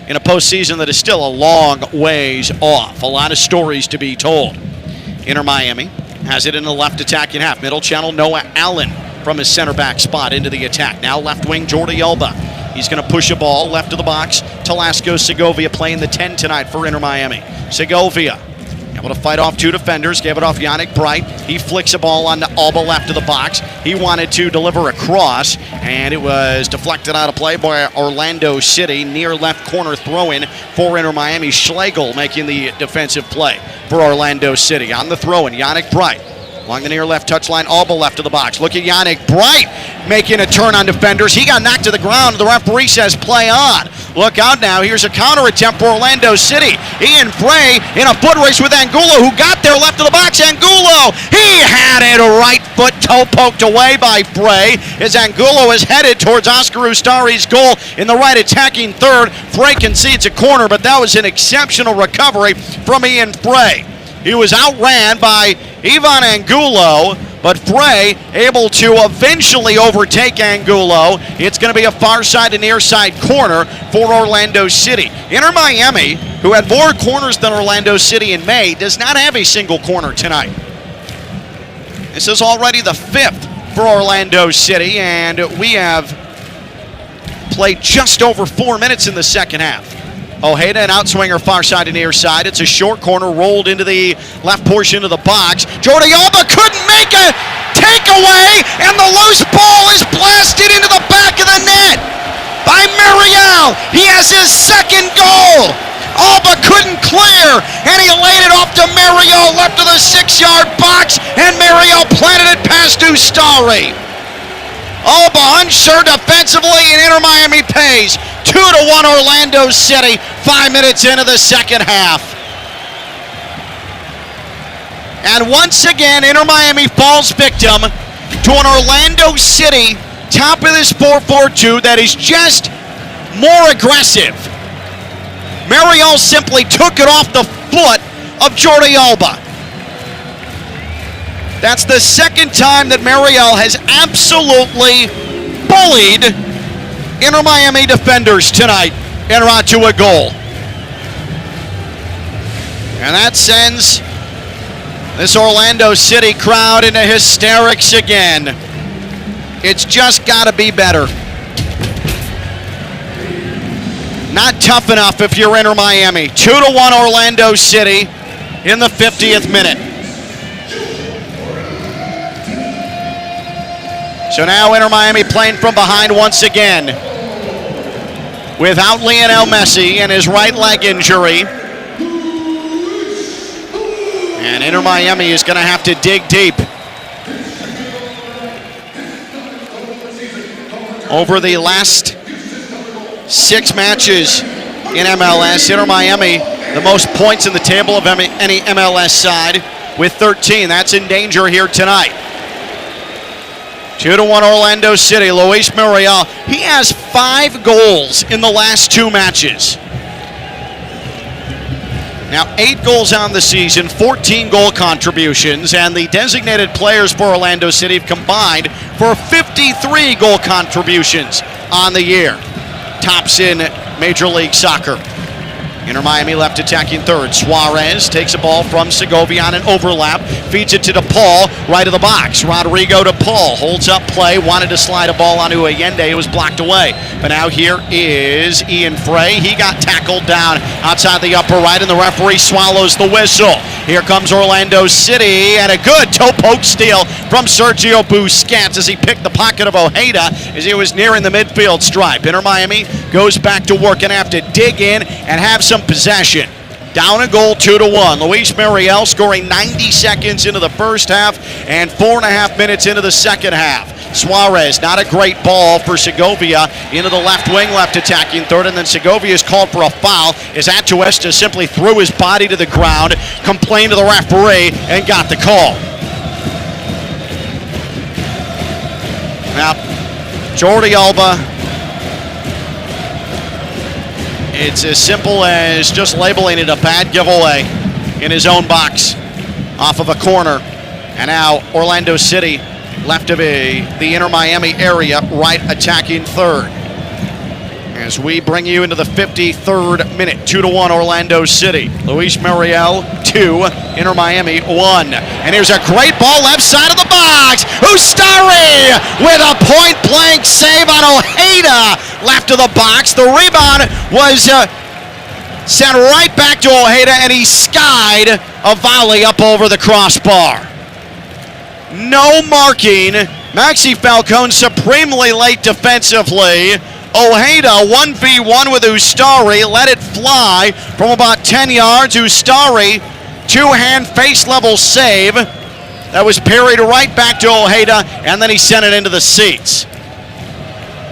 in a postseason that is still a long ways off. A lot of stories to be told. Inter Miami has it in the left attacking half. Middle channel, Noah Allen from his center back spot into the attack. Now left wing, Jordi Alba. He's going to push a ball left of the box. Talasco Segovia playing the 10 tonight for Inter Miami. Segovia able to fight off 2 defenders, gave it off Yannick Bright. He flicks a ball on Alba left of the box. He wanted to deliver a cross, and it was deflected out of play by Orlando City. Near left corner throw-in for Inter Miami. Schlegel making the defensive play for Orlando City. On the throw-in, Yannick Bright Along the near left touchline, Alba left of the box. Look at Yannick Bright making a turn on defenders. He got knocked to the ground. The referee says play on. Look out now. Here's a counter attempt for Orlando City. Ian Frey in a foot race with Angulo, who got there left of the box. Angulo, he had it right foot toe poked away by Frey as Angulo is headed towards Oscar Ustari's goal in the right attacking third. Frey concedes a corner, but that was an exceptional recovery from Ian Frey. He was outran by Ivan Angulo, but Frey able to eventually overtake Angulo. It's going to be a far side and near side corner for Orlando City. Inter Miami, who had more corners than Orlando City in May, does not have a single corner tonight. This is already the 5th for Orlando City, and we have played just over 4 minutes in the second half. Ojeda, an outswinger far side and near side. It's a short corner rolled into the left portion of the box. Jordi Alba couldn't make a takeaway, and the loose ball is blasted into the back of the net by Mariel. He has his second goal. Alba couldn't clear, and he laid it off to Mariel left of the 6-yard box, and Mariel planted it past Ustari. Alba unsure defensively, and Inter Miami pays. 2-1 Orlando City, 5 minutes into the second half. And once again, Inter Miami falls victim to an Orlando City top of this 4-4-2 that is just more aggressive. Mariel simply took it off the foot of Jordi Alba. That's the second time that Mariel has absolutely bullied Inter Miami defenders tonight and out to a goal. And that sends this Orlando City crowd into hysterics again. It's just got to be better. Not tough enough if you're Inter Miami. 2-1 Orlando City in the 50th minute. So now Inter Miami playing from behind once again. Without Lionel Messi and his right leg injury. And Inter Miami is going to have to dig deep. Over the last 6 matches in MLS, Inter Miami, the most points in the table of any MLS side with 13. That's in danger here tonight. 2-1 Orlando City. Luis Mariel, he has 5 goals in the last 2 matches. Now 8 goals on the season, 14 goal contributions, and the designated players for Orlando City have combined for 53 goal contributions on the year. Tops in Major League Soccer. Inter Miami left attacking third. Suarez takes a ball from Segovia on an overlap. Feeds it to DePaul, right of the box. Rodrigo DePaul holds up play. Wanted to slide a ball onto Allende. It was blocked away. But now here is Ian Frey. He got tackled down outside the upper right, and the referee swallows the whistle. Here comes Orlando City, and a good toe poke steal from Sergio Busquets as he picked the pocket of Ojeda as he was nearing the midfield stripe. Inter Miami goes back to work and have to dig in and have some possession. Down a goal, 2-1. Luis Mariel scoring 90 seconds into the first half and 4.5 minutes into the second half. Suarez, not a great ball for Segovia into the left wing, left attacking third, and then Segovia is called for a foul as Atuesta simply threw his body to the ground, complained to the referee, and got the call. Now, Jordi Alba, it's as simple as just labeling it a bad giveaway in his own box off of a corner. And now Orlando City left of the Inter Miami area, right attacking third. As we bring you into the 53rd minute, 2-1 Orlando City. Luis Mariel, 2, Inter Miami, 1. And here's a great ball left side of the box. Ustari with a point-blank save on Ojeda, left of the box. The rebound was sent right back to Ojeda, and he skied a volley up over the crossbar. No marking. Maxi Falcone supremely late defensively. Ojeda 1v1 with Ustari, let it fly from about 10 yards. Ustari, two-hand face level save. that was parried right back to Ojeda, and then he sent it into the seats.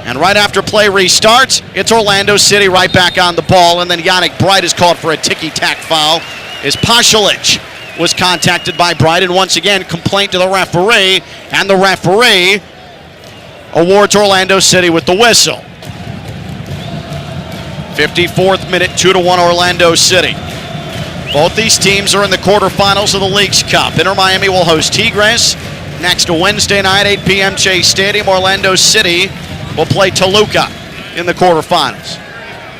And right after play restarts, it's Orlando City right back on the ball, and then Yannick Bright is called for a ticky-tack foul as Pasalic was contacted by Bright, and once again, complaint to the referee, and the referee awards Orlando City with the whistle. 54th minute, 2-1 Orlando City. Both these teams are in the quarterfinals of the Leagues Cup. Inter Miami will host Tigres next Wednesday night, 8 p.m. Chase Stadium. Orlando City will play Toluca in the quarterfinals.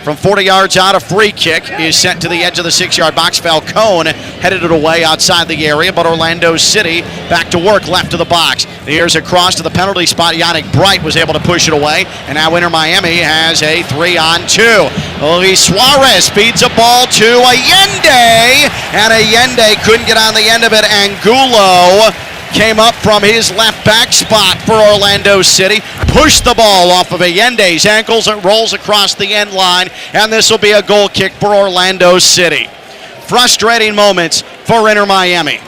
From 40 yards out, a free kick is sent to the edge of the 6-yard box. Falcone headed it away outside the area, but Orlando City back to work left of the box. Here's a cross to the penalty spot. Yannick Bright was able to push it away, and now Inter Miami has a 3-on-2. Luis Suarez feeds a ball to Allende, and Allende couldn't get on the end of it. Angulo came up from his left back spot for Orlando City, pushed the ball off of Allende's ankles. It rolls across the end line, and this will be a goal kick for Orlando City. Frustrating moments for Inter Miami.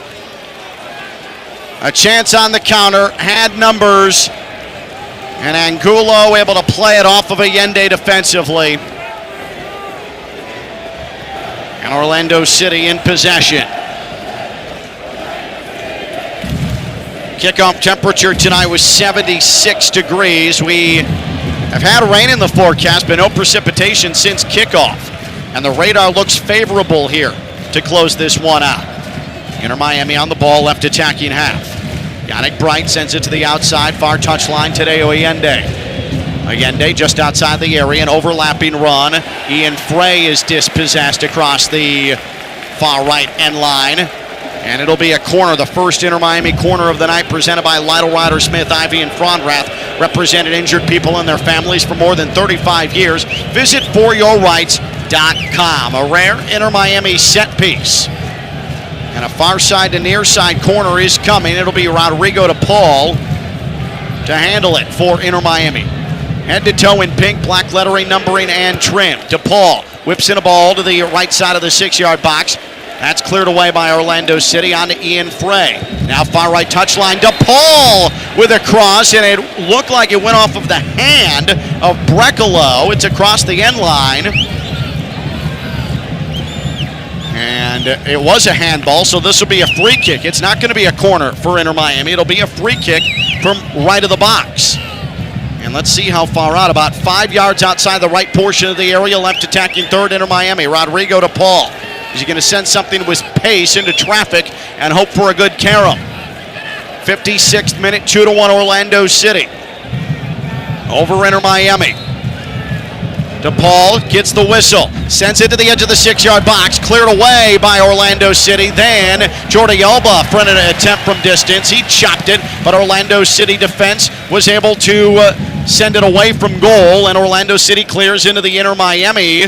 A chance on the counter, had numbers, and Angulo able to play it off of Allende defensively. And Orlando City in possession. Kickoff temperature tonight was 76 degrees. We have had rain in the forecast, but no precipitation since kickoff. And the radar looks favorable here to close this one out. Inter Miami on the ball, left attacking half. Yannick Bright sends it to the outside, far touchline, Tadeo Allende. Allende just outside the area, an overlapping run. Ian Frey is dispossessed across the far right end line. And it'll be a corner, the first Inter Miami corner of the night, presented by Lytle, Ryder, Smith, Ivy, and Fronrath. Represented injured people and their families for more than 35 years. Visit foryourrights.com. A rare Inter Miami set piece. And a far side to near side corner is coming. It'll be Rodrigo to Paul to handle it for Inter Miami. Head to toe in pink, black lettering, numbering, and trim. DePaul whips in a ball to the right side of the 6-yard box. That's cleared away by Orlando City on to Ian Frey. Now far right touchline, DePaul with a cross, and it looked like it went off of the hand of Brecalo. It's across the end line. And it was a handball, so this will be a free kick. It's not going to be a corner for Inter Miami. It'll be a free kick from right of the box. And let's see how far out. About 5 yards outside the right portion of the area, left attacking third Inter Miami. Rodrigo to Paul. Is he going to send something with pace into traffic and hope for a good carom? 56th minute, 2-1 Orlando City. Over Inter Miami. DePaul gets the whistle, sends it to the edge of the 6-yard box, cleared away by Orlando City. Then Jordi Alba fronted an attempt from distance. He chopped it, but Orlando City defense was able to send it away from goal, and Orlando City clears into the Inter Miami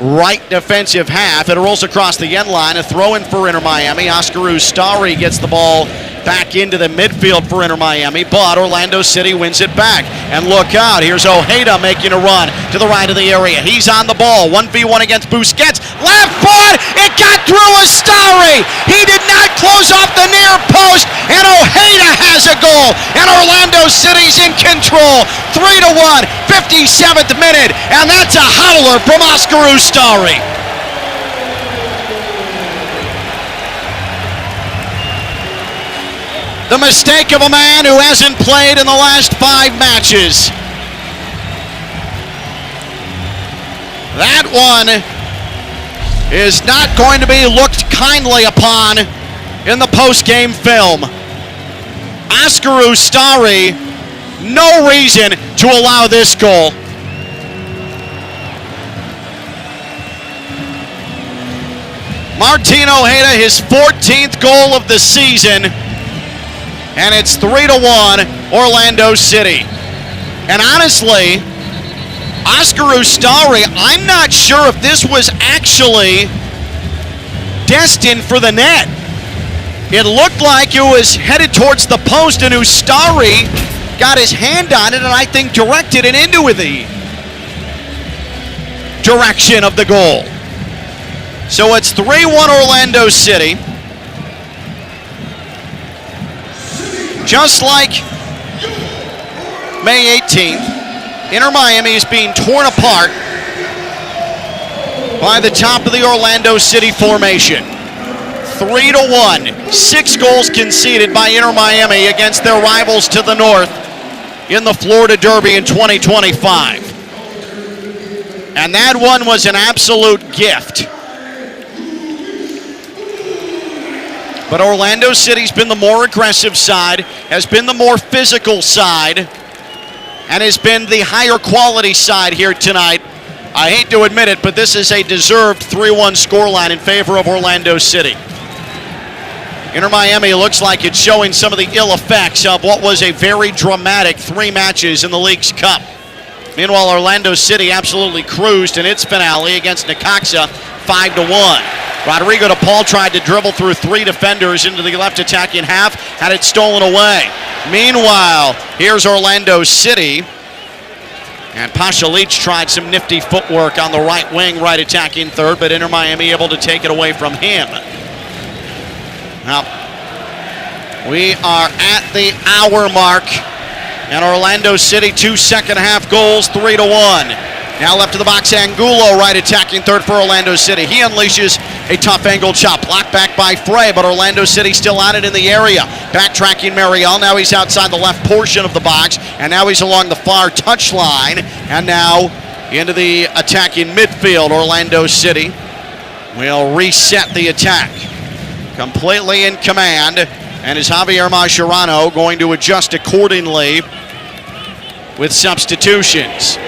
right defensive half. It rolls across the end line. A throw in for Inter Miami. Oscar Ustari gets the ball back into the midfield for Inter Miami, but Orlando City wins it back. And look out, here's Ojeda making a run to the right of the area. He's on the ball, 1v1 against Busquets. Left foot, it got through Ustari. He did not close off the near post, and Ojeda has a goal. And Orlando City's in control. 3-1, 57th minute, and that's a howler from Oscar Ustari. The mistake of a man who hasn't played in the last 5 matches. That one is not going to be looked kindly upon in the post-game film. Oscar Ustari, no reason to allow this goal. Martin Ojeda, his 14th goal of the season. And it's 3-1 Orlando City. And honestly, Oscar Ustari, I'm not sure if this was actually destined for the net. It looked like it was headed towards the post, and Ustari got his hand on it, and I think directed it into the direction of the goal. So it's 3-1 Orlando City. Just like May 18th, Inter Miami is being torn apart by the top of the Orlando City formation. 3-1. 6 goals conceded by Inter Miami against their rivals to the north in the Florida Derby in 2025. And that one was an absolute gift. But Orlando City's been the more aggressive side, has been the more physical side, and has been the higher quality side here tonight. I hate to admit it, but this is a deserved 3-1 scoreline in favor of Orlando City. Inter Miami looks like it's showing some of the ill effects of what was a very dramatic 3 matches in the League's Cup. Meanwhile, Orlando City absolutely cruised in its finale against Necaxa 5-1. Rodrigo de Paul tried to dribble through 3 defenders into the left attacking half, had it stolen away. Meanwhile, here's Orlando City. And Pasha Leach tried some nifty footwork on the right wing, right attacking third, but Inter Miami able to take it away from him. Now, we are at the hour mark, and Orlando City 2 second half goals, 3-1. Now left to the box, Angulo, right attacking third for Orlando City. He unleashes a tough angled shot, blocked back by Frey, but Orlando City still on it in the area. Backtracking Mariel, now he's outside the left portion of the box, and now he's along the far touchline, and now into the attacking midfield. Orlando City will reset the attack. Completely in command, and is Javier Mascherano going to adjust accordingly with substitutions.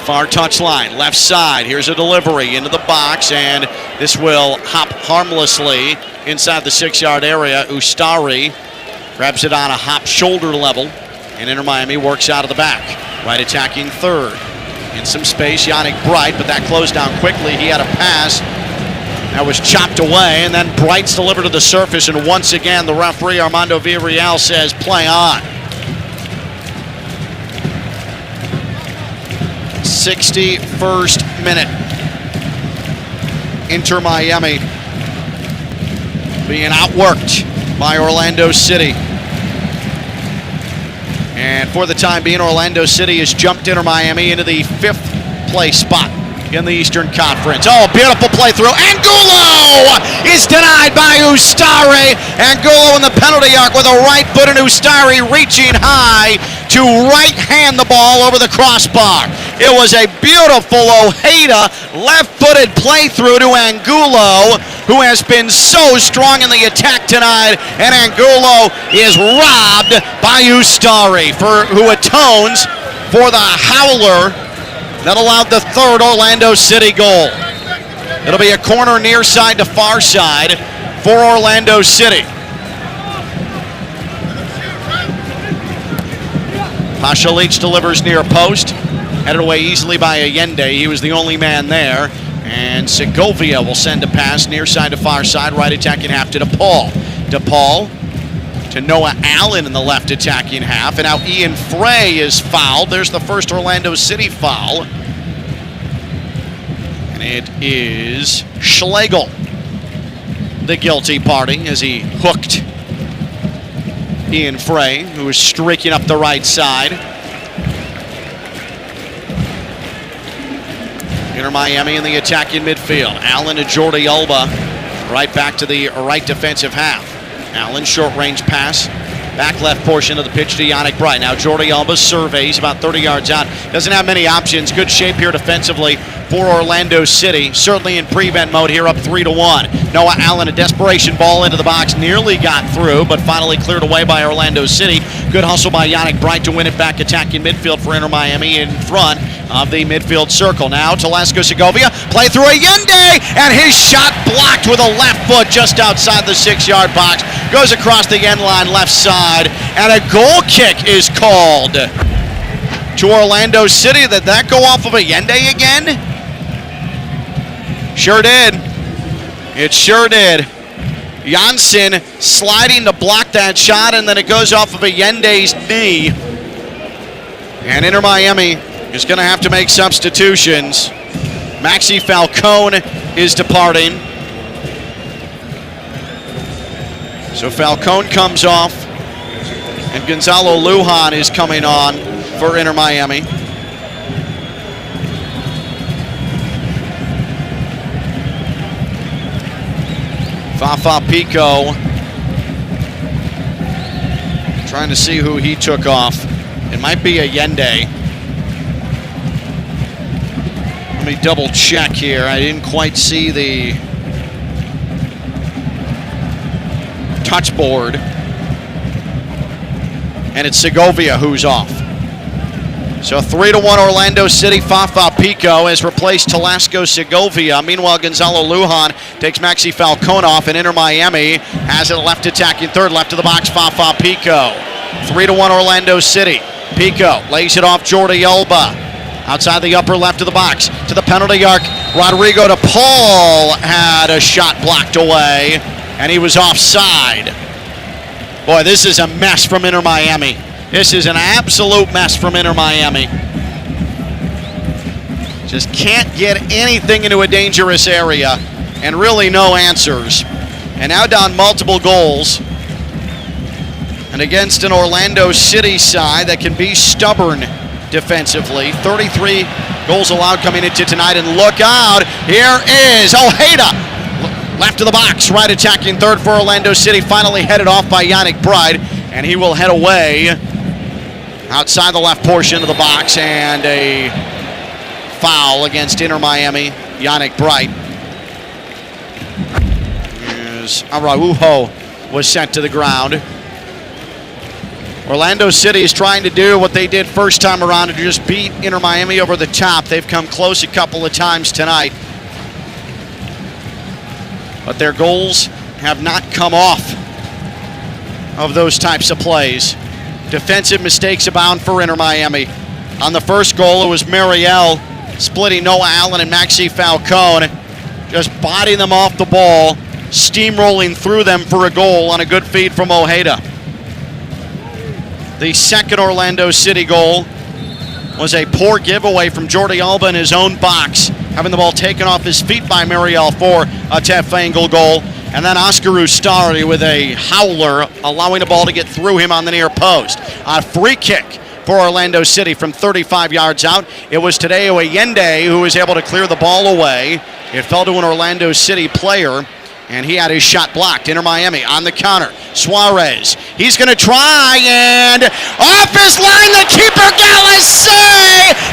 Far touchline, left side. Here's a delivery into the box, and this will hop harmlessly inside the 6-yard area. Ustari grabs it on a hop shoulder level, and Inter Miami works out of the back. Right attacking third. In some space, Yannick Bright, but that closed down quickly. He had a pass that was chopped away, and then Bright's delivered to the surface, and once again, the referee, Armando Villarreal, says play on. 61st minute. Inter Miami being outworked by Orlando City. And for the time being, Orlando City has jumped Inter Miami into the 5th place spot in the Eastern Conference. Oh, beautiful play through. Angulo is denied by Ustari. Angulo in the penalty arc with a right foot, and Ustari reaching high to right-hand the ball over the crossbar. It was a beautiful Ojeda left-footed play through to Angulo, who has been so strong in the attack tonight, and Angulo is robbed by Ustari, who atones for the howler that allowed the 3rd Orlando City goal. It'll be a corner near side to far side for Orlando City. Pasha Leach delivers near post, headed away easily by Allende. He was the only man there. And Segovia will send a pass near side to far side, right attacking half to DePaul. DePaul to Noah Allen in the left attacking half. And now Ian Frey is fouled. There's the first Orlando City foul. And it is Schlegel, the guilty party, as he hooked Ian Frey, who was streaking up the right side. Inter Miami in the attacking midfield. Allen to Jordi Alba, right back to the right defensive half. Allen, short range pass, back left portion of the pitch to Yannick Bright. Now Jordi Alba surveys about 30 yards out. Doesn't have many options. Good shape here defensively for Orlando City. Certainly in prevent mode here, up 3-1. Noah Allen, a desperation ball into the box, nearly got through, but finally cleared away by Orlando City. Good hustle by Yannick Bright to win it back, attacking midfield for Inter Miami in front of the midfield circle. Now Telesco Segovia, play through Allende, and his shot blocked with a left foot just outside the 6-yard box. Goes across the end line left side, and a goal kick is called to Orlando City. Did that go off of Allende again? Sure did. It sure did. Janssen sliding to block that shot, and then it goes off of Allende's knee. And Inter Miami is going to have to make substitutions. Maxi Falcone is departing. So Falcone comes off. And Gonzalo Lujan is coming on for Inter Miami. Fafa Pico trying to see who he took off. It might be Allende. Let me double check here. I didn't quite see the touch board. And it's Segovia who's off. So 3-1 Orlando City. Fafa Pico has replaced Talasco Segovia. Meanwhile, Gonzalo Lujan takes Maxi Falcone off, and Inter Miami has it left attacking third, left of the box, Fafa Pico. 3-1 Orlando City. Pico lays it off Jordi Alba. Outside the upper left of the box to the penalty arc. Rodrigo de Paul had a shot blocked away, and he was offside. Boy, this is a mess from Inter Miami. This is an absolute mess from Inter Miami. Just can't get anything into a dangerous area, and really no answers. And now down multiple goals. And against an Orlando City side that can be stubborn defensively. 33 goals allowed coming into tonight, and look out, here is Ojeda. Left of the box, right attacking third for Orlando City, finally headed off by Yannick Bride, and he will head away outside the left portion of the box, and a foul against Inter Miami, Yannick Bride. Araujo was sent to the ground. Orlando City is trying to do what they did first time around, to just beat Inter Miami over the top. They've come close a couple of times tonight, but their goals have not come off of those types of plays. Defensive mistakes abound for Inter Miami. On the first goal, it was Mariel splitting Noah Allen and Maxi Falcone, just bodying them off the ball, steamrolling through them for a goal on a good feed from Ojeda. The second Orlando City goal was a poor giveaway from Jordi Alba in his own box, having the ball taken off his feet by Mariel for a Tef Angle goal. And then Oscar Ustari with a howler, allowing the ball to get through him on the near post. A free kick for Orlando City from 35 yards out. It was Tadeo Allende who was able to clear the ball away. It fell to an Orlando City player, and he had his shot blocked. Inter Miami on the counter. Suarez, he's going to try, and off his line, the keeper, Galassi!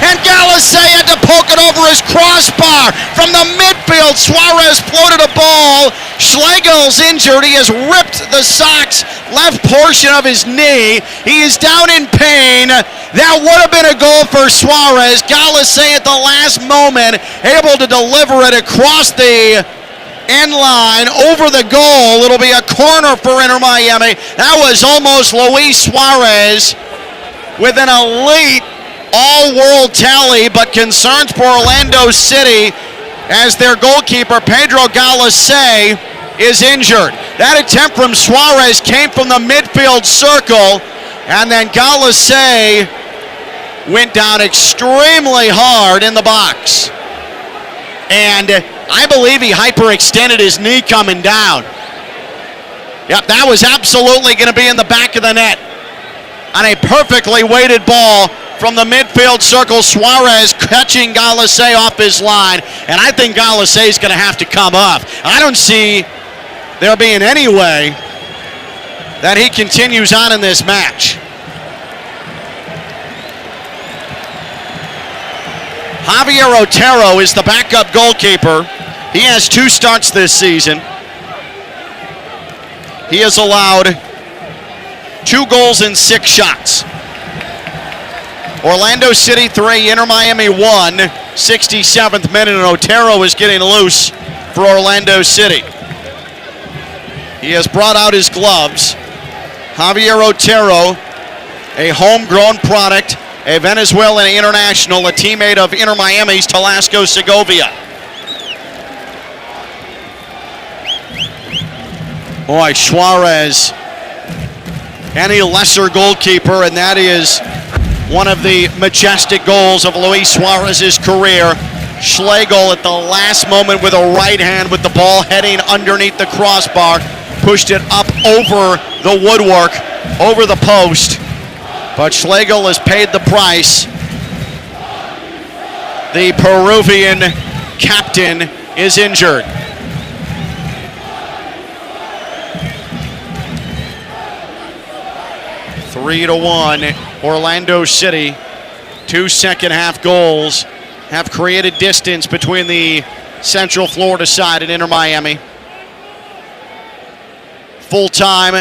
And Galassi had to poke it over his crossbar. From the midfield, Suarez floated a ball. Schlegel's injured. He has ripped the socks left portion of his knee. He is down in pain. That would have been a goal for Suarez. Galassi at the last moment able to deliver it across the end line over the goal. It'll be a corner for Inter Miami. That was almost Luis Suarez with an elite all-world tally, but concerns for Orlando City as their goalkeeper, Pedro Galassi, is injured. That attempt from Suarez came from the midfield circle, and then Galassi went down extremely hard in the box. And I believe he hyperextended his knee coming down. Yep, that was absolutely going to be in the back of the net. On a perfectly weighted ball from the midfield circle, Suarez catching Galassi off his line. And I think Galassi is going to have to come up. I don't see there being any way that he continues on in this match. Javier Otero is the backup goalkeeper. He has 2 starts this season. He has allowed 2 goals and 6 shots. Orlando City 3, Inter Miami 1, 67th minute, and Otero is getting loose for Orlando City. He has brought out his gloves. Javier Otero, a homegrown product, a Venezuelan international, a teammate of Inter Miami's Talasco Segovia. Boy, Suarez, any lesser goalkeeper, and that is one of the majestic goals of Luis Suarez's career. Schlegel at the last moment with a right hand with the ball heading underneath the crossbar, pushed it up over the woodwork over the post, but Schlegel has paid the price. The Peruvian captain is injured. Three to 1, Orlando City. 2 second-half goals have created distance between the Central Florida side and Inter Miami. Full-time,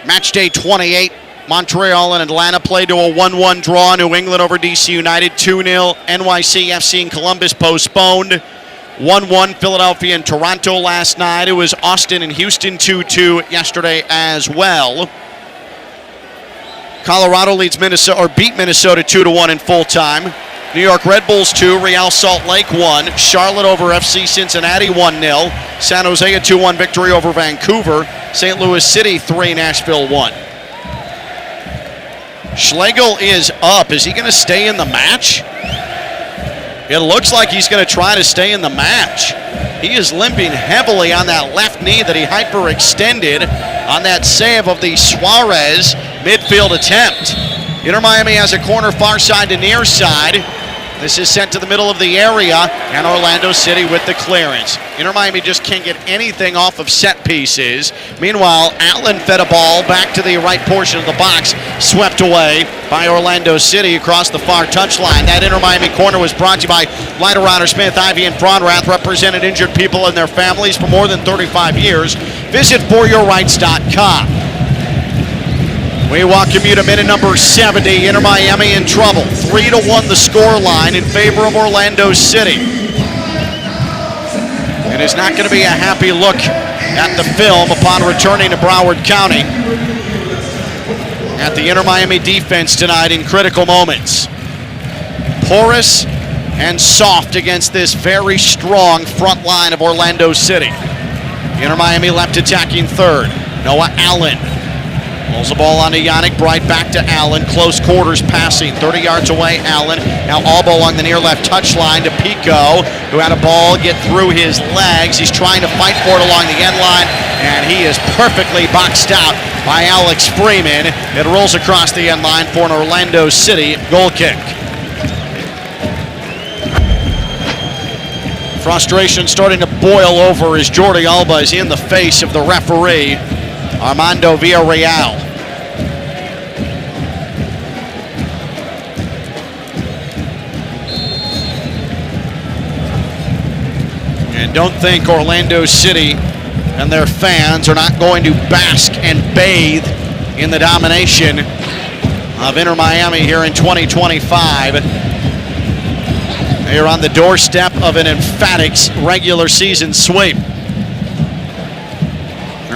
match day 28. Montreal and Atlanta played to a 1-1 draw. New England over DC United 2-0. NYCFC and Columbus postponed. 1-1 Philadelphia and Toronto last night. It was Austin and Houston 2-2 yesterday as well. Colorado leads Minnesota, or beat Minnesota 2-1 in full time. New York Red Bulls 2, Real Salt Lake 1. Charlotte over FC Cincinnati 1-0. San Jose a 2-1 victory over Vancouver. St. Louis City 3, Nashville 1. Schlegel is up. Is he going to stay in the match? It looks like he's going to try to stay in the match. He is limping heavily on that left knee that he hyperextended on that save of the Suarez midfield attempt. Inter Miami has a corner far side to near side. This is sent to the middle of the area, and Orlando City with the clearance. Inter Miami just can't get anything off of set pieces. Meanwhile, Allen fed a ball back to the right portion of the box, swept away by Orlando City across the far touchline. That Inter Miami corner was brought to you by Leiter Smith, Ivy, and Fronrath, represented injured people and their families for more than 35 years. Visit foryourrights.com. We welcome you to minute number 70. Inter Miami in trouble. 3-1 the score line in favor of Orlando City. It is not going to be a happy look at the film upon returning to Broward County at the Inter Miami defense tonight in critical moments. Porous and soft against this very strong front line of Orlando City. Inter Miami left attacking third. Noah Allen pulls the ball onto Yannick Bright, back to Allen. Close quarters passing, 30 yards away, Allen. Now Alba along the near left touchline to Pico, who had a ball get through his legs. He's trying to fight for it along the end line, and he is perfectly boxed out by Alex Freeman. It rolls across the end line for an Orlando City goal kick. Frustration starting to boil over as Jordi Alba is in the face of the referee, Armando Villarreal. And don't think Orlando City and their fans are not going to bask and bathe in the domination of Inter Miami here in 2025. They are on the doorstep of an emphatic regular season sweep.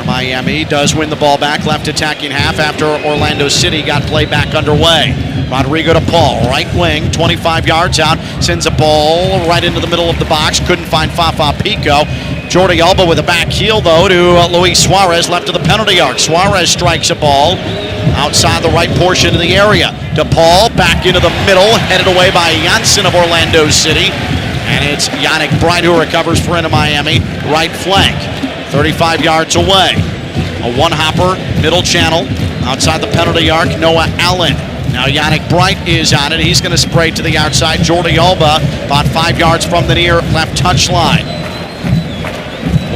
Miami does win the ball back, left attacking half after Orlando City got play back underway. Rodrigo to Paul, right wing, 25 yards out, sends a ball right into the middle of the box, couldn't find Fafa Pico. Jordi Alba with a back heel, though, to Luis Suarez, left of the penalty arc. Suarez strikes a ball outside the right portion of the area. To Paul, back into the middle, headed away by Janssen of Orlando City. And it's Yannick Bright who recovers for Inter Miami, right flank. 35 yards away. A one-hopper, middle channel, outside the penalty arc, Noah Allen. Now Yannick Bright is on it. He's going to spray to the outside. Jordi Alba about 5 yards from the near left touchline.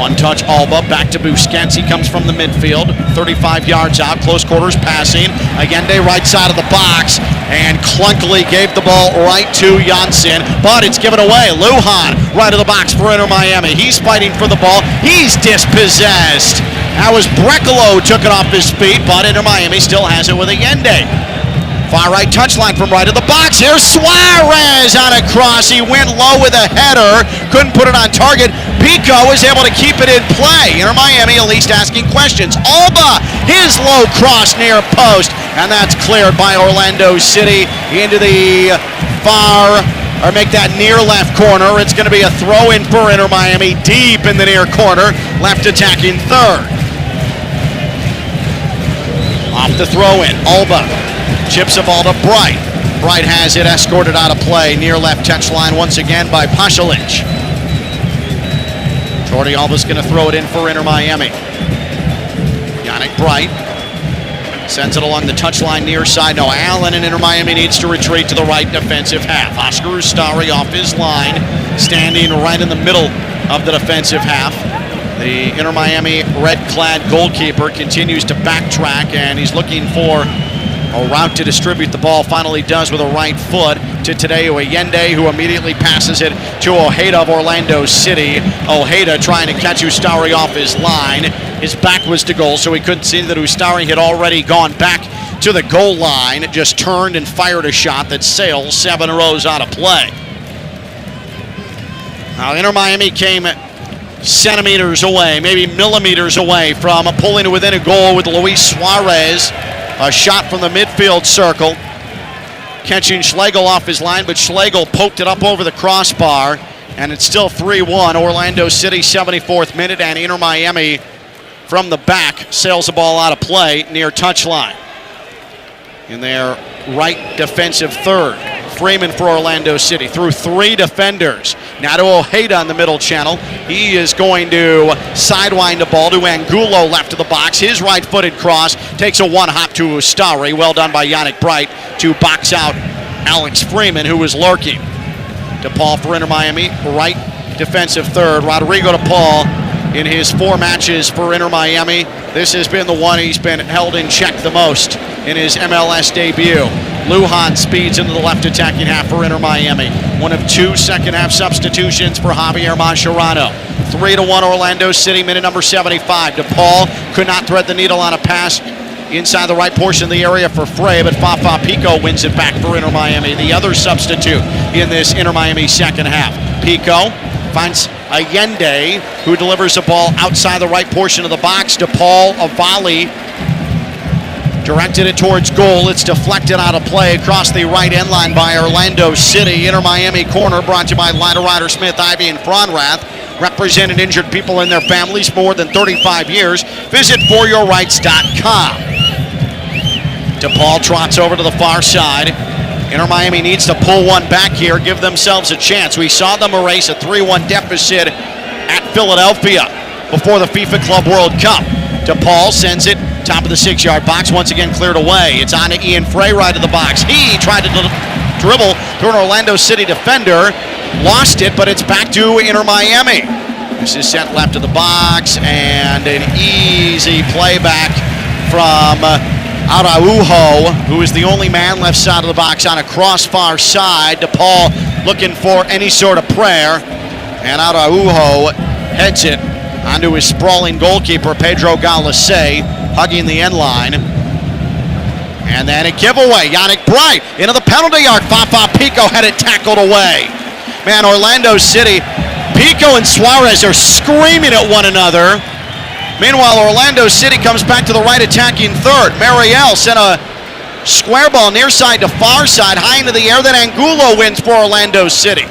One touch Alba, back to Busquets. He comes from the midfield, 35 yards out, close quarters passing. Allende right side of the box, and clunkily gave the ball right to Janssen, but it's given away. Lujan right of the box for Inter Miami. He's fighting for the ball. He's dispossessed. That was Brecalo took it off his feet, but Inter Miami still has it with Allende. Far right touchline from right of the box. Here's Suarez on a cross. He went low with a header. Couldn't put it on target. Pico was able to keep it in play. Inter Miami at least asking questions. Alba, his low cross near post. And that's cleared by Orlando City into the far, or make that near left corner. It's going to be a throw in for Inter Miami deep in the near corner. Left attacking third. Off the throw in. Alba. Chips the ball to Bright. Bright has it escorted out of play. Near left touchline once again by Pasalic. Jordi Alba's going to throw it in for Inter Miami. Yannick Bright Sends it along the touchline near side. No, Allen, and Inter Miami needs to retreat to the right defensive half. Oscar Ustari off his line, standing right in the middle of the defensive half. The Inter Miami red-clad goalkeeper continues to backtrack, and he's looking for a route to distribute the ball. Finally does with a right foot to Tadeo Allende, who immediately passes it to Ojeda of Orlando City. Ojeda trying to catch Ustari off his line. His back was to goal, so he couldn't see that Ustari had already gone back to the goal line. Just turned and fired a shot that sails 7 rows out of play. Now, Inter Miami came centimeters away, maybe millimeters away from pulling it within a goal with Luis Suarez. A shot from the midfield circle, catching Schlegel off his line, but Schlegel poked it up over the crossbar, and it's still 3-1. Orlando City, 74th minute, and Inter Miami from the back sails the ball out of play near touchline. In their right defensive third, Freeman for Orlando City through 3 defenders. Now to Ojeda in the middle channel. He is going to sidewind the ball to Angulo left of the box. His right-footed cross takes a one-hop to Ustari. Well done by Yannick Bright to box out Alex Freeman, who was lurking. DePaul for Inter Miami, right defensive third. Rodrigo DePaul in his 4 matches for Inter Miami. This has been the one he's been held in check the most in his MLS debut. Lujan speeds into the left attacking half for Inter Miami. One of 2 second-half substitutions for Javier Mascherano. 3-1 Orlando City, minute number 75. DePaul could not thread the needle on a pass inside the right portion of the area for Frey, but Fafa Pico wins it back for Inter Miami, the other substitute in this Inter Miami second half. Pico finds Allende, who delivers the ball outside the right portion of the box. DePaul, a volley, directed it towards goal. It's deflected out of play across the right end line by Orlando City. Inter Miami corner brought to you by Lyda Ryder Smith, Ivy, and Fronrath. Represented injured people and their families more than 35 years. Visit foryourrights.com. DePaul trots over to the far side. Inter Miami needs to pull one back here, give themselves a chance. We saw them erase a 3-1 deficit at Philadelphia before the FIFA Club World Cup. DePaul sends it top of the 6-yard box, once again cleared away. It's on to Ian Frey right of the box. He tried to dribble through an Orlando City defender, lost it, but it's back to Inter Miami. This is sent left of the box, and an easy playback from Araujo, who is the only man left side of the box on a cross-far side. DePaul looking for any sort of prayer, and Araujo heads it onto his sprawling goalkeeper, Pedro Galacé, hugging the end line. And then a giveaway. Yannick Bright into the penalty yard. Fafa Pico had it tackled away. Man, Orlando City, Pico and Suarez are screaming at one another. Meanwhile, Orlando City comes back to the right attacking third. Mariel sent a square ball near side to far side, high into the air. Then Angulo wins for Orlando City.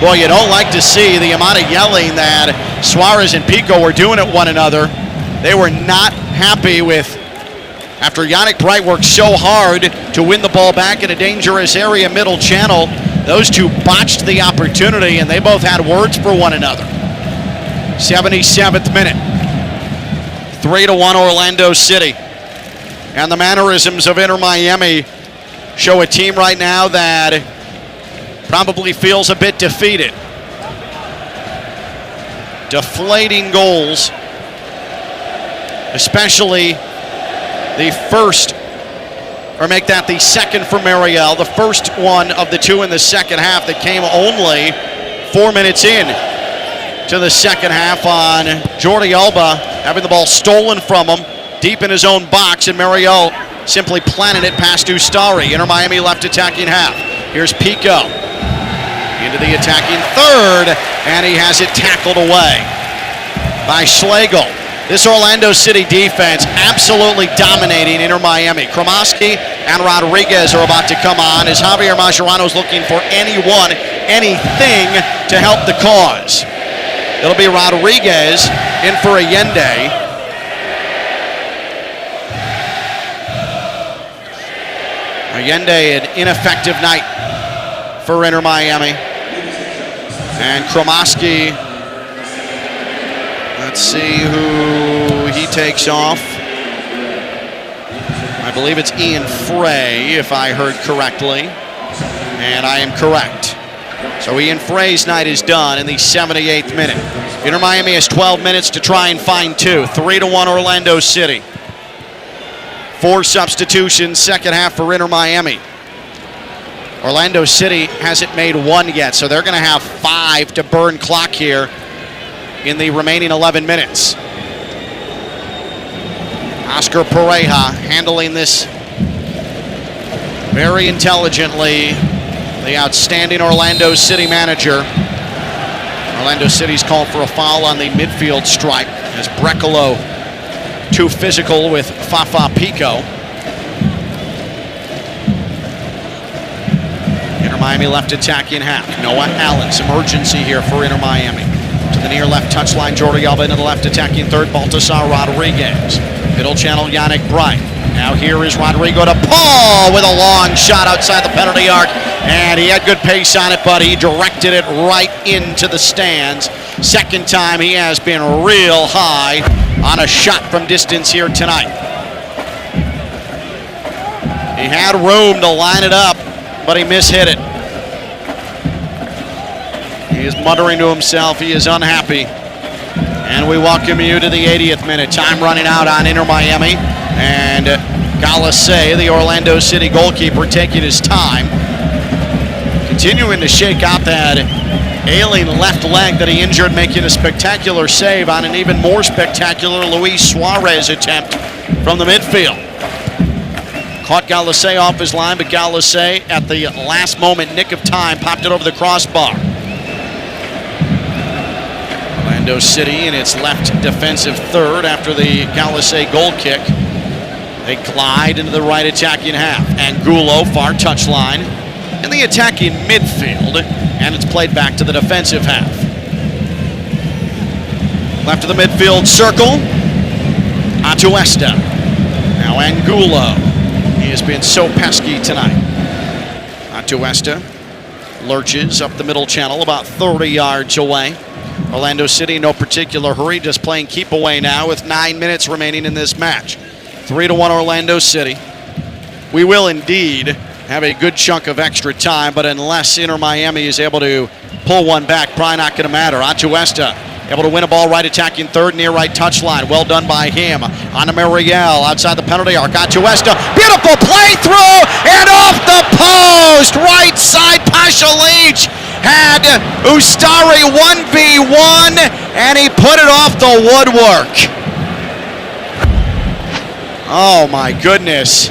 Boy, you don't like to see the amount of yelling that Suarez and Pico were doing at one another. They were not happy with, after Yannick Bright worked so hard to win the ball back in a dangerous area, middle channel, those two botched the opportunity, and they both had words for one another. 77th minute. 3-1 Orlando City. And the mannerisms of Inter Miami show a team right now that probably feels a bit defeated. Deflating goals, especially the first, or make that the second for Mariel, the first one of the 2 in the second half that came only 4 minutes in to the second half on Jordi Alba having the ball stolen from him deep in his own box, and Mariel simply planted it past Ustari. Inter Miami left attacking half. Here's Pico into the attacking third, and he has it tackled away by Schlegel. This Orlando City defense absolutely dominating Inter Miami. Kromoski and Rodriguez are about to come on as Javier Mascherano is looking for anyone, anything to help the cause. It'll be Rodriguez in for Allende. Allende, an ineffective night for Inter Miami. And Kromoski, let's see who he takes off. believe it's Ian Frey, if I heard correctly. And I am correct. So Ian Frey's night is done in the 78th minute. Inter Miami has 12 minutes to try and find two. 3-1 Orlando City. 4 substitutions, second half for Inter Miami. Orlando City hasn't made one yet, so they're going to have 5 to burn clock here in the remaining 11 minutes. Oscar Pareja handling this very intelligently. The outstanding Orlando City manager. Orlando City's called for a foul on the midfield stripe as Brecalo too physical with Fafa Pico. Inter Miami left attacking half. Noah Allen's emergency here for Inter Miami. To the near left touchline, Jordi Alba into the left attacking third, Baltasar Rodriguez. Middle channel, Yannick Bright. Now here is Rodrigo to Paul with a long shot outside the penalty arc. And he had good pace on it, but he directed it right into the stands. Second time he has been real high on a shot from distance here tonight. He had room to line it up, but he mishit it. He is muttering to himself. He is unhappy. And we welcome you to the 80th minute. Time running out on Inter Miami. And Galassi, the Orlando City goalkeeper, taking his time. Continuing to shake out that ailing left leg that he injured, making a spectacular save on an even more spectacular Luis Suarez attempt from the midfield. Caught Galassi off his line, but Galassi at the last moment, nick of time, popped it over the crossbar. Orlando City in its left defensive third after the Galassi goal kick. They glide into the right attacking half. Angulo, far touchline, in the attacking midfield, and it's played back to the defensive half. Left of the midfield circle, Atuesta. Now Angulo. He has been so pesky tonight. Atuesta lurches up the middle channel about 30 yards away. Orlando City, no particular hurry, just playing keep away now with 9 minutes remaining in this match. 3-1 Orlando City. We will indeed have a good chunk of extra time, but unless Inter Miami is able to pull one back, probably not going to matter. Atuesta able to win a ball right attacking third, near right touchline. Well done by him. Ana Mariel outside the penalty arc. Atuesta, beautiful play through and off the post. Right side, Pasalic had Ustari 1v1 and he put it off the woodwork. Oh my goodness.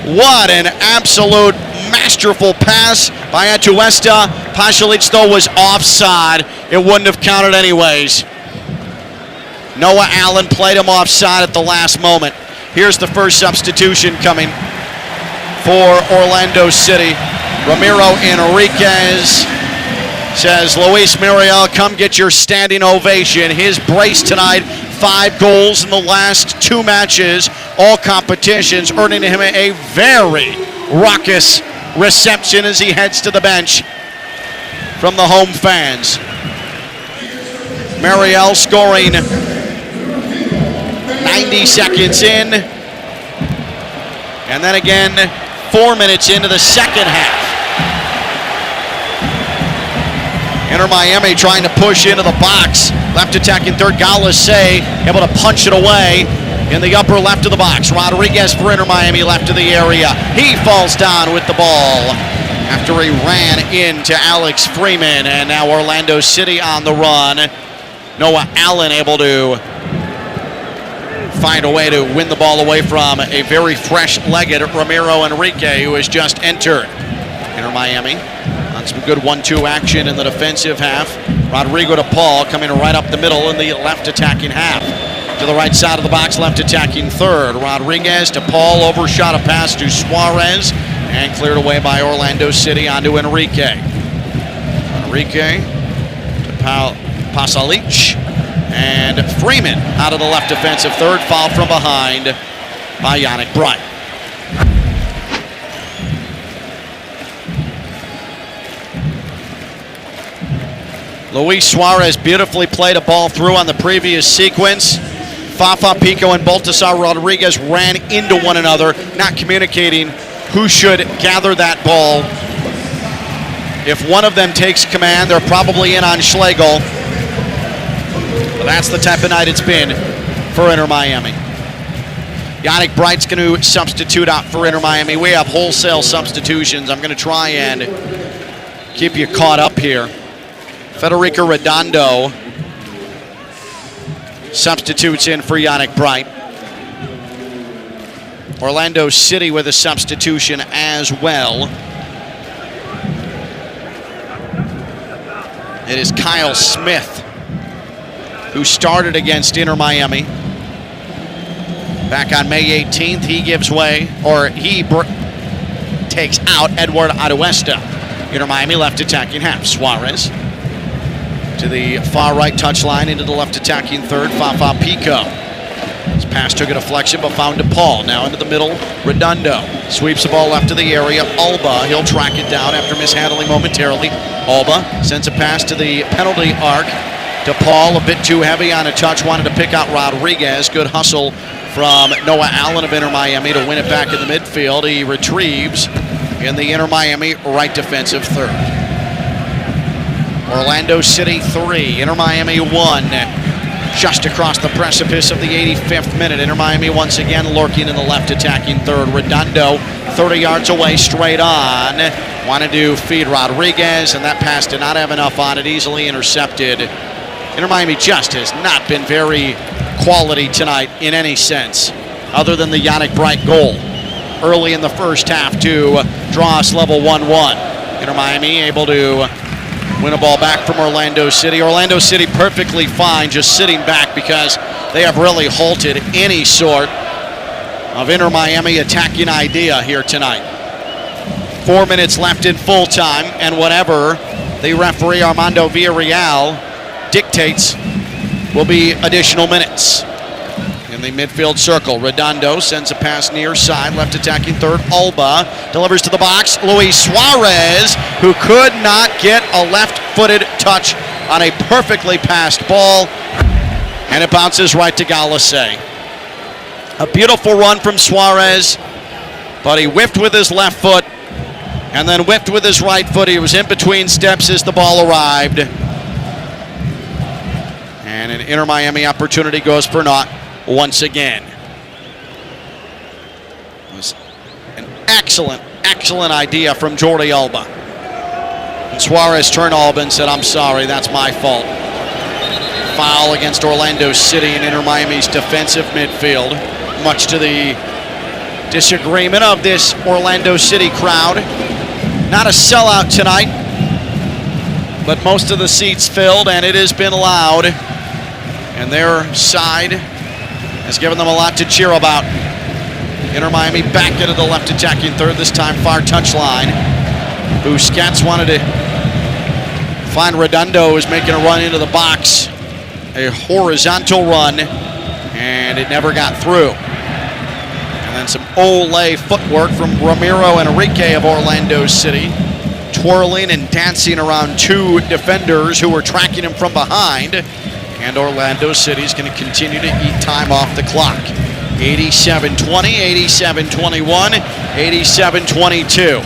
What an absolute masterful pass by Atuesta. Pasalic, though, was offside. It wouldn't have counted anyways. Noah Allen played him offside at the last moment. Here's the first substitution coming for Orlando City. Ramiro Enriquez says, Luis Muriel, come get your standing ovation. His brace tonight, 5 goals in the last 2 matches, all competitions, earning him a very raucous reception as he heads to the bench from the home fans. Muriel scoring 90 seconds in, and then again 4 minutes into the second half. Inter Miami trying to push into the box. Left attacking third, Galassi able to punch it away in the upper left of the box. Rodriguez for Inter Miami, left of the area. He falls down with the ball after he ran into Alex Freeman, and now Orlando City on the run. Noah Allen able to find a way to win the ball away from a very fresh-legged Ramiro Enrique, who has just entered. Inter Miami on some good 1-2 action in the defensive half. Rodrigo to Paul, coming right up the middle in the left attacking half. To the right side of the box, left attacking third. Rodriguez to Paul, overshot a pass to Suarez, and cleared away by Orlando City onto Enrique. Enrique to Pasalic, and Freeman out of the left defensive third, fouled from behind by Yannick Bright. Luis Suarez beautifully played a ball through on the previous sequence. Fafa Pico and Baltasar Rodriguez ran into one another, not communicating who should gather that ball. If one of them takes command, they're probably in on Schlegel. But that's the type of night it's been for Inter Miami. Yannick Bright's going to substitute out for Inter Miami. We have wholesale substitutions. I'm going to try and keep you caught up here. Federico Redondo substitutes in for Yannick Bright. Orlando City with a substitution as well. It is Kyle Smith who started against Inter Miami back on May 18th. He gives way, or he takes out Edward Atuesta. Inter Miami left attacking half. Suarez to the far right touchline into the left attacking third. Fafa Pico. His pass took a deflection but found DePaul. Now into the middle. Redondo sweeps the ball left to the area. Alba, he'll track it down after mishandling momentarily. Alba sends a pass to the penalty arc. DePaul a bit too heavy on a touch. Wanted to pick out Rodriguez. Good hustle from Noah Allen of Inter Miami to win it back in the midfield. He retrieves in the Inter Miami right defensive third. Orlando City 3, Inter Miami 1. Just across the precipice of the 85th minute. Inter Miami once again lurking in the left attacking third. Redondo 30 yards away, straight on. Wanted to feed Rodriguez, and that pass did not have enough on it. Easily intercepted. Inter Miami just has not been very quality tonight in any sense, other than the Yannick Bright goal early in the first half to draw us level 1-1. Inter Miami able to win a ball back from Orlando City. Orlando City perfectly fine just sitting back because they have really halted any sort of Inter Miami attacking idea here tonight. 4 minutes left in full time, and whatever the referee Armando Villarreal dictates will be additional minutes. In the midfield circle, Redondo sends a pass near side, left attacking third. Alba delivers to the box. Luis Suarez, who could not get a left-footed touch on a perfectly passed ball, and it bounces right to Galassi. A beautiful run from Suarez, but he whiffed with his left foot and then whiffed with his right foot. He was in between steps as the ball arrived. And an Inter Miami opportunity goes for naught once again. It was an excellent idea from Jordi Alba. And Suarez turned Alba and said, "I'm sorry, that's my fault." Foul against Orlando City and Inter Miami's defensive midfield, much to the disagreement of this Orlando City crowd. Not a sellout tonight, but most of the seats filled, and it has been loud. And their side has given them a lot to cheer about. Inter Miami back into the left attacking third, this time far touchline. Busquets wanted to find Redondo, who's making a run into the box. A horizontal run, and it never got through. And then some ole footwork from Ramiro Enrique of Orlando City, twirling and dancing around two defenders who were tracking him from behind. And Orlando City's going to continue to eat time off the clock. 87-20, 87-21, 87-22.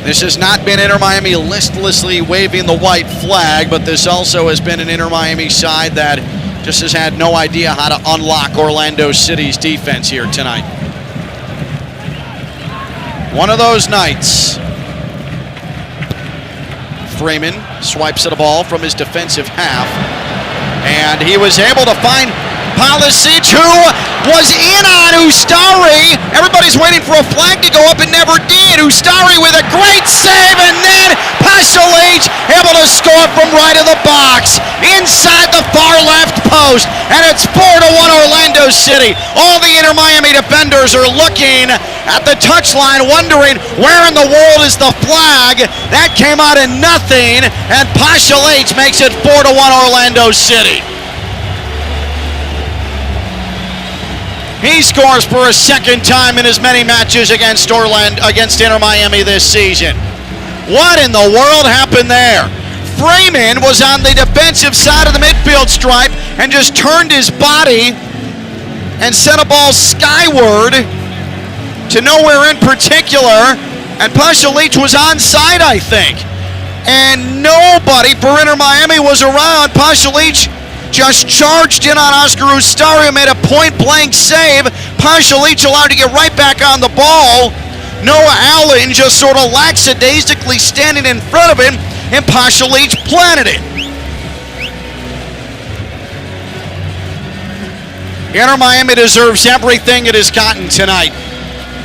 This has not been Inter Miami listlessly waving the white flag, but this also has been an Inter Miami side that just has had no idea how to unlock Orlando City's defense here tonight. One of those nights. Freeman swipes at a ball from his defensive half, and he was able to find Pulisic, who was in on Ustari. Everybody's waiting for a flag to go up, and never did. Ustari with a great save, and then Pulisic able to score from right of the box, inside the far left post, and it's 4-1 Orlando City. All the Inter Miami defenders are looking at the touchline, wondering where in the world is the flag. That came out of nothing, and Pulisic makes it 4-1 Orlando City. He scores for a second time in as many matches against Inter Miami this season. What in the world happened there? Freeman was on the defensive side of the midfield stripe and just turned his body and sent a ball skyward to nowhere in particular, and Pasalic was onside, I think. And nobody for Inter Miami was around. Pasalic just charged in on Oscar Ustari, made a point-blank save. Pasalic allowed to get right back on the ball. Noah Allen just sort of lackadaisically standing in front of him, and Pasalic planted it. Inter Miami deserves everything it has gotten tonight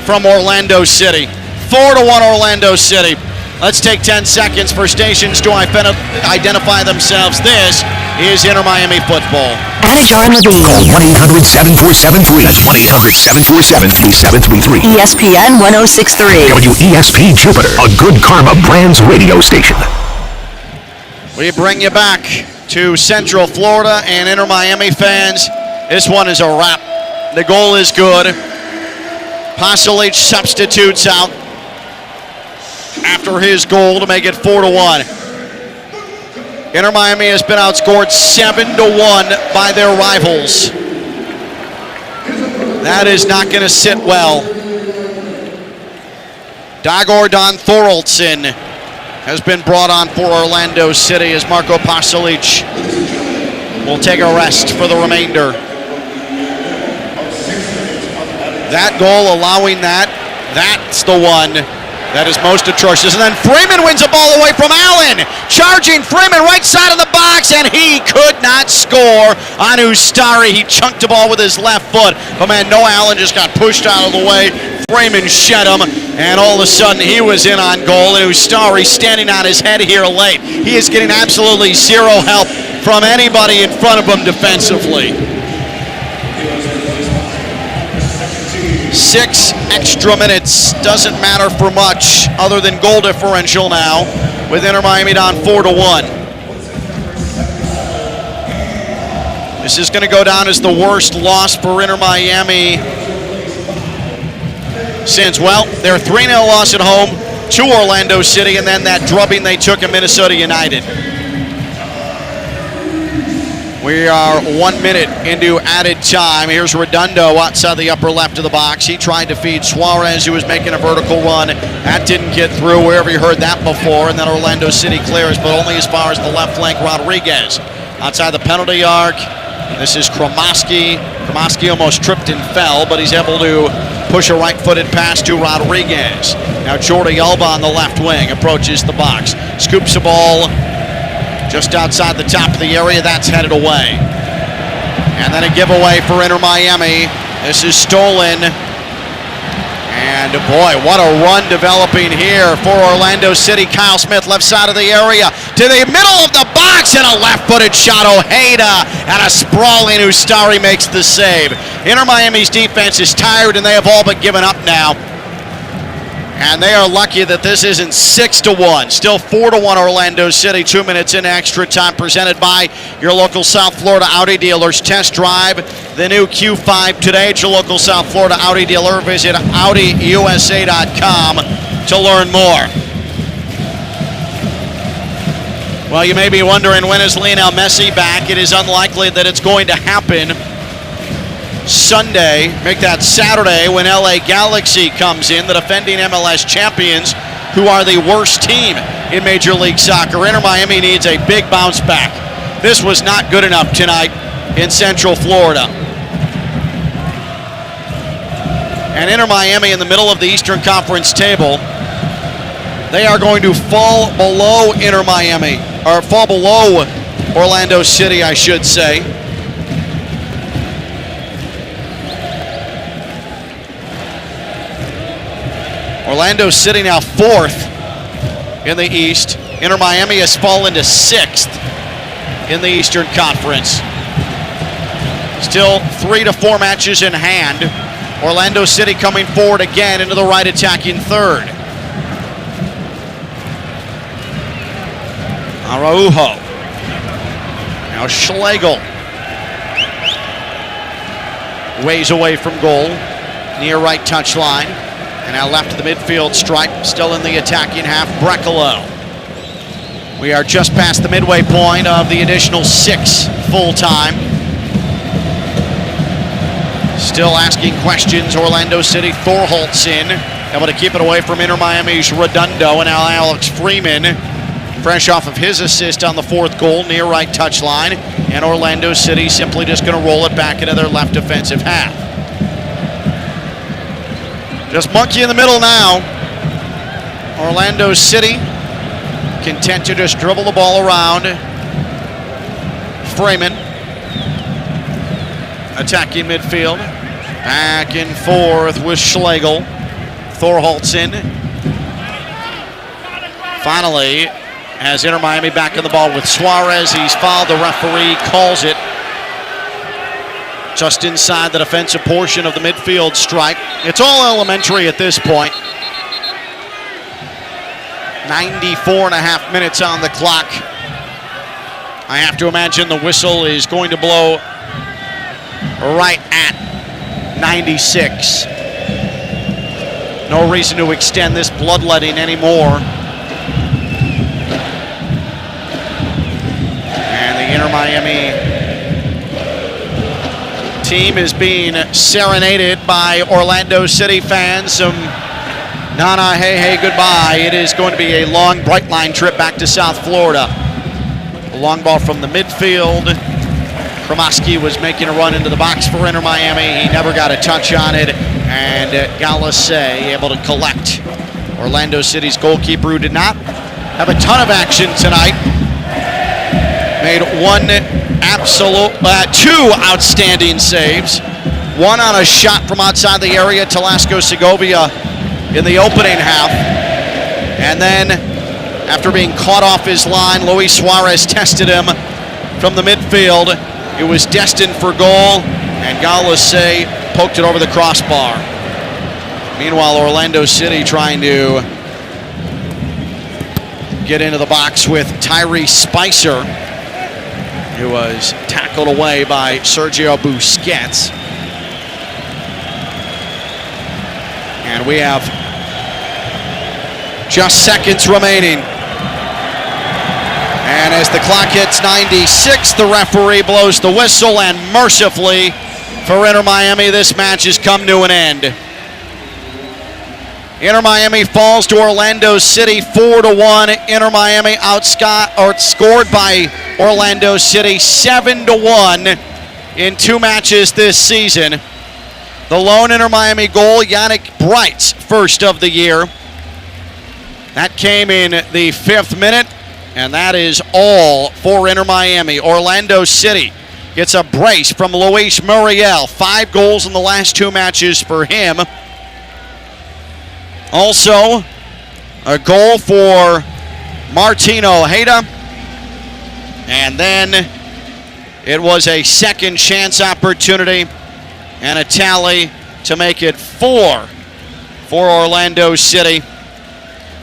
from Orlando City. 4-1 Orlando City. Let's take 10 seconds for stations to identify themselves. This is Inter Miami football. Anajar and Levine. Call 1-800-7473. That's 1-800-747-3733. ESPN 1063. WESP Jupiter, a Good Karma Brands radio station. We bring you back to Central Florida, and Inter Miami fans, this one is a wrap. The goal is good. Pasalic substitutes out after his goal to make it 4-1. Inter Miami has been outscored 7-1 by their rivals. That is not going to sit well. Dagor Thoraldson has been brought on for Orlando City as Marco Pasalic will take a rest for the remainder. That goal allowing that's the one that is most atrocious. And then Freeman wins a ball away from Allen. Charging Freeman right side of the box, and he could not score on Ustari. He chunked the ball with his left foot. But man, Noah Allen just got pushed out of the way. Freeman shed him, and all of a sudden he was in on goal. And Ustari standing on his head here late. He is getting absolutely zero help from anybody in front of him defensively. 6 extra minutes doesn't matter for much other than goal differential now, with Inter Miami down 4-1. This is going to go down as the worst loss for Inter Miami since, well, their 3-0 loss at home to Orlando City, and then that drubbing they took at Minnesota United. We are 1 minute into added time. Here's Redondo outside the upper left of the box. He tried to feed Suarez, who was making a vertical run. That didn't get through, wherever you heard that before. And then Orlando City clears, but only as far as the left flank. Rodriguez outside the penalty arc. This is Kromoski. Kromoski almost tripped and fell, but he's able to push a right-footed pass to Rodriguez. Now Jordi Alba on the left wing approaches the box. Scoops the ball just outside the top of the area. That's headed away. And then a giveaway for Inter Miami. This is stolen. And boy, what a run developing here for Orlando City. Kyle Smith, left side of the area, to the middle of the box, and a left-footed shot. Ojeda, and a sprawling Ustari makes the save. Inter Miami's defense is tired, and they have all but given up now. And they are lucky that this isn't 6-1. Still 4-1 Orlando City. 2 minutes in extra time, presented by your local South Florida Audi dealers. Test drive the new Q5 today at your local South Florida Audi dealer. Visit AudiUSA.com to learn more. Well, you may be wondering, when is Lionel Messi back? It is unlikely that it's going to happen Sunday. Make that Saturday, when LA Galaxy comes in, the defending MLS champions, who are the worst team in Major League Soccer. Inter Miami needs a big bounce back. This was not good enough tonight in Central Florida. And Inter Miami in the middle of the Eastern Conference table, they are going to fall below Inter Miami, or fall below Orlando City, I should say. Orlando City now 4th in the East. Inter Miami has fallen to 6th in the Eastern Conference. Still 3 to 4 matches in hand. Orlando City coming forward again into the right, attacking third. Araujo. Now Schlegel. Ways away from goal. Near right touchline. And now left to the midfield stripe, still in the attacking half, Brecalo. We are just past the midway point of the additional 6 full-time. Still asking questions, Orlando City. Thorholtson able to keep it away from Inter Miami's Redondo, and now Alex Freeman, fresh off of his assist on the 4th goal, near right touchline, and Orlando City simply just going to roll it back into their left defensive half. Just monkey in the middle now. Orlando City content to just dribble the ball around. Freeman attacking midfield. Back and forth with Schlegel. Thorholtson finally has Inter Miami back in the ball with Suarez. He's fouled. The referee calls it just inside the defensive portion of the midfield stripe. It's all elementary at this point. 94.5 minutes on the clock. I have to imagine the whistle is going to blow right at 96. No reason to extend this bloodletting anymore. And the Inter Miami team is being serenaded by Orlando City fans. Some Nana, hey, hey, goodbye. It is going to be a long, bright line trip back to South Florida. A long ball from the midfield. Kromoski was making a run into the box for Inter Miami. He never got a touch on it. And Galassi able to collect. Orlando City's goalkeeper, who did not have a ton of action tonight, made two outstanding saves. One on a shot from outside the area, Talasco Segovia in the opening half. And then, after being caught off his line, Luis Suarez tested him from the midfield. It was destined for goal, and Galassi poked it over the crossbar. Meanwhile, Orlando City trying to get into the box with Tyrese Spicer, who was tackled away by Sergio Busquets. And we have just seconds remaining. And as the clock hits 96, the referee blows the whistle, and mercifully for Inter Miami, this match has come to an end. Inter Miami falls to Orlando City 4-1. Inter Miami outscored by Orlando City 7-1 in 2 matches this season. The lone Inter Miami goal, Yannick Bright's first of the year. That came in the 5th minute, and that is all for Inter Miami. Orlando City gets a brace from Luis Muriel. 5 goals in the last 2 matches for him. Also, a goal for Martino Ojeda. And then it was a second chance opportunity and a tally to make it 4 for Orlando City.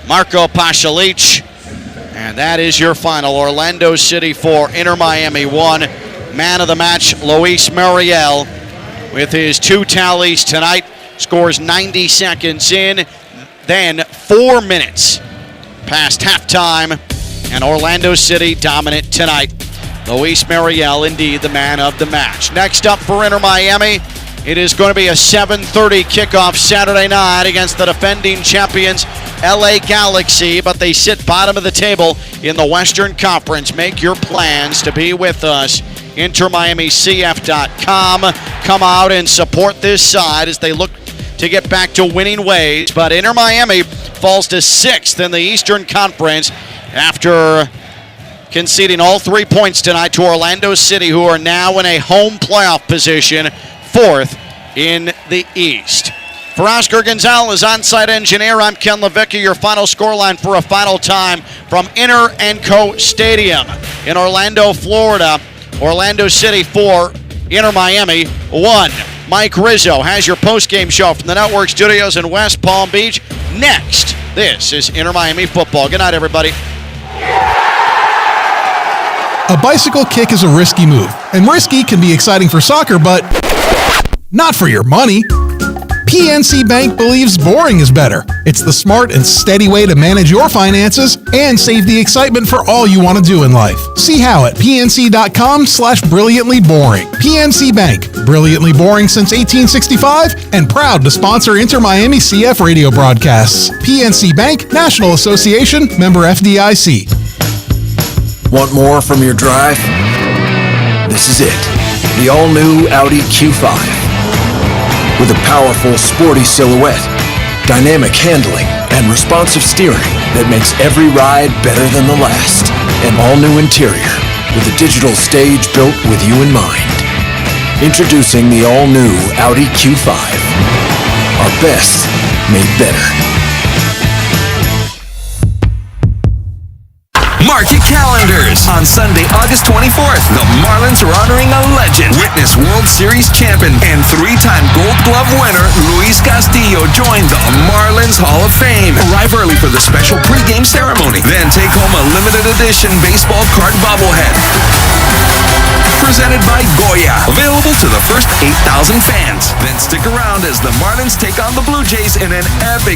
Marco Pasalic. And that is your final. Orlando City 4, Inter Miami 1. Man of the match, Luis Muriel, with his 2 tallies tonight. Scores 90 seconds in. Then 4 minutes past halftime, and Orlando City dominant tonight. Luis Muriel, indeed, the man of the match. Next up for Inter Miami, it is going to be a 7:30 kickoff Saturday night against the defending champions, LA Galaxy, but they sit bottom of the table in the Western Conference. Make your plans to be with us. InterMiamiCF.com. Come out and support this side as they look to get back to winning ways. But Inter Miami falls to 6th in the Eastern Conference after conceding all 3 points tonight to Orlando City, who are now in a home playoff position, 4th in the East. For Oscar Gonzalez, on-site engineer, I'm Ken Levicki. Your final scoreline for a final time from Inter & Co Stadium in Orlando, Florida. Orlando City 4, Inter Miami 1. Mike Rizzo has your post-game show from the network studios in West Palm Beach. Next, this is Inter Miami football. Good night, everybody. A bicycle kick is a risky move, and risky can be exciting for soccer, but not for your money. PNC Bank believes boring is better. It's the smart and steady way to manage your finances and save the excitement for all you want to do in life. See how at pnc.com/brilliantlyboring. PNC Bank, brilliantly boring since 1865 and proud to sponsor Inter-Miami CF radio broadcasts. PNC Bank, National Association, member FDIC. Want more from your drive? This is it. The all-new Audi Q5. With a powerful, sporty silhouette, dynamic handling, and responsive steering that makes every ride better than the last. An all-new interior with a digital stage built with you in mind. Introducing the all-new Audi Q5. Our best made better. Mark your calendars. On Sunday, August 24th, the Marlins are honoring a legend. Witness World Series champion and three-time Gold Glove winner Luis Castillo join the Marlins Hall of Fame. Arrive early for the special pregame ceremony. Then take home a limited edition baseball card bobblehead. Presented by Goya. Available to the first 8,000 fans. Then stick around as the Marlins take on the Blue Jays in an epic